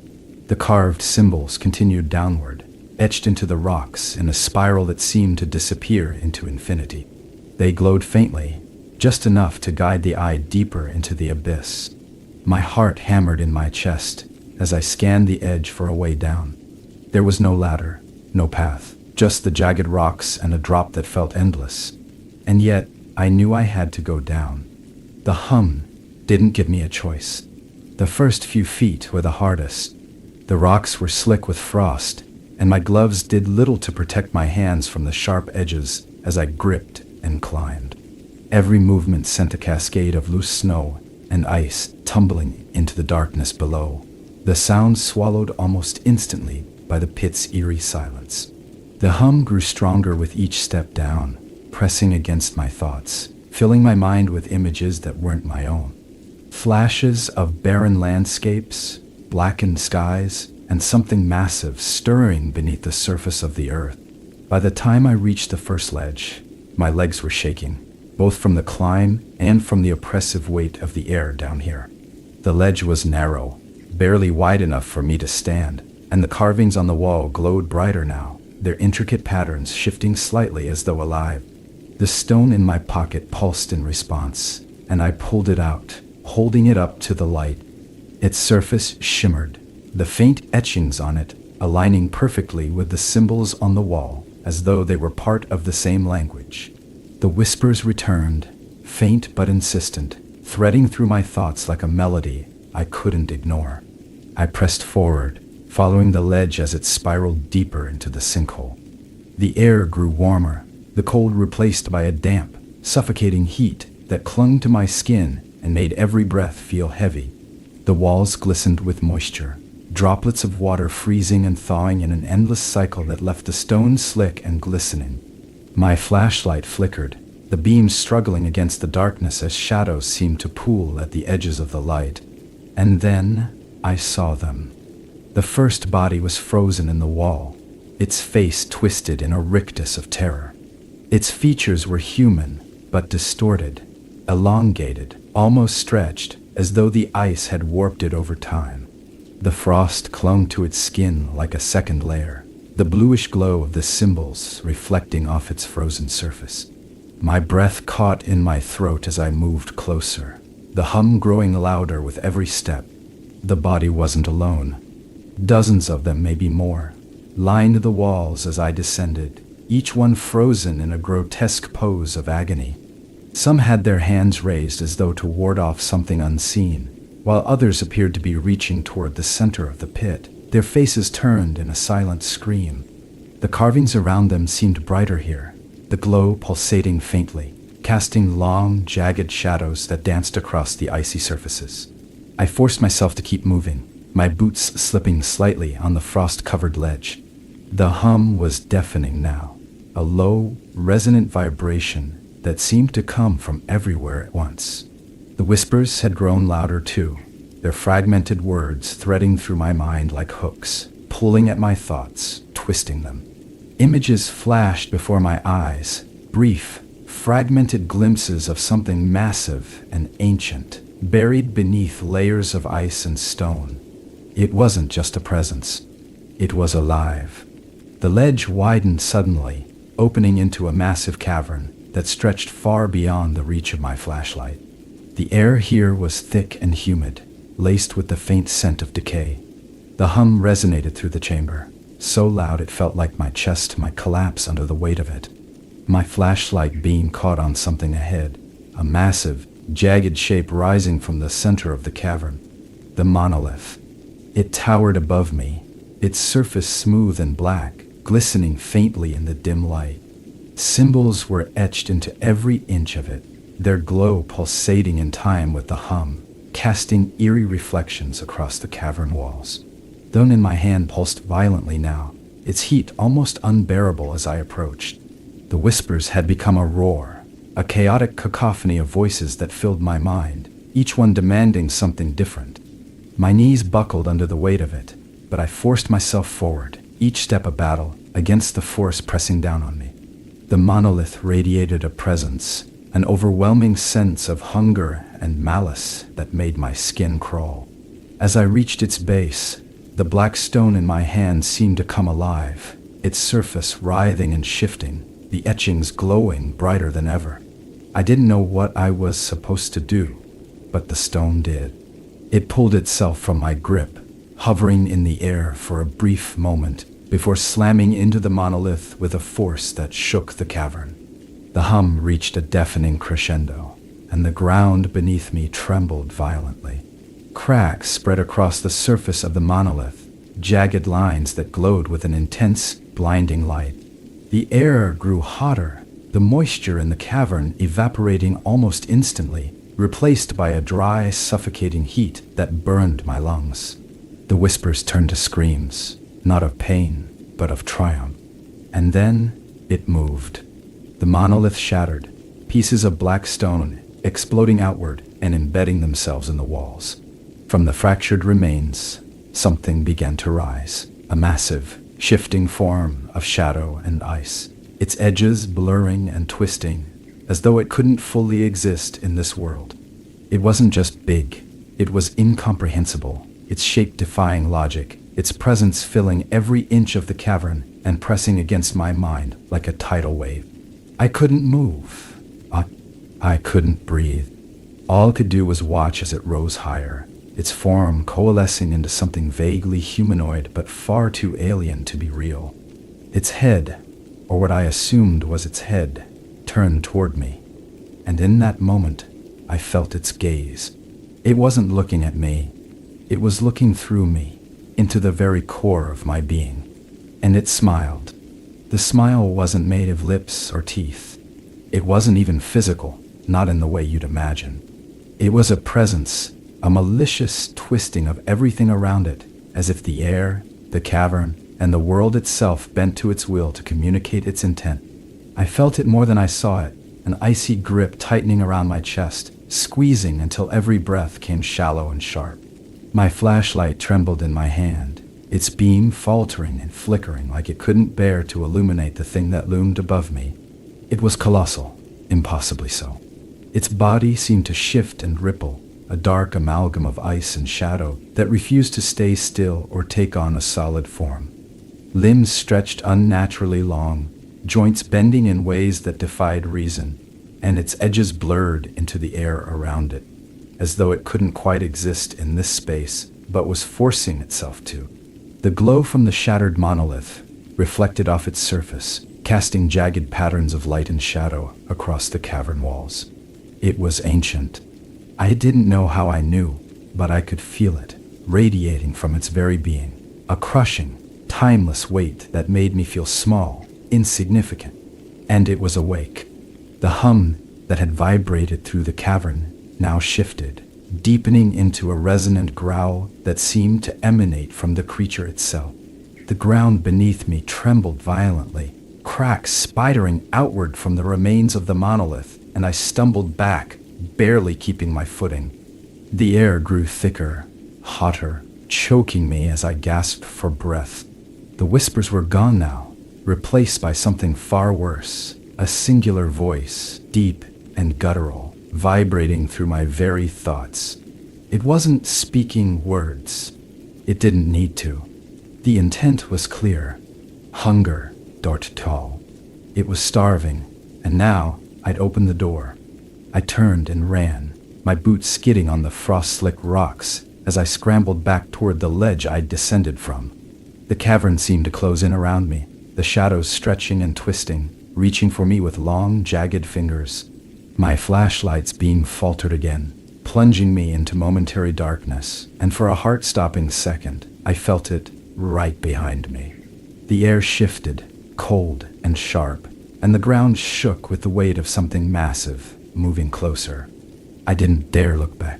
The carved symbols continued downward, etched into the rocks in a spiral that seemed to disappear into infinity. They glowed faintly, just enough to guide the eye deeper into the abyss. My heart hammered in my chest as I scanned the edge for a way down. There was no ladder, no path, just the jagged rocks and a drop that felt endless. And yet, I knew I had to go down. The hum didn't give me a choice. The first few feet were the hardest. The rocks were slick with frost, and my gloves did little to protect my hands from the sharp edges as I gripped and climbed. Every movement sent a cascade of loose snow and ice tumbling into the darkness below, the sound swallowed almost instantly by the pit's eerie silence. The hum grew stronger with each step down, pressing against my thoughts, filling my mind with images that weren't my own. Flashes of barren landscapes, blackened skies, and something massive stirring beneath the surface of the earth. By the time I reached the first ledge, my legs were shaking, both from the climb and from the oppressive weight of the air down here. The ledge was narrow, barely wide enough for me to stand, and the carvings on the wall glowed brighter now, their intricate patterns shifting slightly as though alive. The stone in my pocket pulsed in response, and I pulled it out, holding it up to the light. Its surface shimmered, the faint etchings on it aligning perfectly with the symbols on the wall, as though they were part of the same language. The whispers returned, faint but insistent, threading through my thoughts like a melody I couldn't ignore. I pressed forward, following the ledge as it spiraled deeper into the sinkhole. The air grew warmer, the cold replaced by a damp, suffocating heat that clung to my skin and made every breath feel heavy. The walls glistened with moisture, droplets of water freezing and thawing in an endless cycle that left the stone slick and glistening. My flashlight flickered, the beams struggling against the darkness as shadows seemed to pool at the edges of the light. And then I saw them. The first body was frozen in the wall, its face twisted in a rictus of terror. Its features were human, but distorted, elongated, almost stretched, as though the ice had warped it over time. The frost clung to its skin like a second layer, the bluish glow of the symbols reflecting off its frozen surface. My breath caught in my throat as I moved closer, the hum growing louder with every step. The body wasn't alone. Dozens of them, maybe more, lined the walls as I descended, each one frozen in a grotesque pose of agony. Some had their hands raised as though to ward off something unseen, while others appeared to be reaching toward the center of the pit, their faces turned in a silent scream. The carvings around them seemed brighter here, the glow pulsating faintly, casting long, jagged shadows that danced across the icy surfaces. I forced myself to keep moving, my boots slipping slightly on the frost-covered ledge. The hum was deafening now, a low, resonant vibration that seemed to come from everywhere at once. The whispers had grown louder too, their fragmented words threading through my mind like hooks, pulling at my thoughts, twisting them. Images flashed before my eyes, brief, fragmented glimpses of something massive and ancient, buried beneath layers of ice and stone. It wasn't just a presence. It was alive. The ledge widened suddenly, opening into a massive cavern that stretched far beyond the reach of my flashlight. The air here was thick and humid, laced with the faint scent of decay. The hum resonated through the chamber, so loud it felt like my chest might collapse under the weight of it. My flashlight beam caught on something ahead, a massive, jagged shape rising from the center of the cavern. The monolith. It towered above me, its surface smooth and black, glistening faintly in the dim light. Symbols were etched into every inch of it, their glow pulsating in time with the hum, casting eerie reflections across the cavern walls. The stone in my hand pulsed violently now, its heat almost unbearable as I approached. The whispers had become a roar, a chaotic cacophony of voices that filled my mind, each one demanding something different. My knees buckled under the weight of it, but I forced myself forward, each step a battle, against the force pressing down on me. The monolith radiated a presence, an overwhelming sense of hunger and malice that made my skin crawl. As I reached its base, the black stone in my hand seemed to come alive, its surface writhing and shifting, the etchings glowing brighter than ever. I didn't know what I was supposed to do, but the stone did. It pulled itself from my grip, hovering in the air for a brief moment before slamming into the monolith with a force that shook the cavern. The hum reached a deafening crescendo, and the ground beneath me trembled violently. Cracks spread across the surface of the monolith, jagged lines that glowed with an intense, blinding light. The air grew hotter, the moisture in the cavern evaporating almost instantly, replaced by a dry, suffocating heat that burned my lungs. The whispers turned to screams, not of pain, but of triumph. And then it moved. The monolith shattered, pieces of black stone exploding outward and embedding themselves in the walls. From the fractured remains, something began to rise, a massive, shifting form of shadow and ice, its edges blurring and twisting, as though it couldn't fully exist in this world. It wasn't just big, it was incomprehensible, its shape defying logic, its presence filling every inch of the cavern and pressing against my mind like a tidal wave. I couldn't move. I couldn't breathe. All I could do was watch as it rose higher, its form coalescing into something vaguely humanoid but far too alien to be real. Its head, or what I assumed was its head, turned toward me, and in that moment, I felt its gaze. It wasn't looking at me. It was looking through me, into the very core of my being. And it smiled. The smile wasn't made of lips or teeth. It wasn't even physical, not in the way you'd imagine. It was a presence, a malicious twisting of everything around it, as if the air, the cavern, and the world itself bent to its will to communicate its intent. I felt it more than I saw it, an icy grip tightening around my chest, squeezing until every breath came shallow and sharp. My flashlight trembled in my hand, its beam faltering and flickering like it couldn't bear to illuminate the thing that loomed above me. It was colossal, impossibly so. Its body seemed to shift and ripple, a dark amalgam of ice and shadow that refused to stay still or take on a solid form. Limbs stretched unnaturally long, joints bending in ways that defied reason, and its edges blurred into the air around it, as though it couldn't quite exist in this space, but was forcing itself to. The glow from the shattered monolith reflected off its surface, casting jagged patterns of light and shadow across the cavern walls. It was ancient. I didn't know how I knew, but I could feel it, radiating from its very being, a crushing, timeless weight that made me feel small, insignificant. And it was awake. The hum that had vibrated through the cavern now shifted, deepening into a resonant growl that seemed to emanate from the creature itself. The ground beneath me trembled violently, cracks spidering outward from the remains of the monolith, and I stumbled back, barely keeping my footing. The air grew thicker, hotter, choking me as I gasped for breath. The whispers were gone now, replaced by something far worse, a singular voice, deep and guttural, vibrating through my very thoughts. It wasn't speaking words. It didn't need to. The intent was clear. Hunger dorked tall. It was starving, and now I'd opened the door. I turned and ran, my boots skidding on the frost-slick rocks as I scrambled back toward the ledge I'd descended from. The cavern seemed to close in around me, the shadows stretching and twisting, reaching for me with long, jagged fingers. My flashlight's beam faltered again, plunging me into momentary darkness, and for a heart-stopping second, I felt it right behind me. The air shifted, cold and sharp, and the ground shook with the weight of something massive, moving closer. I didn't dare look back.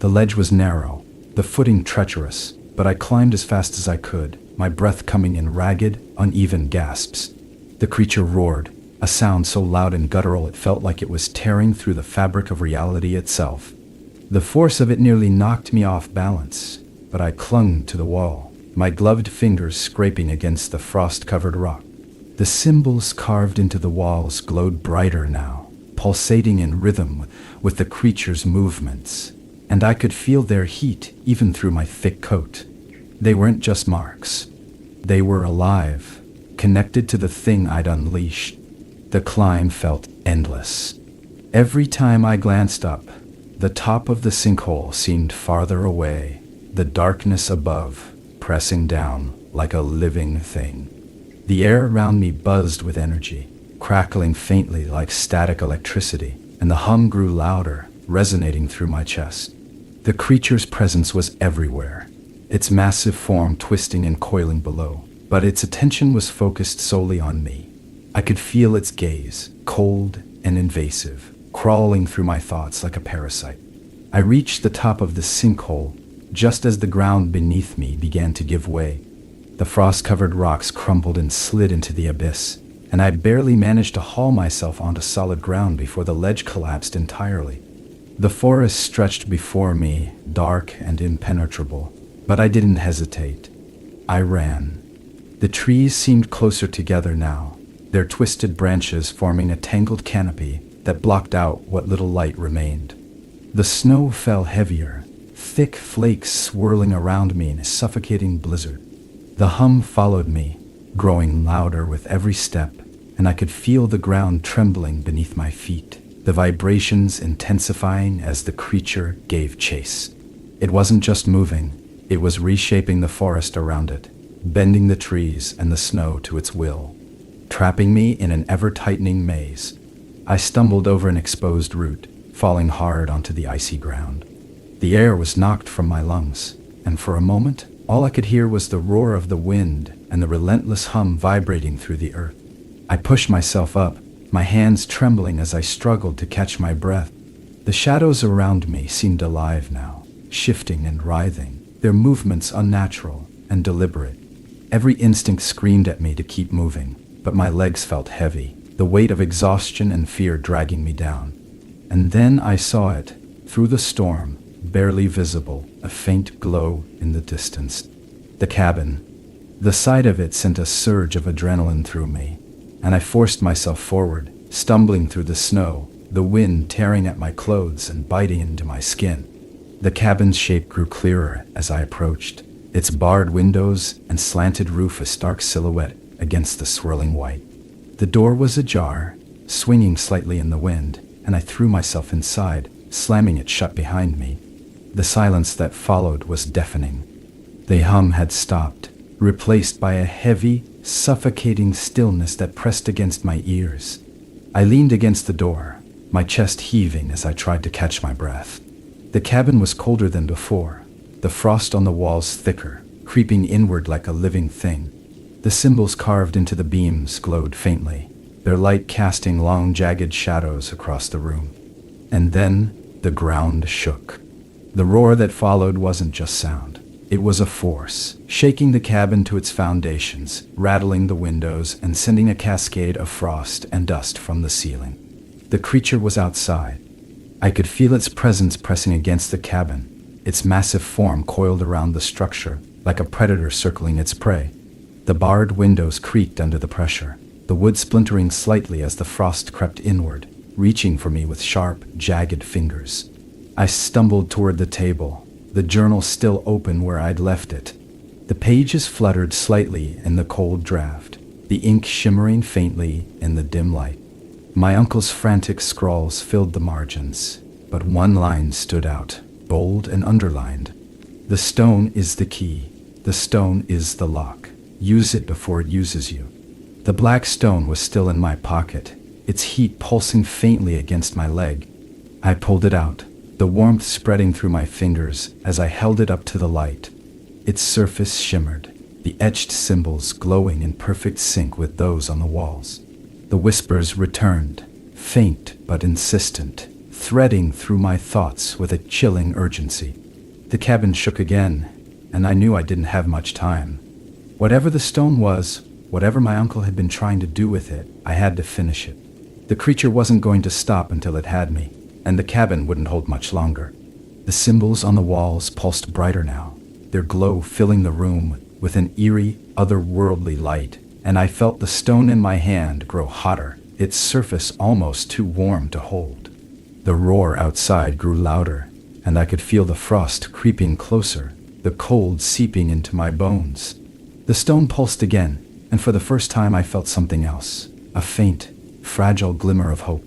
The ledge was narrow, the footing treacherous, but I climbed as fast as I could, my breath coming in ragged, uneven gasps. The creature roared, a sound so loud and guttural it felt like it was tearing through the fabric of reality itself. The force of it nearly knocked me off balance, but I clung to the wall, my gloved fingers scraping against the frost-covered rock. The symbols carved into the walls glowed brighter now, pulsating in rhythm with the creature's movements, and I could feel their heat even through my thick coat. They weren't just marks. They were alive, connected to the thing I'd unleashed. The climb felt endless. Every time I glanced up, the top of the sinkhole seemed farther away, the darkness above pressing down like a living thing. The air around me buzzed with energy, crackling faintly like static electricity, and the hum grew louder, resonating through my chest. The creature's presence was everywhere, its massive form twisting and coiling below, but its attention was focused solely on me. I could feel its gaze, cold and invasive, crawling through my thoughts like a parasite. I reached the top of the sinkhole just as the ground beneath me began to give way. The frost-covered rocks crumbled and slid into the abyss, and I barely managed to haul myself onto solid ground before the ledge collapsed entirely. The forest stretched before me, dark and impenetrable, but I didn't hesitate. I ran. The trees seemed closer together now, their twisted branches forming a tangled canopy that blocked out what little light remained. The snow fell heavier, thick flakes swirling around me in a suffocating blizzard. The hum followed me, growing louder with every step, and I could feel the ground trembling beneath my feet, the vibrations intensifying as the creature gave chase. It wasn't just moving, it was reshaping the forest around it, bending the trees and the snow to its will, trapping me in an ever-tightening maze. I stumbled over an exposed root, falling hard onto the icy ground. The air was knocked from my lungs, and for a moment, all I could hear was the roar of the wind and the relentless hum vibrating through the earth. I pushed myself up, my hands trembling as I struggled to catch my breath. The shadows around me seemed alive now, shifting and writhing, their movements unnatural and deliberate. Every instinct screamed at me to keep moving, but my legs felt heavy, the weight of exhaustion and fear dragging me down. And then I saw it, through the storm, barely visible, a faint glow in the distance. The cabin. The sight of it sent a surge of adrenaline through me, and I forced myself forward, stumbling through the snow, the wind tearing at my clothes and biting into my skin. The cabin's shape grew clearer as I approached, its barred windows and slanted roof a stark silhouette against the swirling white. The door was ajar, swinging slightly in the wind, and I threw myself inside, slamming it shut behind me. The silence that followed was deafening. The hum had stopped, replaced by a heavy, suffocating stillness that pressed against my ears. I leaned against the door, my chest heaving as I tried to catch my breath. The cabin was colder than before, the frost on the walls thicker, creeping inward like a living thing. The symbols carved into the beams glowed faintly, their light casting long, jagged shadows across the room. And then the ground shook. The roar that followed wasn't just sound. It was a force, shaking the cabin to its foundations, rattling the windows and sending a cascade of frost and dust from the ceiling. The creature was outside. I could feel its presence pressing against the cabin, its massive form coiled around the structure like a predator circling its prey. The barred windows creaked under the pressure, the wood splintering slightly as the frost crept inward, reaching for me with sharp, jagged fingers. I stumbled toward the table, the journal still open where I'd left it. The pages fluttered slightly in the cold draft, the ink shimmering faintly in the dim light. My uncle's frantic scrawls filled the margins, but one line stood out, bold and underlined. The stone is the key. The stone is the lock. Use it before it uses you. The black stone was still in my pocket, its heat pulsing faintly against my leg. I pulled it out, the warmth spreading through my fingers as I held it up to the light. Its surface shimmered, the etched symbols glowing in perfect sync with those on the walls. The whispers returned, faint but insistent, threading through my thoughts with a chilling urgency. The cabin shook again, and I knew I didn't have much time. Whatever the stone was, whatever my uncle had been trying to do with it, I had to finish it. The creature wasn't going to stop until it had me, and the cabin wouldn't hold much longer. The symbols on the walls pulsed brighter now, their glow filling the room with an eerie, otherworldly light, and I felt the stone in my hand grow hotter, its surface almost too warm to hold. The roar outside grew louder, and I could feel the frost creeping closer, the cold seeping into my bones. The stone pulsed again, and for the first time I felt something else, a faint, fragile glimmer of hope.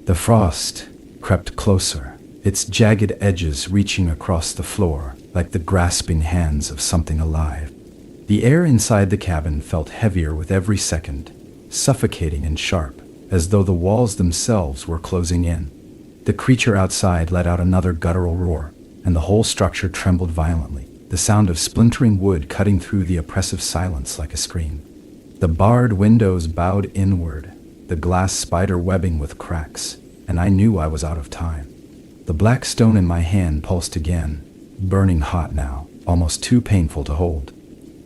The frost crept closer, its jagged edges reaching across the floor like the grasping hands of something alive. The air inside the cabin felt heavier with every second, suffocating and sharp, as though the walls themselves were closing in. The creature outside let out another guttural roar, and the whole structure trembled violently, the sound of splintering wood cutting through the oppressive silence like a scream. The barred windows bowed inward, the glass spider webbing with cracks, and I knew I was out of time. The black stone in my hand pulsed again, burning hot now, almost too painful to hold.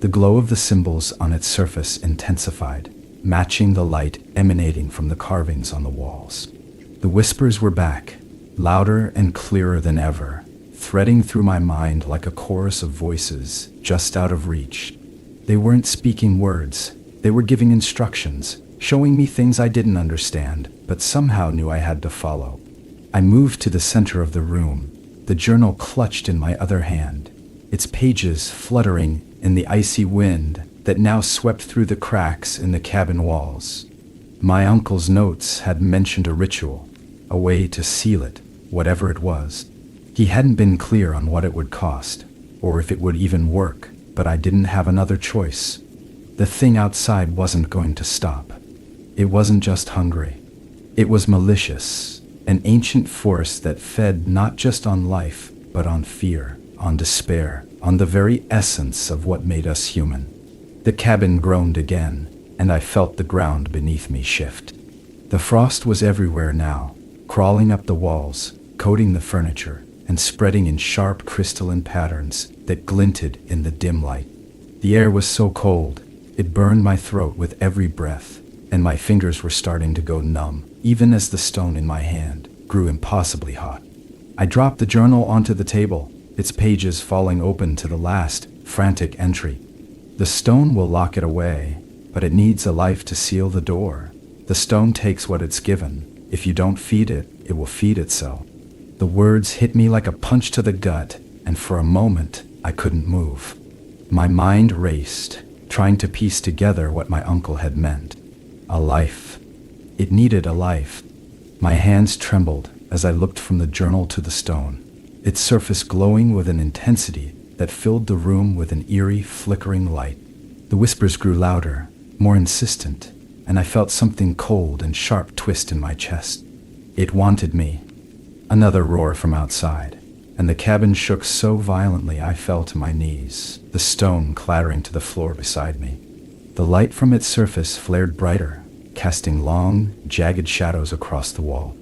The glow of the symbols on its surface intensified, matching the light emanating from the carvings on the walls. The whispers were back, louder and clearer than ever, threading through my mind like a chorus of voices just out of reach. They weren't speaking words, they were giving instructions, showing me things I didn't understand, but somehow knew I had to follow. I moved to the center of the room, the journal clutched in my other hand, its pages fluttering in the icy wind that now swept through the cracks in the cabin walls. My uncle's notes had mentioned a ritual, a way to seal it, whatever it was. He hadn't been clear on what it would cost, or if it would even work, but I didn't have another choice. The thing outside wasn't going to stop. It wasn't just hungry. It was malicious, an ancient force that fed not just on life, but on fear, on despair, on the very essence of what made us human. The cabin groaned again, and I felt the ground beneath me shift. The frost was everywhere now, crawling up the walls, coating the furniture, and spreading in sharp crystalline patterns that glinted in the dim light. The air was so cold, it burned my throat with every breath, and my fingers were starting to go numb, even as the stone in my hand grew impossibly hot. I dropped the journal onto the table, its pages falling open to the last, frantic entry. The stone will lock it away, but it needs a life to seal the door. The stone takes what it's given. If you don't feed it, it will feed itself. The words hit me like a punch to the gut, and for a moment, I couldn't move. My mind raced, trying to piece together what my uncle had meant. A life. It needed a life. My hands trembled as I looked from the journal to the stone, its surface glowing with an intensity that filled the room with an eerie, flickering light. The whispers grew louder, more insistent, and I felt something cold and sharp twist in my chest. It wanted me. Another roar from outside, and the cabin shook so violently I fell to my knees, the stone clattering to the floor beside me. The light from its surface flared brighter, casting long, jagged shadows across the wall.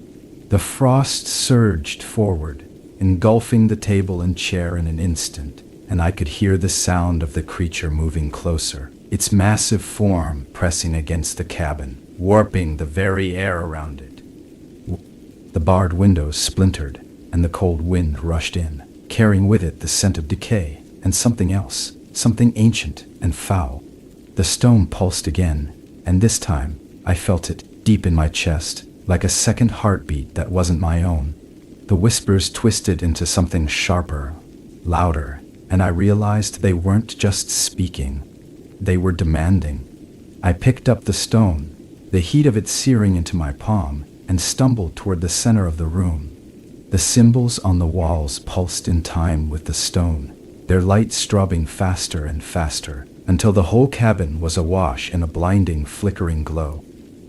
The frost surged forward, engulfing the table and chair in an instant, and I could hear the sound of the creature moving closer, its massive form pressing against the cabin, warping the very air around it. The barred windows splintered, and the cold wind rushed in, carrying with it the scent of decay and something else, something ancient and foul. The stone pulsed again, and this time I felt it deep in my chest, like a second heartbeat that wasn't my own. The whispers twisted into something sharper, louder, and I realized they weren't just speaking. They were demanding. I picked up the stone, the heat of it searing into my palm, and stumbled toward the center of the room. The symbols on the walls pulsed in time with the stone, their light strobing faster and faster, until the whole cabin was awash in a blinding, flickering glow.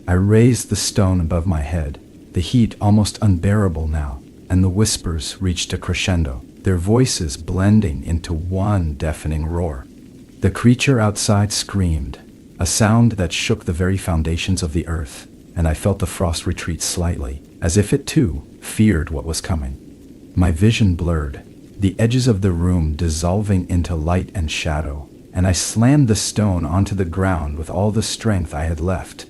I raised the stone above my head, the heat almost unbearable now, and the whispers reached a crescendo, their voices blending into one deafening roar. The creature outside screamed, a sound that shook the very foundations of the earth, and I felt the frost retreat slightly, as if it too feared what was coming. My vision blurred, the edges of the room dissolving into light and shadow, and I slammed the stone onto the ground with all the strength I had left.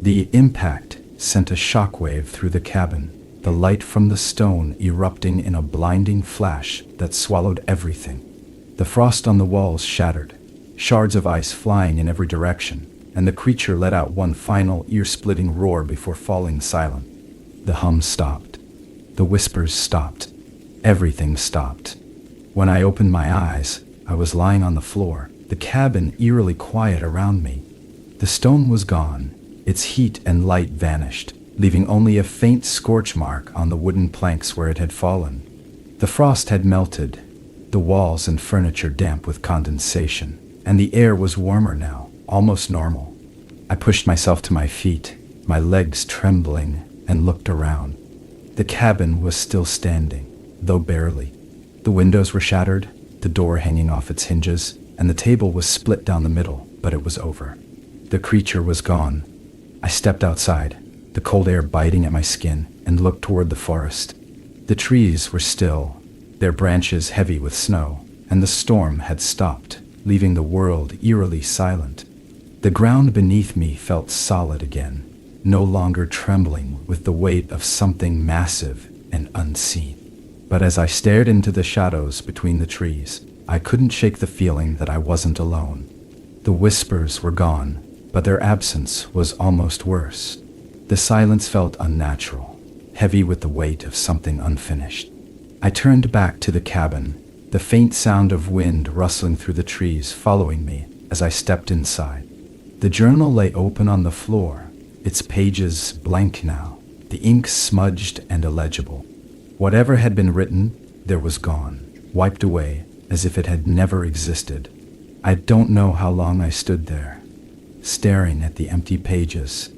The impact sent a shockwave through the cabin, the light from the stone erupting in a blinding flash that swallowed everything. The frost on the walls shattered, shards of ice flying in every direction, and the creature let out one final ear-splitting roar before falling silent. The hum stopped. The whispers stopped. Everything stopped. When I opened my eyes, I was lying on the floor, the cabin eerily quiet around me. The stone was gone, its heat and light vanished, leaving only a faint scorch mark on the wooden planks where it had fallen. The frost had melted, the walls and furniture damp with condensation, and the air was warmer now, almost normal. I pushed myself to my feet, my legs trembling, and looked around. The cabin was still standing, though barely. The windows were shattered, the door hanging off its hinges, and the table was split down the middle, but it was over. The creature was gone. I stepped outside, the cold air biting at my skin, and looked toward the forest. The trees were still, their branches heavy with snow, and the storm had stopped, leaving the world eerily silent. The ground beneath me felt solid again, no longer trembling with the weight of something massive and unseen. But as I stared into the shadows between the trees, I couldn't shake the feeling that I wasn't alone. The whispers were gone, but their absence was almost worse. The silence felt unnatural, heavy with the weight of something unfinished. I turned back to the cabin, the faint sound of wind rustling through the trees following me as I stepped inside. The journal lay open on the floor, its pages blank now, the ink smudged and illegible. Whatever had been written, there was gone, wiped away as if it had never existed. I don't know how long I stood there, staring at the empty pages.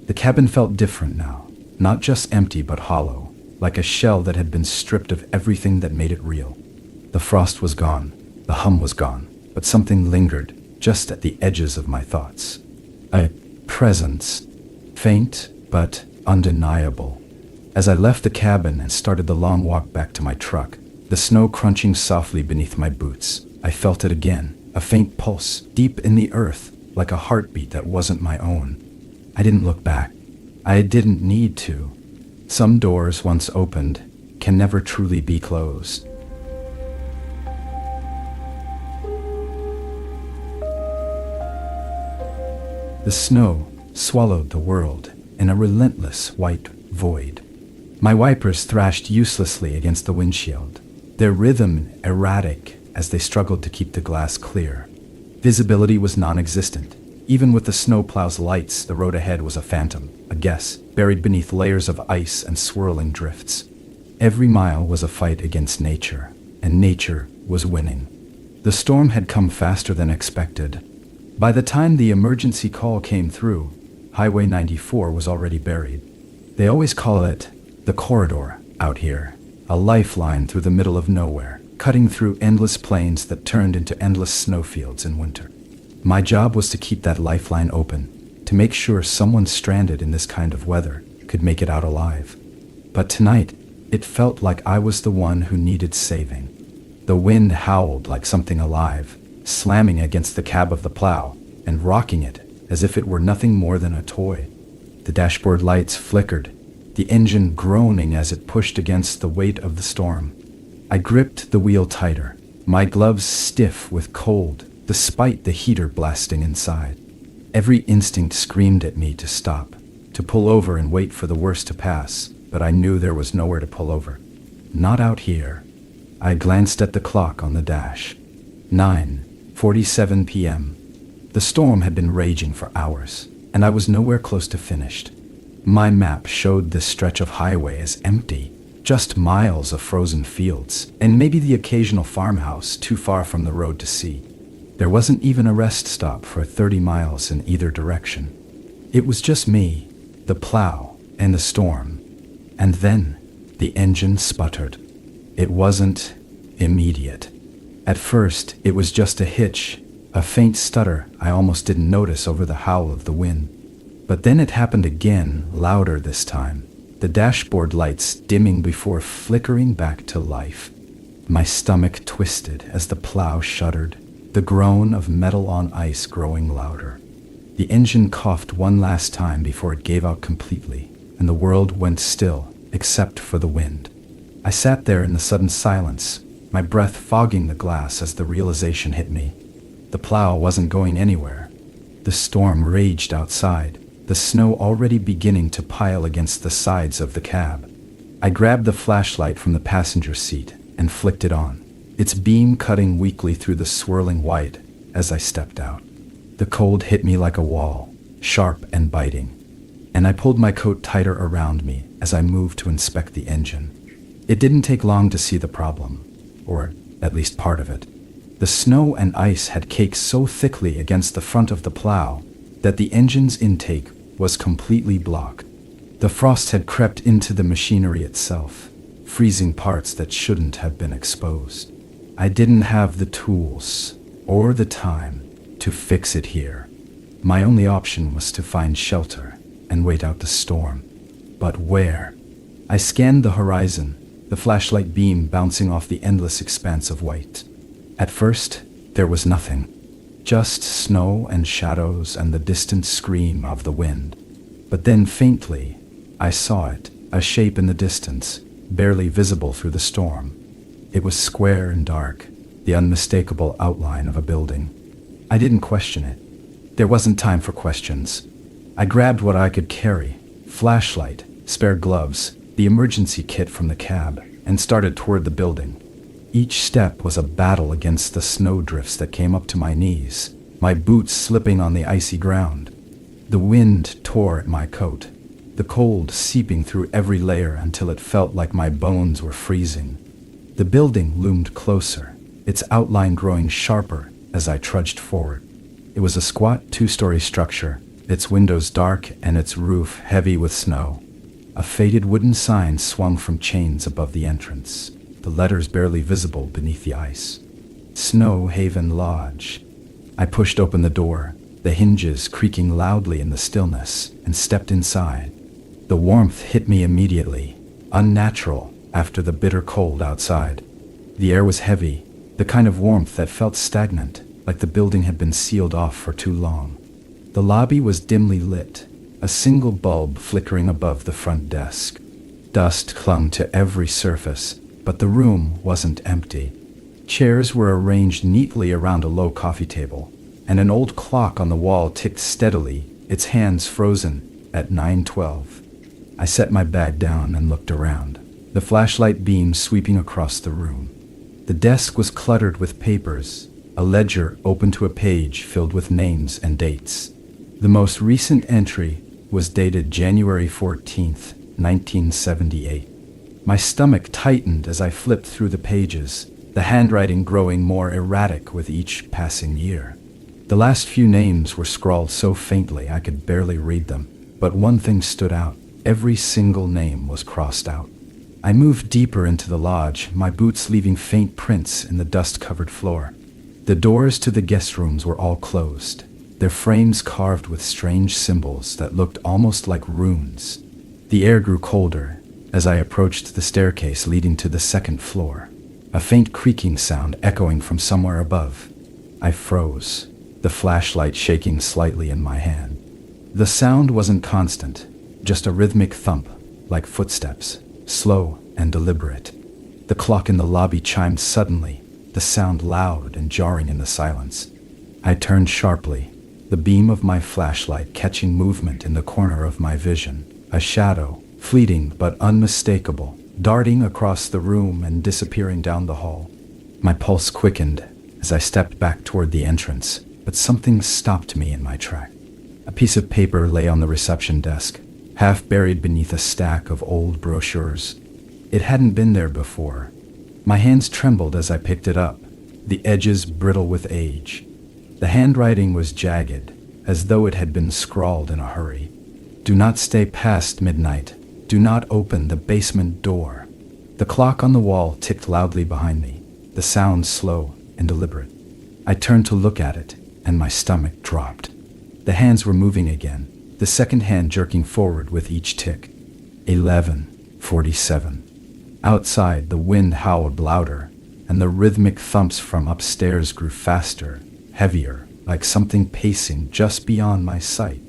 The cabin felt different now, not just empty but hollow, like a shell that had been stripped of everything that made it real. The frost was gone, the hum was gone, but something lingered just at the edges of my thoughts. A presence, faint but undeniable. As I left the cabin and started the long walk back to my truck, the snow crunching softly beneath my boots, I felt it again, a faint pulse deep in the earth, like a heartbeat that wasn't my own. I didn't look back. I didn't need to. Some doors once opened can never truly be closed. The snow swallowed the world in a relentless white void. My wipers thrashed uselessly against the windshield, their rhythm erratic as they struggled to keep the glass clear. Visibility was non-existent. Even with the snowplow's lights, the road ahead was a phantom, a guess, buried beneath layers of ice and swirling drifts. Every mile was a fight against nature, and nature was winning. The storm had come faster than expected. By the time the emergency call came through, Highway 94 was already buried. They always call it the corridor out here, a lifeline through the middle of nowhere, cutting through endless plains that turned into endless snowfields in winter. My job was to keep that lifeline open, to make sure someone stranded in this kind of weather could make it out alive. But tonight, it felt like I was the one who needed saving. The wind howled like something alive, slamming against the cab of the plow and rocking it as if it were nothing more than a toy. The dashboard lights flickered, the engine groaning as it pushed against the weight of the storm. I gripped the wheel tighter, my gloves stiff with cold, despite the heater blasting inside. Every instinct screamed at me to stop, to pull over and wait for the worst to pass, but I knew there was nowhere to pull over. Not out here. I glanced at the clock on the dash. 9:47 p.m. The storm had been raging for hours, and I was nowhere close to finished. My map showed this stretch of highway as empty, just miles of frozen fields, and maybe the occasional farmhouse too far from the road to see. There wasn't even a rest stop for 30 miles in either direction. It was just me, the plow, and the storm. And then, the engine sputtered. It wasn't immediate. At first, it was just a hitch, a faint stutter I almost didn't notice over the howl of the wind. But then it happened again, louder this time, the dashboard lights dimming before flickering back to life. My stomach twisted as the plow shuddered, the groan of metal on ice growing louder. The engine coughed one last time before it gave out completely, and the world went still, except for the wind. I sat there in the sudden silence, my breath fogging the glass as the realization hit me. The plow wasn't going anywhere. The storm raged outside, the snow already beginning to pile against the sides of the cab. I grabbed the flashlight from the passenger seat and flicked it on, its beam cutting weakly through the swirling white as I stepped out. The cold hit me like a wall, sharp and biting, and I pulled my coat tighter around me as I moved to inspect the engine. It didn't take long to see the problem, or at least part of it. The snow and ice had caked so thickly against the front of the plow that the engine's intake was completely blocked. The frost had crept into the machinery itself, freezing parts that shouldn't have been exposed. I didn't have the tools or the time to fix it here. My only option was to find shelter and wait out the storm. But where? I scanned the horizon, the flashlight beam bouncing off the endless expanse of white. At first, there was nothing. Just snow and shadows and the distant scream of the wind. But then faintly, I saw it, a shape in the distance, barely visible through the storm. It was square and dark, the unmistakable outline of a building. I didn't question it. There wasn't time for questions. I grabbed what I could carry, flashlight, spare gloves, the emergency kit from the cab, and started toward the building. Each step was a battle against the snowdrifts that came up to my knees, my boots slipping on the icy ground. The wind tore at my coat, the cold seeping through every layer until it felt like my bones were freezing. The building loomed closer, its outline growing sharper as I trudged forward. It was a squat two-story structure, its windows dark and its roof heavy with snow. A faded wooden sign swung from chains above the entrance, the letters barely visible beneath the ice. Snow Haven Lodge. I pushed open the door, the hinges creaking loudly in the stillness, and stepped inside. The warmth hit me immediately, unnatural after the bitter cold outside. The air was heavy, the kind of warmth that felt stagnant, like the building had been sealed off for too long. The lobby was dimly lit, a single bulb flickering above the front desk. Dust clung to every surface, but the room wasn't empty. Chairs were arranged neatly around a low coffee table, and an old clock on the wall ticked steadily, its hands frozen at 9:12. I set my bag down and looked around, the flashlight beam sweeping across the room. The desk was cluttered with papers, a ledger open to a page filled with names and dates. The most recent entry was dated January 14th, 1978. My stomach tightened as I flipped through the pages, the handwriting growing more erratic with each passing year. The last few names were scrawled so faintly I could barely read them, but one thing stood out. Every single name was crossed out. I moved deeper into the lodge, my boots leaving faint prints in the dust-covered floor. The doors to the guest rooms were all closed, their frames carved with strange symbols that looked almost like runes. The air grew colder as I approached the staircase leading to the second floor, a faint creaking sound echoing from somewhere above. I froze, the flashlight shaking slightly in my hand. The sound wasn't constant, just a rhythmic thump, like footsteps, slow and deliberate. The clock in the lobby chimed suddenly, the sound loud and jarring in the silence. I turned sharply, the beam of my flashlight catching movement in the corner of my vision, a shadow, fleeting but unmistakable, darting across the room and disappearing down the hall. My pulse quickened as I stepped back toward the entrance, but something stopped me in my track. A piece of paper lay on the reception desk, half buried beneath a stack of old brochures. It hadn't been there before. My hands trembled as I picked it up, the edges brittle with age. The handwriting was jagged, as though it had been scrawled in a hurry. Do not stay past midnight. Do not open the basement door. The clock on the wall ticked loudly behind me, the sound slow and deliberate. I turned to look at it, and my stomach dropped. The hands were moving again, the second hand jerking forward with each tick. 11:47. Outside, the wind howled louder, and the rhythmic thumps from upstairs grew faster, heavier, like something pacing just beyond my sight.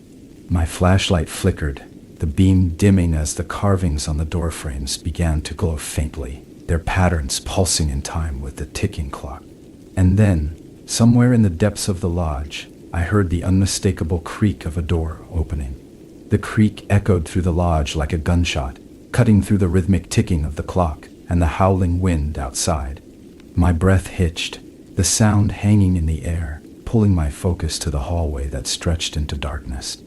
My flashlight flickered, the beam dimming as the carvings on the doorframes began to glow faintly, their patterns pulsing in time with the ticking clock. And then, somewhere in the depths of the lodge, I heard the unmistakable creak of a door opening. The creak echoed through the lodge like a gunshot, cutting through the rhythmic ticking of the clock and the howling wind outside. My breath hitched, the sound hanging in the air, pulling my focus to the hallway that stretched into darkness.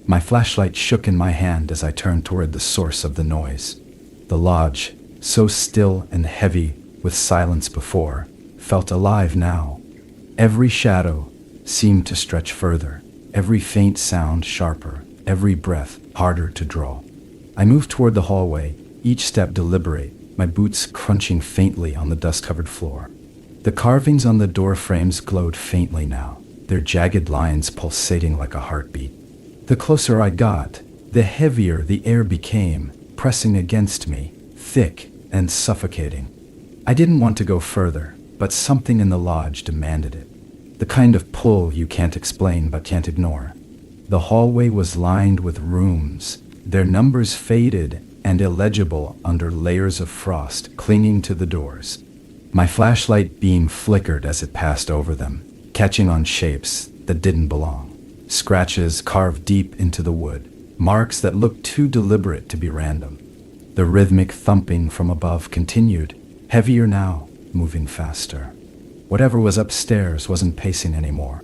My flashlight shook in my hand as I turned toward the source of the noise. The lodge, so still and heavy with silence before, felt alive now. Every shadow seemed to stretch further, every faint sound sharper, every breath harder to draw. I moved toward the hallway, each step deliberate, my boots crunching faintly on the dust-covered floor. The carvings on the door frames glowed faintly now, their jagged lines pulsating like a heartbeat. The closer I got, the heavier the air became, pressing against me, thick and suffocating. I didn't want to go further, but something in the lodge demanded it. The kind of pull you can't explain but can't ignore. The hallway was lined with rooms, their numbers faded and illegible under layers of frost clinging to the doors. My flashlight beam flickered as it passed over them, catching on shapes that didn't belong. Scratches carved deep into the wood, marks that looked too deliberate to be random. The rhythmic thumping from above continued, heavier now, moving faster. Whatever was upstairs wasn't pacing anymore.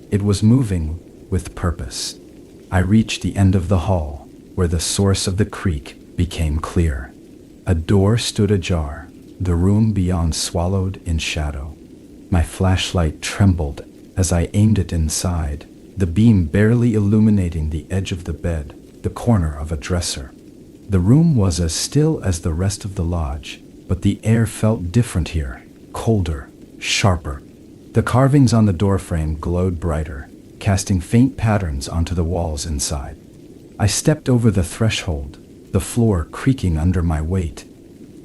It was moving with purpose. I reached the end of the hall, where the source of the creak became clear. A door stood ajar, the room beyond swallowed in shadow. My flashlight trembled as I aimed it inside, the beam barely illuminating the edge of the bed, the corner of a dresser. The room was as still as the rest of the lodge, but the air felt different here, colder, sharper. The carvings on the doorframe glowed brighter, casting faint patterns onto the walls inside. I stepped over the threshold, the floor creaking under my weight.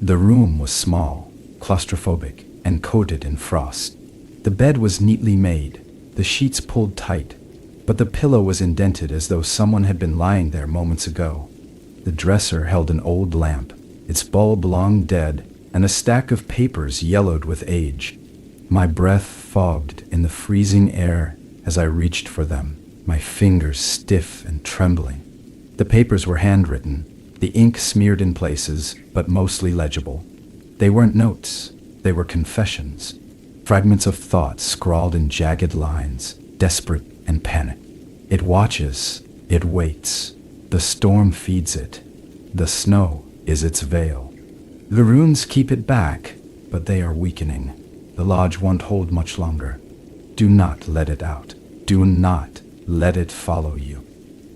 The room was small, claustrophobic, and coated in frost. The bed was neatly made, the sheets pulled tight, but the pillow was indented as though someone had been lying there moments ago. The dresser held an old lamp, its bulb long dead, and a stack of papers yellowed with age. My breath fogged in the freezing air as I reached for them, my fingers stiff and trembling. The papers were handwritten, the ink smeared in places, but mostly legible. They weren't notes, they were confessions, fragments of thought scrawled in jagged lines, desperate and panicked. It watches, it waits. The storm feeds it. The snow is its veil. The runes keep it back, but they are weakening. The lodge won't hold much longer. Do not let it out. Do not let it follow you.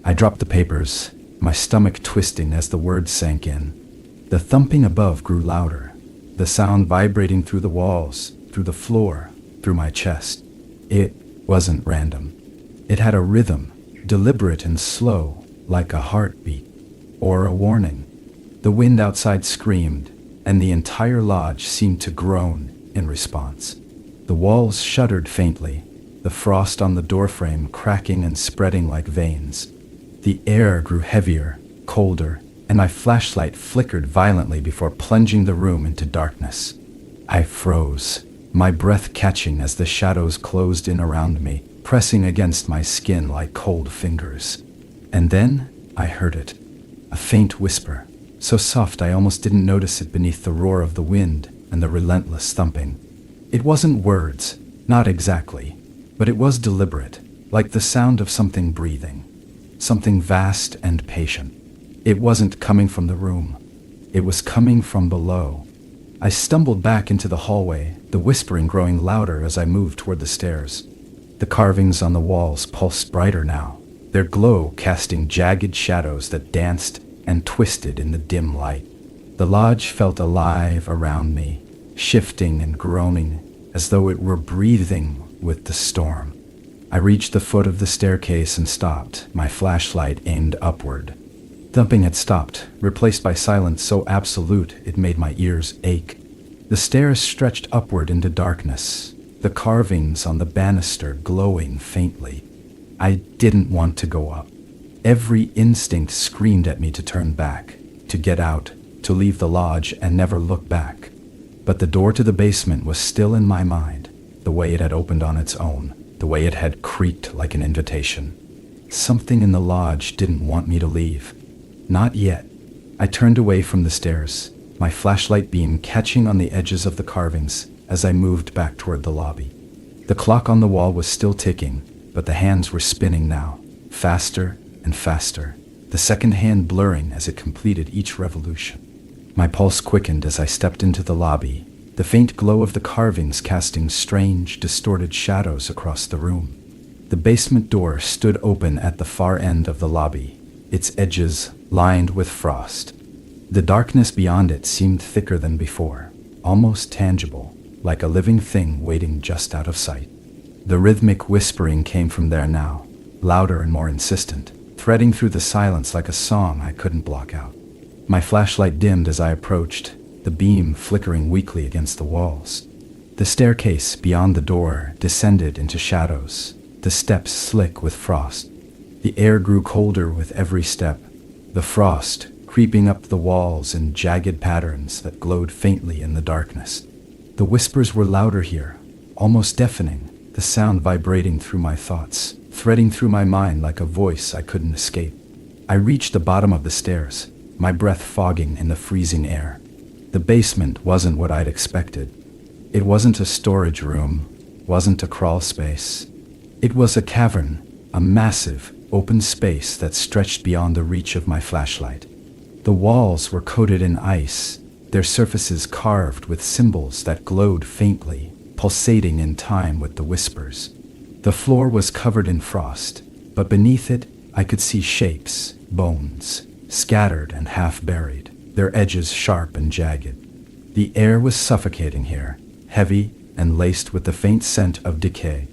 I dropped the papers, my stomach twisting as the words sank in. The thumping above grew louder, the sound vibrating through the walls, through the floor, through my chest. It wasn't random. It had a rhythm, deliberate and slow, like a heartbeat, or a warning. The wind outside screamed, and the entire lodge seemed to groan in response. The walls shuddered faintly, the frost on the doorframe cracking and spreading like veins. The air grew heavier, colder, and my flashlight flickered violently before plunging the room into darkness. I froze, my breath catching as the shadows closed in around me, pressing against my skin like cold fingers. And then I heard it, a faint whisper, so soft I almost didn't notice it beneath the roar of the wind and the relentless thumping. It wasn't words, not exactly. But it was deliberate, like the sound of something breathing, something vast and patient. It wasn't coming from the room. It was coming from below. I stumbled back into the hallway, the whispering growing louder as I moved toward the stairs. The carvings on the walls pulsed brighter now, their glow casting jagged shadows that danced and twisted in the dim light. The lodge felt alive around me, shifting and groaning, as though it were breathing with the storm. I reached the foot of the staircase and stopped, my flashlight aimed upward. Thumping had stopped, replaced by silence so absolute it made my ears ache. The stairs stretched upward into darkness, the carvings on the banister glowing faintly. I didn't want to go up. Every instinct screamed at me to turn back, to get out, to leave the lodge and never look back. But the door to the basement was still in my mind, the way it had opened on its own, the way it had creaked like an invitation. Something in the lodge didn't want me to leave. Not yet. I turned away from the stairs, my flashlight beam catching on the edges of the carvings as I moved back toward the lobby. The clock on the wall was still ticking, but the hands were spinning now, faster and faster, the second hand blurring as it completed each revolution. My pulse quickened as I stepped into the lobby, the faint glow of the carvings casting strange, distorted shadows across the room. The basement door stood open at the far end of the lobby, its edges lined with frost. The darkness beyond it seemed thicker than before, almost tangible, like a living thing waiting just out of sight. The rhythmic whispering came from there now, louder and more insistent, threading through the silence like a song I couldn't block out. My flashlight dimmed as I approached, the beam flickering weakly against the walls. The staircase beyond the door descended into shadows, the steps slick with frost. The air grew colder with every step, the frost creeping up the walls in jagged patterns that glowed faintly in the darkness. The whispers were louder here, almost deafening, the sound vibrating through my thoughts, threading through my mind like a voice I couldn't escape. I reached the bottom of the stairs, my breath fogging in the freezing air. The basement wasn't what I'd expected. It wasn't a storage room, wasn't a crawl space. It was a cavern, a massive, open space that stretched beyond the reach of my flashlight. The walls were coated in ice, their surfaces carved with symbols that glowed faintly, pulsating in time with the whispers. The floor was covered in frost, but beneath it I could see shapes, bones, scattered and half buried, their edges sharp and jagged. The air was suffocating here, heavy and laced with the faint scent of decay.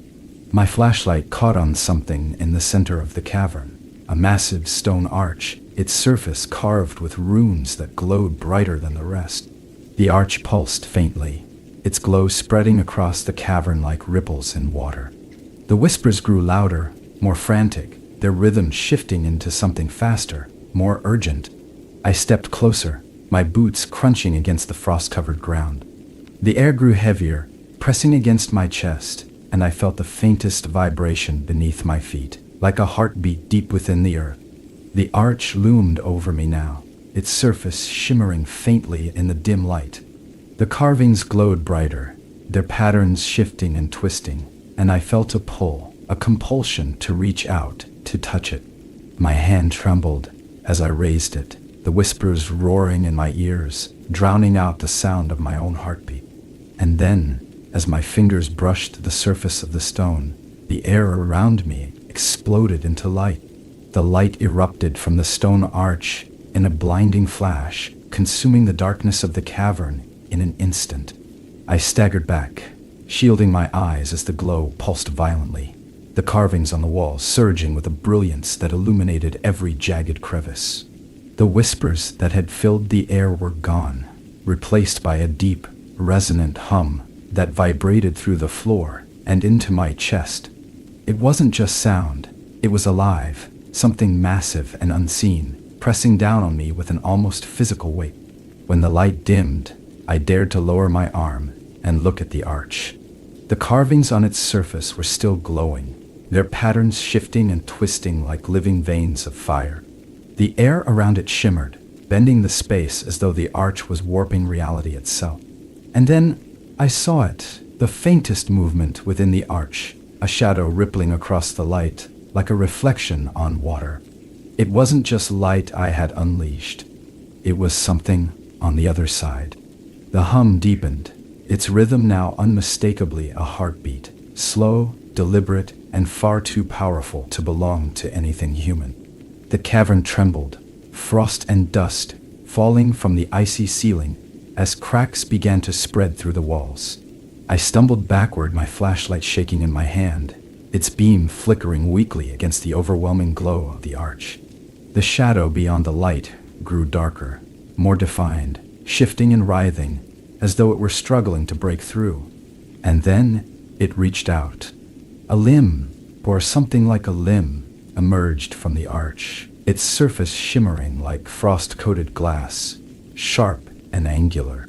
My flashlight caught on something in the center of the cavern, a massive stone arch, its surface carved with runes that glowed brighter than the rest. The arch pulsed faintly, its glow spreading across the cavern like ripples in water. The whispers grew louder, more frantic, their rhythm shifting into something faster, more urgent. I stepped closer, my boots crunching against the frost-covered ground. The air grew heavier, pressing against my chest, and I felt the faintest vibration beneath my feet, like a heartbeat deep within the earth. The arch loomed over me now, its surface shimmering faintly in the dim light. The carvings glowed brighter, their patterns shifting and twisting, and I felt a pull, a compulsion to reach out, to touch it. My hand trembled as I raised it, the whispers roaring in my ears, drowning out the sound of my own heartbeat. And then, as my fingers brushed the surface of the stone, the air around me exploded into light. The light erupted from the stone arch in a blinding flash, consuming the darkness of the cavern in an instant. I staggered back, shielding my eyes as the glow pulsed violently, the carvings on the walls surging with a brilliance that illuminated every jagged crevice. The whispers that had filled the air were gone, replaced by a deep, resonant hum that vibrated through the floor and into my chest. It wasn't just sound, it was alive, something massive and unseen, pressing down on me with an almost physical weight. When the light dimmed, I dared to lower my arm and look at the arch. The carvings on its surface were still glowing, their patterns shifting and twisting like living veins of fire. The air around it shimmered, bending the space as though the arch was warping reality itself. And then I saw it, the faintest movement within the arch, a shadow rippling across the light, like a reflection on water. It wasn't just light I had unleashed. It was something on the other side. The hum deepened, its rhythm now unmistakably a heartbeat, slow, deliberate, and far too powerful to belong to anything human. The cavern trembled, frost and dust falling from the icy ceiling as cracks began to spread through the walls. I stumbled backward, my flashlight shaking in my hand, its beam flickering weakly against the overwhelming glow of the arch. The shadow beyond the light grew darker, more defined, shifting and writhing, as though it were struggling to break through. And then it reached out. A limb, or something like a limb, emerged from the arch, its surface shimmering like frost-coated glass, sharp and angular.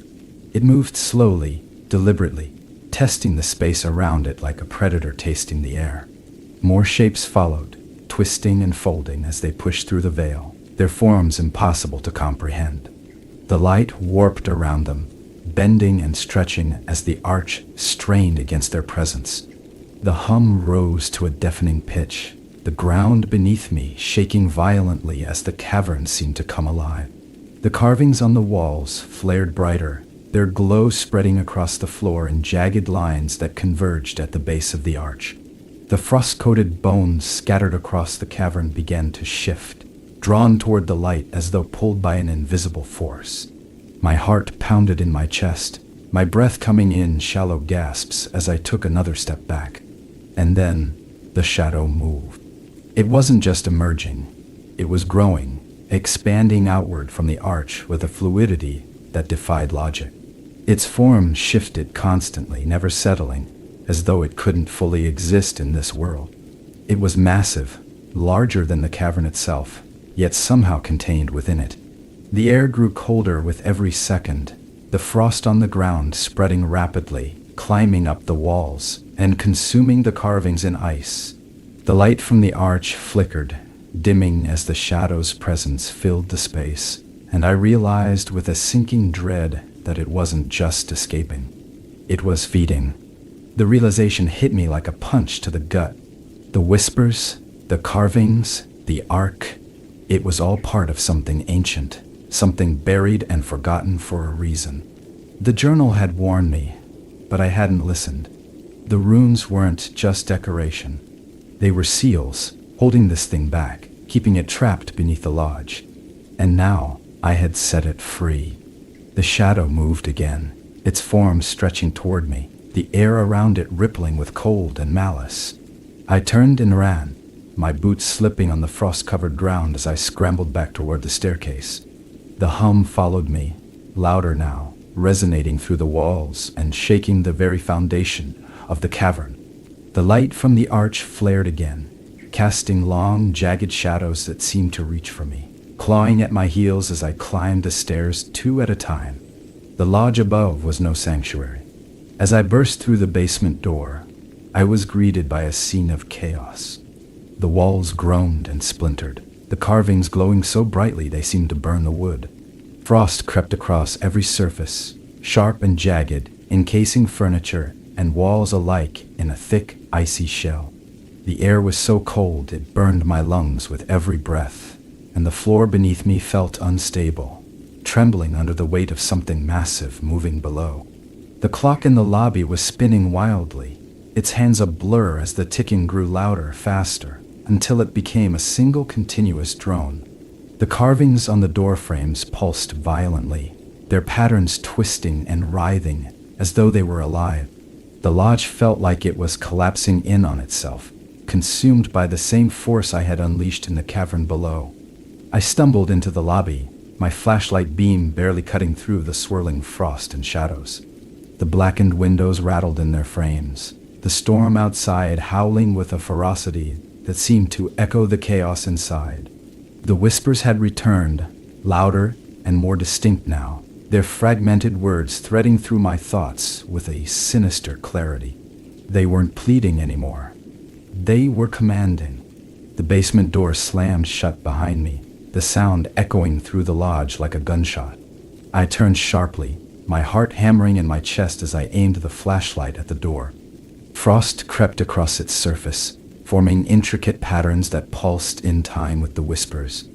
It moved slowly, deliberately, testing the space around it like a predator tasting the air. More shapes followed, twisting and folding as they pushed through the veil, their forms impossible to comprehend. The light warped around them, bending and stretching as the arch strained against their presence. The hum rose to a deafening pitch, the ground beneath me shaking violently as the cavern seemed to come alive. The carvings on the walls flared brighter, their glow spreading across the floor in jagged lines that converged at the base of the arch. The frost-coated bones scattered across the cavern began to shift, drawn toward the light as though pulled by an invisible force. My heart pounded in my chest, my breath coming in shallow gasps as I took another step back. And then the shadow moved. It wasn't just emerging, it was growing, expanding outward from the arch with a fluidity that defied logic. Its form shifted constantly, never settling, as though it couldn't fully exist in this world. It was massive, larger than the cavern itself, yet somehow contained within it. The air grew colder with every second, the frost on the ground spreading rapidly, climbing up the walls, and consuming the carvings in ice. The light from the arch flickered, dimming as the shadow's presence filled the space, and I realized with a sinking dread that it wasn't just escaping. It was feeding. The realization hit me like a punch to the gut. The whispers, the carvings, the arc, it was all part of something ancient, something buried and forgotten for a reason. The journal had warned me, but I hadn't listened. The runes weren't just decoration. They were seals, holding this thing back, keeping it trapped beneath the lodge. And now I had set it free. The shadow moved again, its form stretching toward me, the air around it rippling with cold and malice. I turned and ran, my boots slipping on the frost-covered ground as I scrambled back toward the staircase. The hum followed me, louder now, resonating through the walls and shaking the very foundation of the cavern. The light from the arch flared again, casting long, jagged shadows that seemed to reach for me, clawing at my heels as I climbed the stairs 2 at a time. The lodge above was no sanctuary. As I burst through the basement door, I was greeted by a scene of chaos. The walls groaned and splintered, the carvings glowing so brightly they seemed to burn the wood. Frost crept across every surface, sharp and jagged, encasing furniture and walls alike in a thick, icy shell. The air was so cold it burned my lungs with every breath, and the floor beneath me felt unstable, trembling under the weight of something massive moving below. The clock in the lobby was spinning wildly, its hands a blur as the ticking grew louder, faster, until it became a single continuous drone. The carvings on the door frames pulsed violently, their patterns twisting and writhing as though they were alive. The lodge felt like it was collapsing in on itself, consumed by the same force I had unleashed in the cavern below. I stumbled into the lobby, my flashlight beam barely cutting through the swirling frost and shadows. The blackened windows rattled in their frames, the storm outside howling with a ferocity that seemed to echo the chaos inside. The whispers had returned, louder and more distinct now, their fragmented words threading through my thoughts with a sinister clarity. They weren't pleading anymore. They were commanding. The basement door slammed shut behind me, the sound echoing through the lodge like a gunshot. I turned sharply, my heart hammering in my chest as I aimed the flashlight at the door. Frost crept across its surface, forming intricate patterns that pulsed in time with the whispers.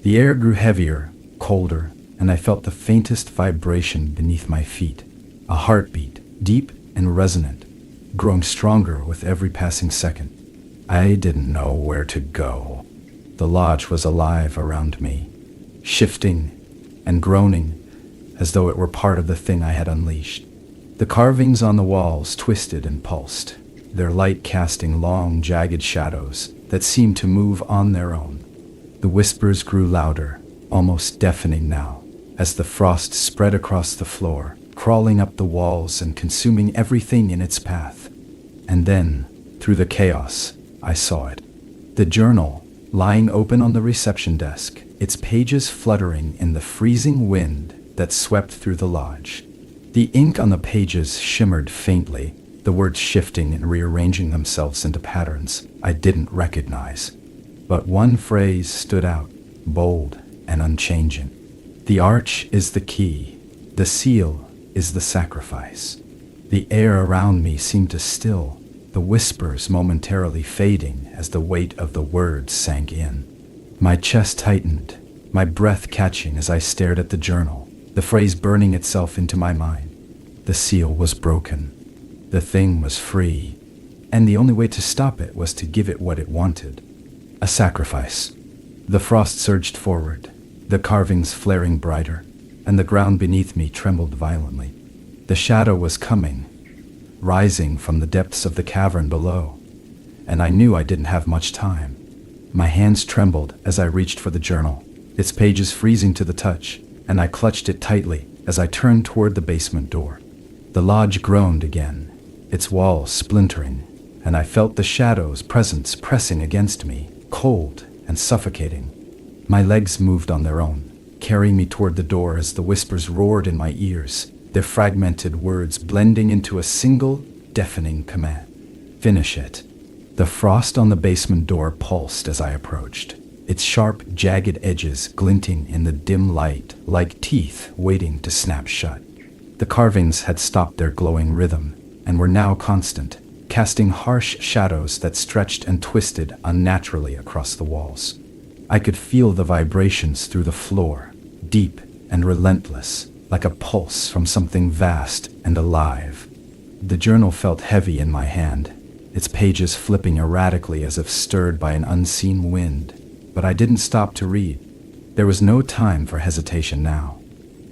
The air grew heavier, colder, and I felt the faintest vibration beneath my feet. A heartbeat, deep and resonant, growing stronger with every passing second. I didn't know where to go. The lodge was alive around me, shifting and groaning as though it were part of the thing I had unleashed. The carvings on the walls twisted and pulsed, their light casting long, jagged shadows that seemed to move on their own. The whispers grew louder, almost deafening now, as the frost spread across the floor, crawling up the walls and consuming everything in its path. And then, through the chaos, I saw it. The journal, lying open on the reception desk, its pages fluttering in the freezing wind that swept through the lodge. The ink on the pages shimmered faintly, the words shifting and rearranging themselves into patterns I didn't recognize. But one phrase stood out, bold and unchanging. The arch is the key. The seal is the sacrifice. The air around me seemed to still, the whispers momentarily fading as the weight of the words sank in. My chest tightened, my breath catching as I stared at the journal, the phrase burning itself into my mind. The seal was broken. The thing was free, and the only way to stop it was to give it what it wanted. A sacrifice. The frost surged forward, the carvings flaring brighter, and the ground beneath me trembled violently. The shadow was coming, rising from the depths of the cavern below, and I knew I didn't have much time. My hands trembled as I reached for the journal, its pages freezing to the touch, and I clutched it tightly as I turned toward the basement door. The lodge groaned again, its walls splintering, and I felt the shadow's presence pressing against me, cold and suffocating. My legs moved on their own, carrying me toward the door as the whispers roared in my ears, their fragmented words blending into a single, deafening command. Finish it. The frost on the basement door pulsed as I approached, its sharp, jagged edges glinting in the dim light like teeth waiting to snap shut. The carvings had stopped their glowing rhythm and were now constant, casting harsh shadows that stretched and twisted unnaturally across the walls. I could feel the vibrations through the floor, deep and relentless, like a pulse from something vast and alive. The journal felt heavy in my hand, its pages flipping erratically as if stirred by an unseen wind. But I didn't stop to read. There was no time for hesitation now.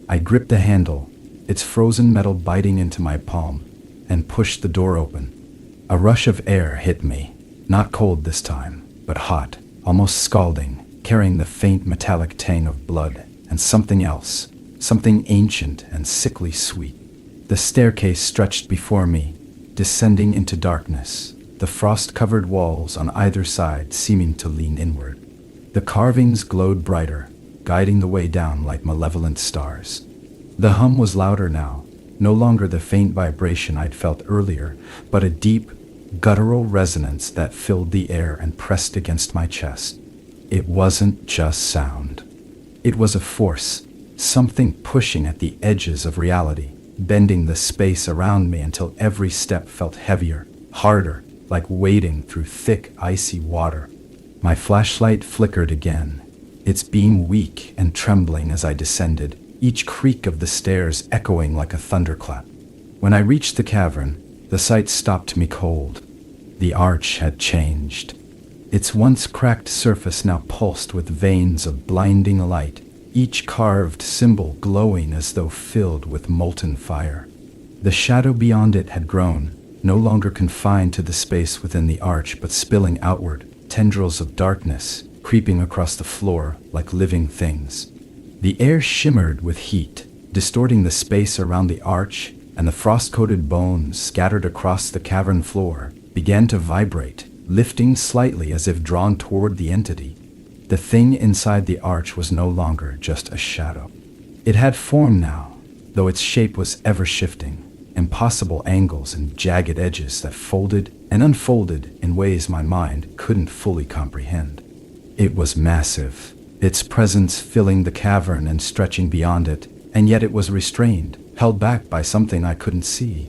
I gripped the handle, its frozen metal biting into my palm, and pushed the door open. A rush of air hit me, not cold this time, but hot, almost scalding, carrying the faint metallic tang of blood and something else, something ancient and sickly sweet. The staircase stretched before me, descending into darkness, the frost-covered walls on either side seeming to lean inward. The carvings glowed brighter, guiding the way down like malevolent stars. The hum was louder now, no longer the faint vibration I'd felt earlier, but a deep, guttural resonance that filled the air and pressed against my chest. It wasn't just sound. It was a force, something pushing at the edges of reality, bending the space around me until every step felt heavier, harder, like wading through thick, icy water. My flashlight flickered again, its beam weak and trembling as I descended, each creak of the stairs echoing like a thunderclap. When I reached the cavern, the sight stopped me cold. The arch had changed. Its once cracked surface now pulsed with veins of blinding light, each carved symbol glowing as though filled with molten fire. The shadow beyond it had grown, no longer confined to the space within the arch but spilling outward, tendrils of darkness creeping across the floor like living things. The air shimmered with heat, distorting the space around the arch, and the frost-coated bones scattered across the cavern floor began to vibrate, lifting slightly as if drawn toward the entity. The thing inside the arch was no longer just a shadow. It had form now, though its shape was ever-shifting, impossible angles and jagged edges that folded and unfolded in ways my mind couldn't fully comprehend. It was massive, its presence filling the cavern and stretching beyond it, and yet it was restrained, held back by something I couldn't see.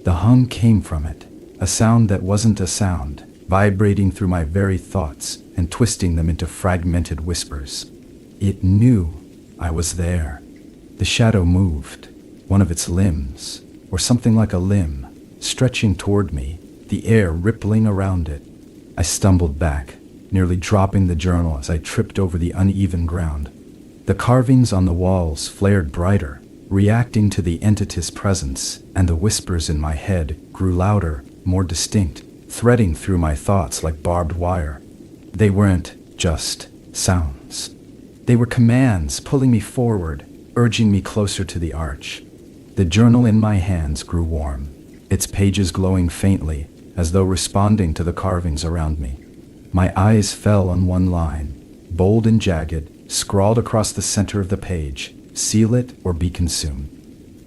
The hum came from it, a sound that wasn't a sound, vibrating through my very thoughts and twisting them into fragmented whispers. It knew I was there. The shadow moved, one of its limbs, or something like a limb, stretching toward me, the air rippling around it. I stumbled back, nearly dropping the journal as I tripped over the uneven ground. The carvings on the walls flared brighter, reacting to the entity's presence, and the whispers in my head grew louder, more distinct, threading through my thoughts like barbed wire. They weren't just sounds. They were commands pulling me forward, urging me closer to the arch. The journal in my hands grew warm, its pages glowing faintly, as though responding to the carvings around me. My eyes fell on one line, bold and jagged, scrawled across the center of the page: seal it or be consumed.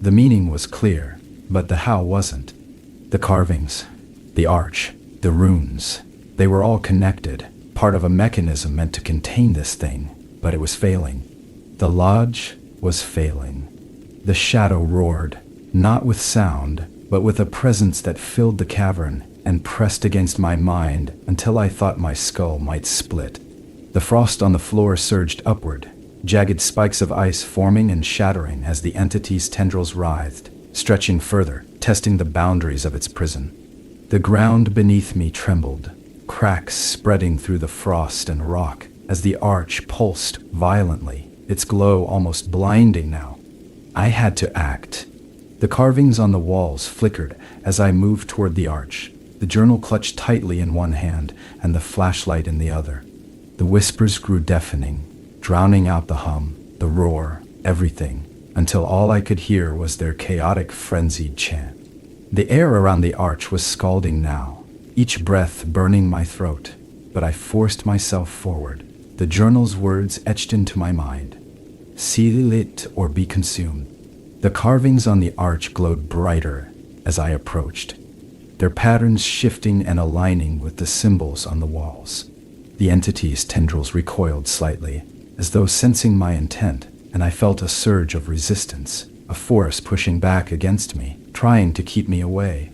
The meaning was clear, but the how wasn't. The carvings, the arch, the runes, they were all connected, part of a mechanism meant to contain this thing, but it was failing. The lodge was failing. The shadow roared, not with sound, but with a presence that filled the cavern and pressed against my mind until I thought my skull might split. The frost on the floor surged upward, jagged spikes of ice forming and shattering as the entity's tendrils writhed, stretching further, testing the boundaries of its prison. The ground beneath me trembled, cracks spreading through the frost and rock as the arch pulsed violently, its glow almost blinding now. I had to act. The carvings on the walls flickered as I moved toward the arch, the journal clutched tightly in one hand and the flashlight in the other. The whispers grew deafening, drowning out the hum, the roar, everything, until all I could hear was their chaotic, frenzied chant. The air around the arch was scalding now, each breath burning my throat, but I forced myself forward, the journal's words etched into my mind. Seal it or be consumed. The carvings on the arch glowed brighter as I approached, their patterns shifting and aligning with the symbols on the walls. The entity's tendrils recoiled slightly, as though sensing my intent, and I felt a surge of resistance, a force pushing back against me, trying to keep me away.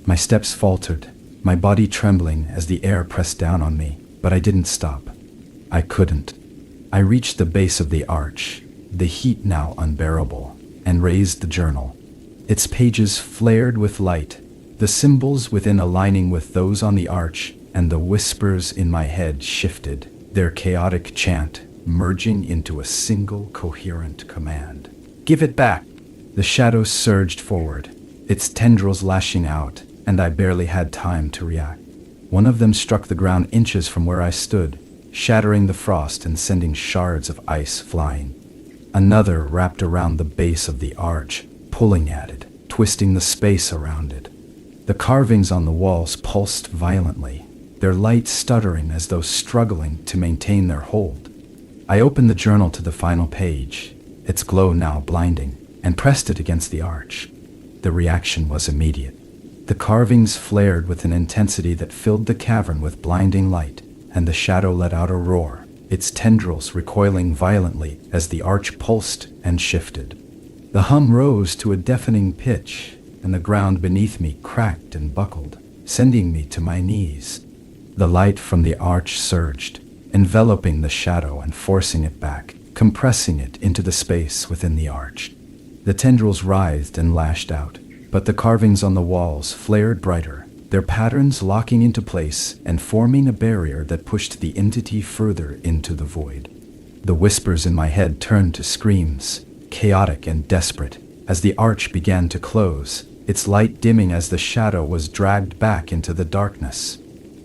My steps faltered, my body trembling as the air pressed down on me, but I didn't stop. I couldn't. I reached the base of the arch, the heat now unbearable, and raised the journal. Its pages flared with light, the symbols within aligning with those on the arch, and the whispers in my head shifted, their chaotic chant merging into a single coherent command. Give it back! The shadow surged forward, its tendrils lashing out, and I barely had time to react. One of them struck the ground inches from where I stood, shattering the frost and sending shards of ice flying. Another wrapped around the base of the arch, pulling at it, twisting the space around it. The carvings on the walls pulsed violently, their light stuttering as though struggling to maintain their hold. I opened the journal to the final page, its glow now blinding, and pressed it against the arch. The reaction was immediate. The carvings flared with an intensity that filled the cavern with blinding light, and the shadow let out a roar, its tendrils recoiling violently as the arch pulsed and shifted. The hum rose to a deafening pitch, and the ground beneath me cracked and buckled, sending me to my knees. The light from the arch surged, enveloping the shadow and forcing it back, compressing it into the space within the arch. The tendrils writhed and lashed out, but the carvings on the walls flared brighter, their patterns locking into place and forming a barrier that pushed the entity further into the void. The whispers in my head turned to screams, chaotic and desperate, as the arch began to close, its light dimming as the shadow was dragged back into the darkness.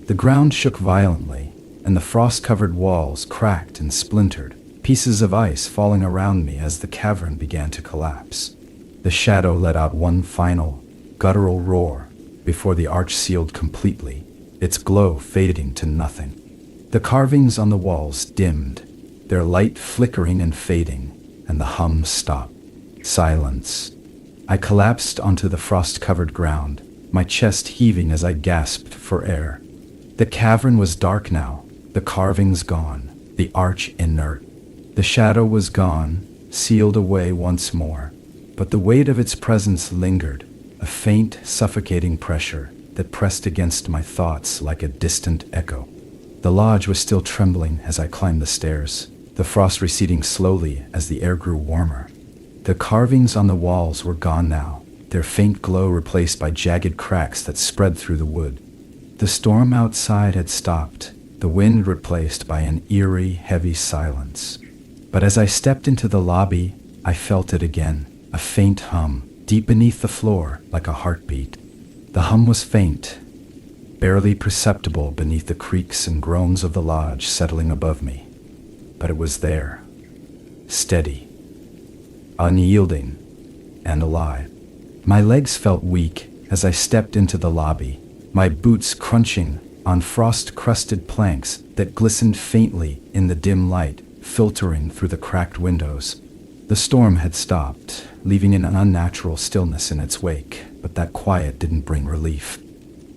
The ground shook violently, and the frost-covered walls cracked and splintered, pieces of ice falling around me as the cavern began to collapse. The shadow let out one final, guttural roar before the arch sealed completely, its glow fading to nothing. The carvings on the walls dimmed, their light flickering and fading, and the hum stopped. Silence. I collapsed onto the frost-covered ground, my chest heaving as I gasped for air. The cavern was dark now, the carvings gone, the arch inert. The shadow was gone, sealed away once more, but the weight of its presence lingered, a faint, suffocating pressure, that pressed against my thoughts like a distant echo. The lodge was still trembling as I climbed the stairs, the frost receding slowly as the air grew warmer. The carvings on the walls were gone now, their faint glow replaced by jagged cracks that spread through the wood. The storm outside had stopped, the wind replaced by an eerie, heavy silence. But as I stepped into the lobby, I felt it again, a faint hum, deep beneath the floor like a heartbeat. The hum was faint, barely perceptible beneath the creaks and groans of the lodge settling above me. But it was there, steady, unyielding, and alive. My legs felt weak as I stepped into the lobby, my boots crunching on frost-crusted planks that glistened faintly in the dim light filtering through the cracked windows. The storm had stopped, leaving an unnatural stillness in its wake, but that quiet didn't bring relief.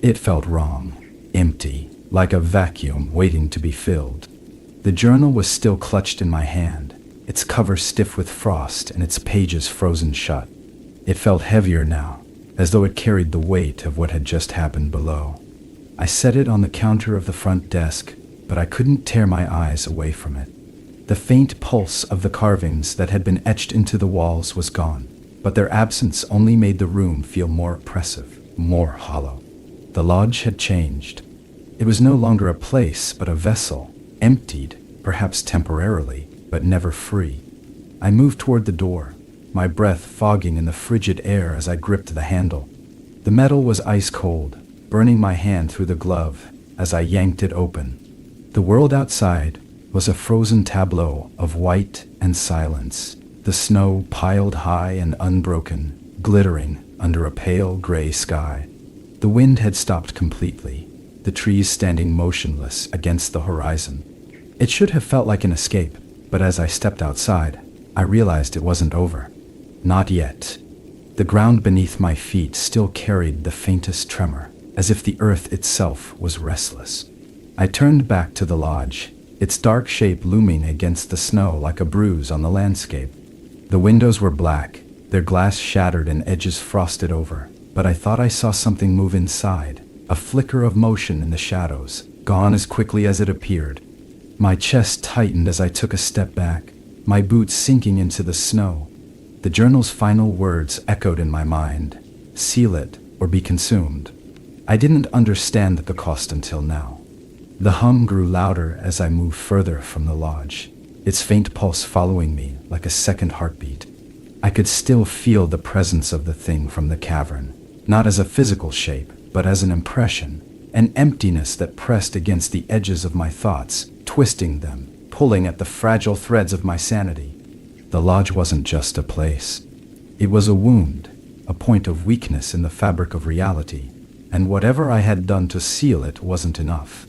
It felt wrong, empty, like a vacuum waiting to be filled. The journal was still clutched in my hand, its cover stiff with frost and its pages frozen shut. It felt heavier now, as though it carried the weight of what had just happened below. I set it on the counter of the front desk, but I couldn't tear my eyes away from it. The faint pulse of the carvings that had been etched into the walls was gone, but their absence only made the room feel more oppressive, more hollow. The lodge had changed. It was no longer a place, but a vessel, emptied, perhaps temporarily, but never free. I moved toward the door, my breath fogging in the frigid air as I gripped the handle. The metal was ice cold, burning my hand through the glove as I yanked it open. The world outside was a frozen tableau of white and silence, the snow piled high and unbroken, glittering under a pale gray sky. The wind had stopped completely, the trees standing motionless against the horizon. It should have felt like an escape, but as I stepped outside, I realized it wasn't over. Not yet. The ground beneath my feet still carried the faintest tremor, as if the earth itself was restless. I turned back to the lodge, its dark shape looming against the snow like a bruise on the landscape. The windows were black, their glass shattered and edges frosted over, but I thought I saw something move inside, a flicker of motion in the shadows, gone as quickly as it appeared. My chest tightened as I took a step back, my boots sinking into the snow. The journal's final words echoed in my mind: seal it or be consumed. I didn't understand the cost until now. The hum grew louder as I moved further from the lodge, its faint pulse following me like a second heartbeat. I could still feel the presence of the thing from the cavern, not as a physical shape, but as an impression, an emptiness that pressed against the edges of my thoughts, twisting them, pulling at the fragile threads of my sanity. The lodge wasn't just a place. It was a wound, a point of weakness in the fabric of reality, and whatever I had done to seal it wasn't enough.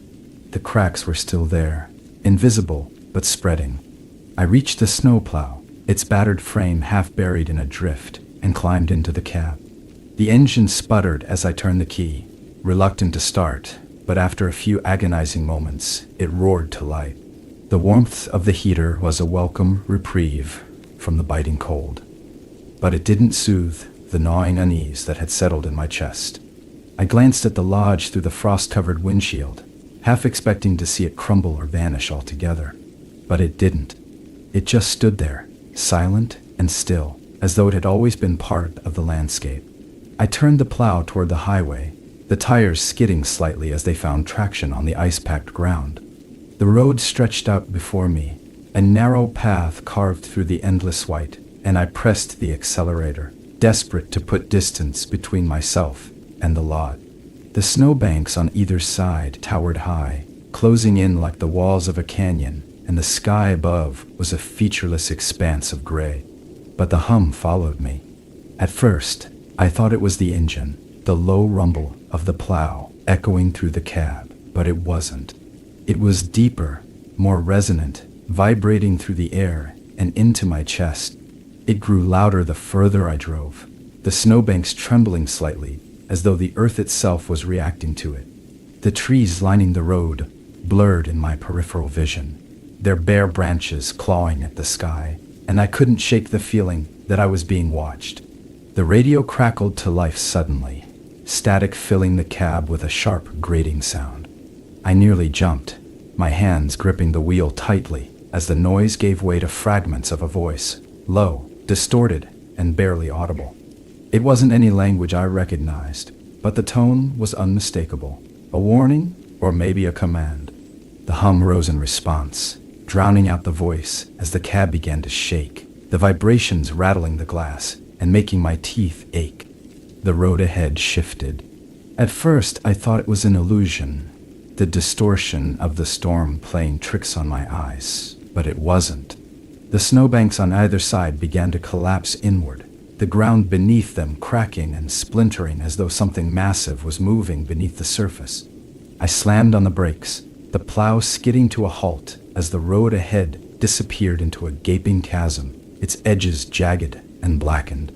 The cracks were still there, invisible but spreading. I reached the snowplow, its battered frame half buried in a drift, and climbed into the cab. The engine sputtered as I turned the key, reluctant to start, but after a few agonizing moments, it roared to life. The warmth of the heater was a welcome reprieve from the biting cold, but it didn't soothe the gnawing unease that had settled in my chest. I glanced at the lodge through the frost-covered windshield, half expecting to see it crumble or vanish altogether. But it didn't. It just stood there, silent and still, as though it had always been part of the landscape. I turned the plow toward the highway, the tires skidding slightly as they found traction on the ice-packed ground. The road stretched out before me, a narrow path carved through the endless white, and I pressed the accelerator, desperate to put distance between myself and the lot. The snowbanks on either side towered high, closing in like the walls of a canyon, and the sky above was a featureless expanse of gray. But the hum followed me. At first, I thought it was the engine, the low rumble of the plow echoing through the cab, but it wasn't. It was deeper, more resonant, vibrating through the air and into my chest. It grew louder the further I drove, the snowbanks trembling slightly, as though the earth itself was reacting to it. The trees lining the road blurred in my peripheral vision, their bare branches clawing at the sky, and I couldn't shake the feeling that I was being watched. The radio crackled to life suddenly, static filling the cab with a sharp grating sound. I nearly jumped, my hands gripping the wheel tightly as the noise gave way to fragments of a voice, low, distorted, and barely audible. It wasn't any language I recognized, but the tone was unmistakable. A warning, or maybe a command. The hum rose in response, drowning out the voice as the cab began to shake, the vibrations rattling the glass and making my teeth ache. The road ahead shifted. At first, I thought it was an illusion, the distortion of the storm playing tricks on my eyes, but it wasn't. The snowbanks on either side began to collapse inward, the ground beneath them cracking and splintering as though something massive was moving beneath the surface. I slammed on the brakes, the plow skidding to a halt as the road ahead disappeared into a gaping chasm, its edges jagged and blackened.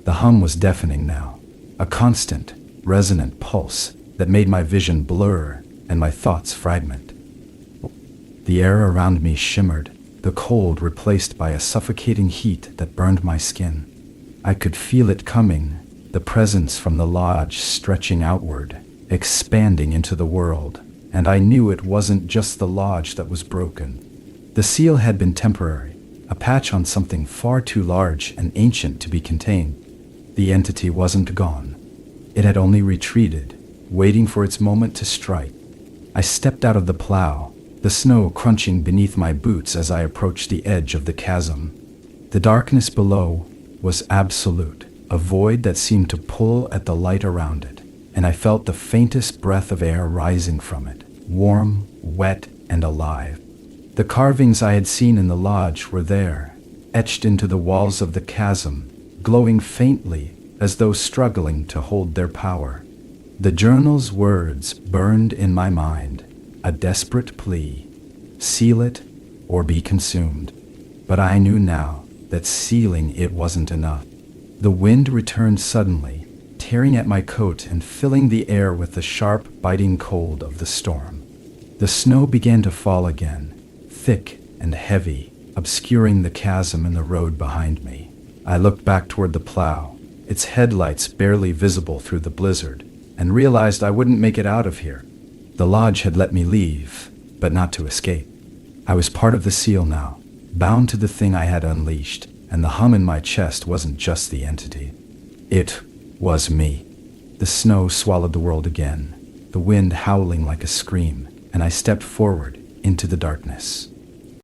The hum was deafening now, a constant, resonant pulse that made my vision blur and my thoughts fragment. The air around me shimmered, the cold replaced by a suffocating heat that burned my skin. I could feel it coming, the presence from the lodge stretching outward, expanding into the world, and I knew it wasn't just the lodge that was broken. The seal had been temporary, a patch on something far too large and ancient to be contained. The entity wasn't gone. It had only retreated, waiting for its moment to strike. I stepped out of the plow, the snow crunching beneath my boots as I approached the edge of the chasm. The darkness below was absolute, a void that seemed to pull at the light around it, and I felt the faintest breath of air rising from it, warm, wet, and alive. The carvings I had seen in the lodge were there, etched into the walls of the chasm, glowing faintly as though struggling to hold their power. The journal's words burned in my mind, a desperate plea: seal it or be consumed. But I knew now that sealing it wasn't enough. The wind returned suddenly, tearing at my coat and filling the air with the sharp, biting cold of the storm. The snow began to fall again, thick and heavy, obscuring the chasm and the road behind me. I looked back toward the plow, its headlights barely visible through the blizzard, and realized I wouldn't make it out of here. The lodge had let me leave, but not to escape. I was part of the seal now, bound to the thing I had unleashed, and the hum in my chest wasn't just the entity. It was me. The snow swallowed the world again, the wind howling like a scream, and I stepped forward into the darkness.